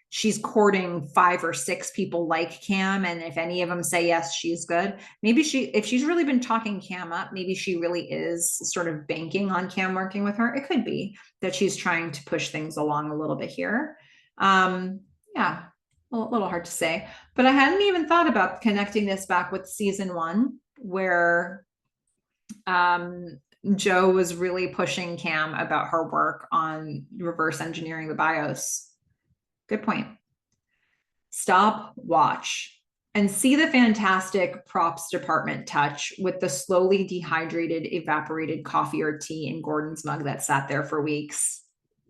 she's courting 5 or 6 people like Cam, and if any of them say yes, she's good. Maybe if she's really been talking Cam up, maybe she really is sort of banking on Cam working with her. It could be that she's trying to push things along a little bit here. Yeah, a little hard to say, but I hadn't even thought about connecting this back with season 1, where Joe was really pushing Cam about her work on reverse engineering the BIOS. Good point. Stop, watch, and see the fantastic props department touch with the slowly dehydrated, evaporated coffee or tea in Gordon's mug that sat there for weeks.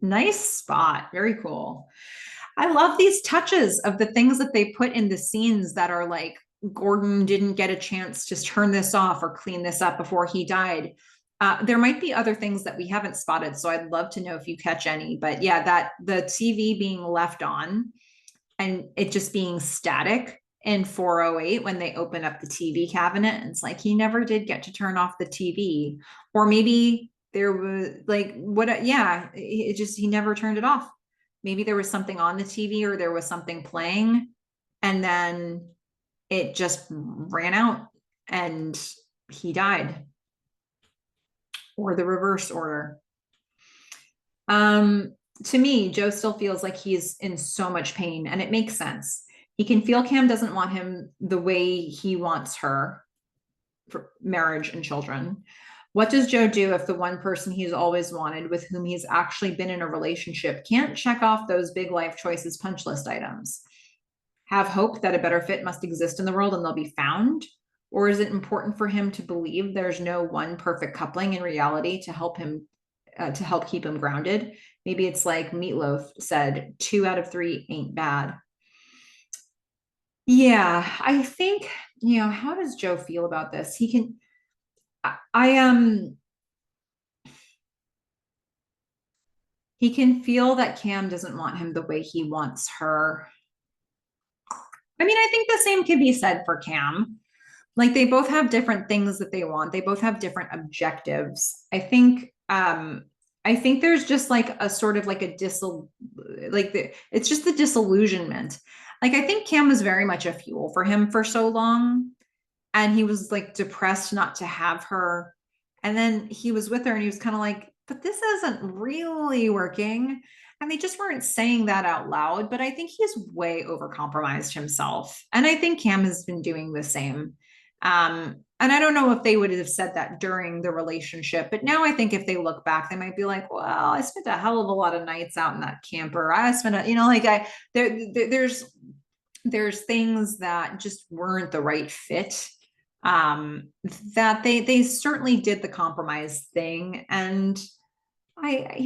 Nice spot. Very cool. I love these touches of the things that they put in the scenes that are like, Gordon didn't get a chance to turn this off or clean this up before he died. There might be other things that we haven't spotted, so I'd love to know if you catch any. But yeah, that the TV being left on and it just being static in 408 when they open up the TV cabinet, and it's like he never did get to turn off the TV, or maybe there was like what? Yeah, it just he never turned it off. Maybe there was something on the TV or there was something playing, and then it just ran out and he died, or the reverse order. To me, Joe still feels like he's in so much pain, and it makes sense. He can feel Cam doesn't want him the way he wants her for marriage and children. What does Joe do if the one person he's always wanted, with whom he's actually been in a relationship, can't check off those big life choices punch list items? Have hope that a better fit must exist in the world and they'll be found? Or is it important for him to believe there's no one perfect coupling in reality to help him, to help keep him grounded? Maybe it's like Meatloaf said, 2 out of 3 ain't bad. Yeah, I think, how does Joe feel about this? He can, he can feel that Cam doesn't want him the way he wants her. I mean, I think the same can be said for Cam. Like they both have different things that they want. They both have different objectives. I think there's just like a sort of like it's just the disillusionment. Like I think Cam was very much a fuel for him for so long, and he was like depressed not to have her. And then he was with her and he was kind of like, but this isn't really working. And they just weren't saying that out loud, but I think he's way overcompromised himself. And I think Cam has been doing the same. And I don't know if they would have said that during the relationship, but now I think if they look back, they might be like, well, I spent a hell of a lot of nights out in that camper. I spent there's things that just weren't the right fit. That they certainly did the compromise thing. And I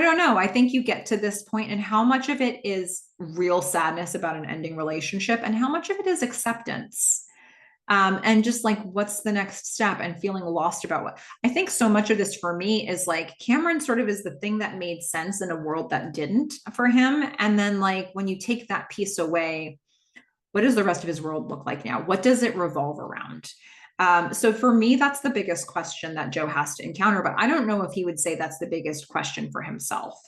don't know. I think you get to this point, and how much of it is real sadness about an ending relationship and how much of it is acceptance. And just like, what's the next step, and feeling lost about what. I think so much of this for me is like Cameron sort of is the thing that made sense in a world that didn't for him. And then like, when you take that piece away, what does the rest of his world look like now? What does it revolve around? So for me, that's the biggest question that Joe has to encounter, but I don't know if he would say that's the biggest question for himself.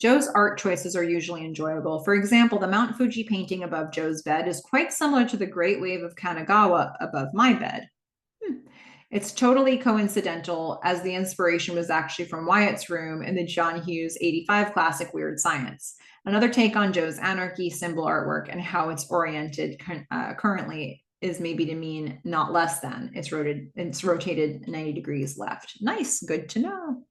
Joe's art choices are usually enjoyable. For example, the Mount Fuji painting above Joe's bed is quite similar to the Great Wave of Kanagawa above my bed. It's totally coincidental, as the inspiration was actually from Wyatt's room in the John Hughes 85 classic Weird Science. Another take on Joe's anarchy symbol artwork and how it's oriented currently is maybe to mean not less than. It's rotated 90 degrees left. Nice, good to know.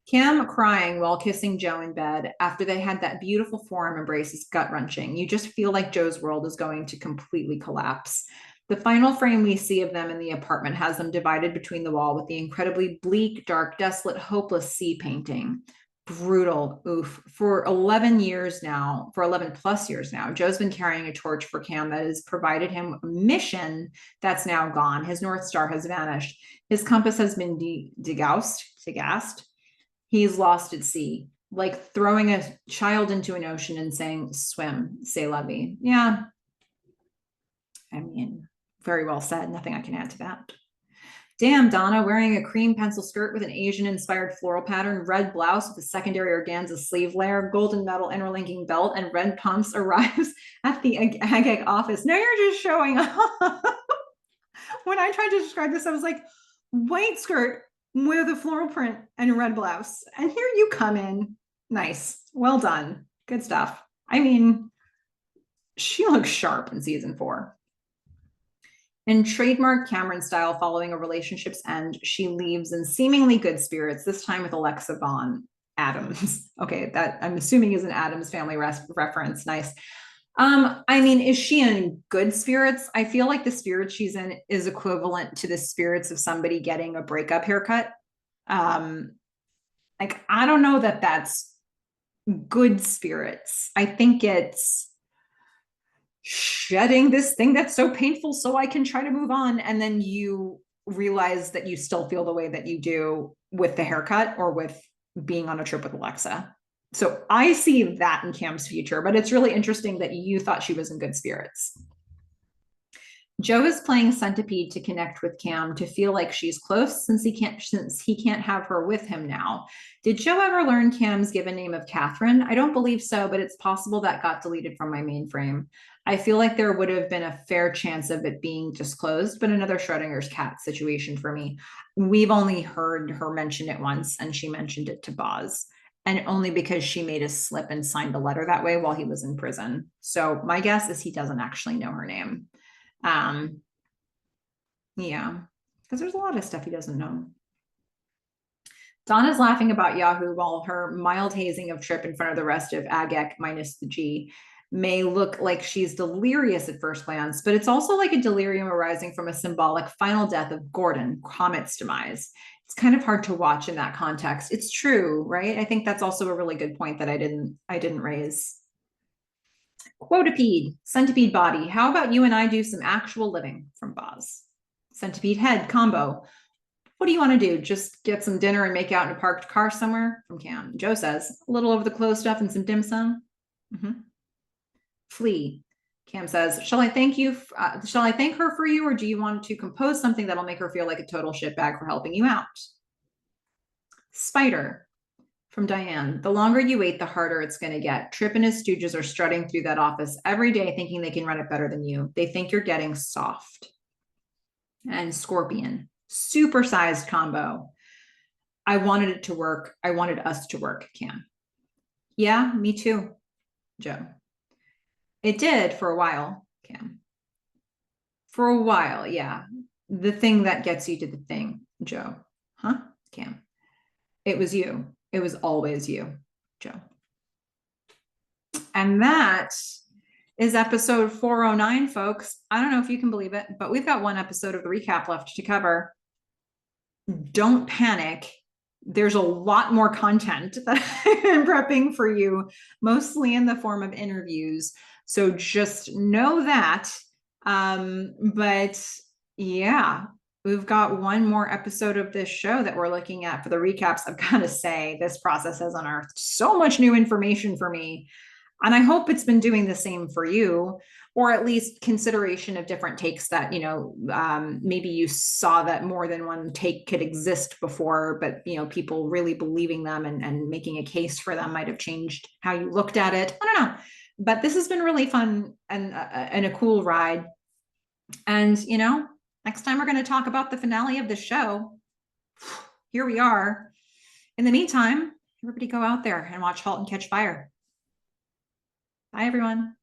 Cam crying while kissing Joe in bed after they had that beautiful forearm embrace is gut-wrenching. You just feel like Joe's world is going to completely collapse. The final frame we see of them in the apartment has them divided between the wall with the incredibly bleak, dark, desolate, hopeless sea painting. Brutal. Oof. For 11 plus years now, Joe's been carrying a torch for Cam that has provided him a mission that's now gone. His North Star has vanished. His compass has been degassed. He's lost at sea, like throwing a child into an ocean and saying, swim, c'est la vie. Yeah. I mean, very well said. Nothing I can add to that. Damn, Donna, wearing a cream pencil skirt with an Asian-inspired floral pattern, red blouse with a secondary organza sleeve layer, golden metal interlinking belt, and red pumps arrives at the Agag office. Now you're just showing up. When I tried to describe this, I was like, white skirt with a floral print and a red blouse. And here you come in. Nice. Well done. Good stuff. I mean, she looks sharp in season 4. In trademark Cameron style, following a relationship's end, she leaves in seemingly good spirits, this time with Alexa Vaughn Adams. Okay, that I'm assuming is an Adams family reference. Nice. I mean, is she in good spirits? I feel like the spirit she's in is equivalent to the spirits of somebody getting a breakup haircut. Like, I don't know that that's good spirits. I think it's shedding this thing that's so painful so I can try to move on. And then you realize that you still feel the way that you do with the haircut or with being on a trip with Alexa. So I see that in Cam's future, but it's really interesting that you thought she was in good spirits. Joe is playing Centipede to connect with Cam, to feel like she's close since he can't have her with him now. Did Joe ever learn Cam's given name of Catherine? I don't believe so, but it's possible that got deleted from my mainframe. I feel like there would have been a fair chance of it being disclosed, but another Schrodinger's cat situation for me. We've only heard her mention it once, and she mentioned it to Boz, and only because she made a slip and signed a letter that way while he was in prison. So my guess is he doesn't actually know her name. Yeah, because there's a lot of stuff he doesn't know. Donna's laughing about Yahoo while her mild hazing of Trip in front of the rest of Agek minus the G may look like she's delirious at first glance, but it's also like a delirium arising from a symbolic final death of Gordon, Comet's demise. It's kind of hard to watch in that context. It's true, right? I think that's also a really good point that I didn't raise. Quotapede, centipede body. How about you and I do some actual living, from Boz? Centipede head combo. What do you want to do? Just get some dinner and make out in a parked car somewhere? From Cam. Joe says, a little over the clothes stuff and some dim sum. Flea. Cam says, shall I thank her for you, or do you want to compose something that'll make her feel like a total shitbag for helping you out? Spider. From Diane, the longer you wait, the harder it's going to get. Trip and his stooges are strutting through that office every day thinking they can run it better than you. They think you're getting soft. And Scorpion, supersized combo. I wanted it to work. I wanted us to work, Cam. Yeah, me too, Joe. It did for a while, Cam. For a while, yeah. The thing that gets you to the thing, Joe. Huh, Cam? It was you. It was always you, Joe. And that is episode 409, folks. I don't know if you can believe it, but we've got one episode of the recap left to cover. Don't panic. There's a lot more content that I'm prepping for you, mostly in the form of interviews. So just know that. But yeah, we've got one more episode of this show that we're looking at for the recaps. I've got to say, this process has unearthed so much new information for me. And I hope it's been doing the same for you, or at least consideration of different takes that, maybe you saw that more than one take could exist before, but, people really believing them and making a case for them might have changed how you looked at it. I don't know. But this has been really fun and a cool ride. And, next time we're going to talk about the finale of the show. Here we are. In the meantime, everybody go out there and watch Halt and Catch Fire. Bye, everyone.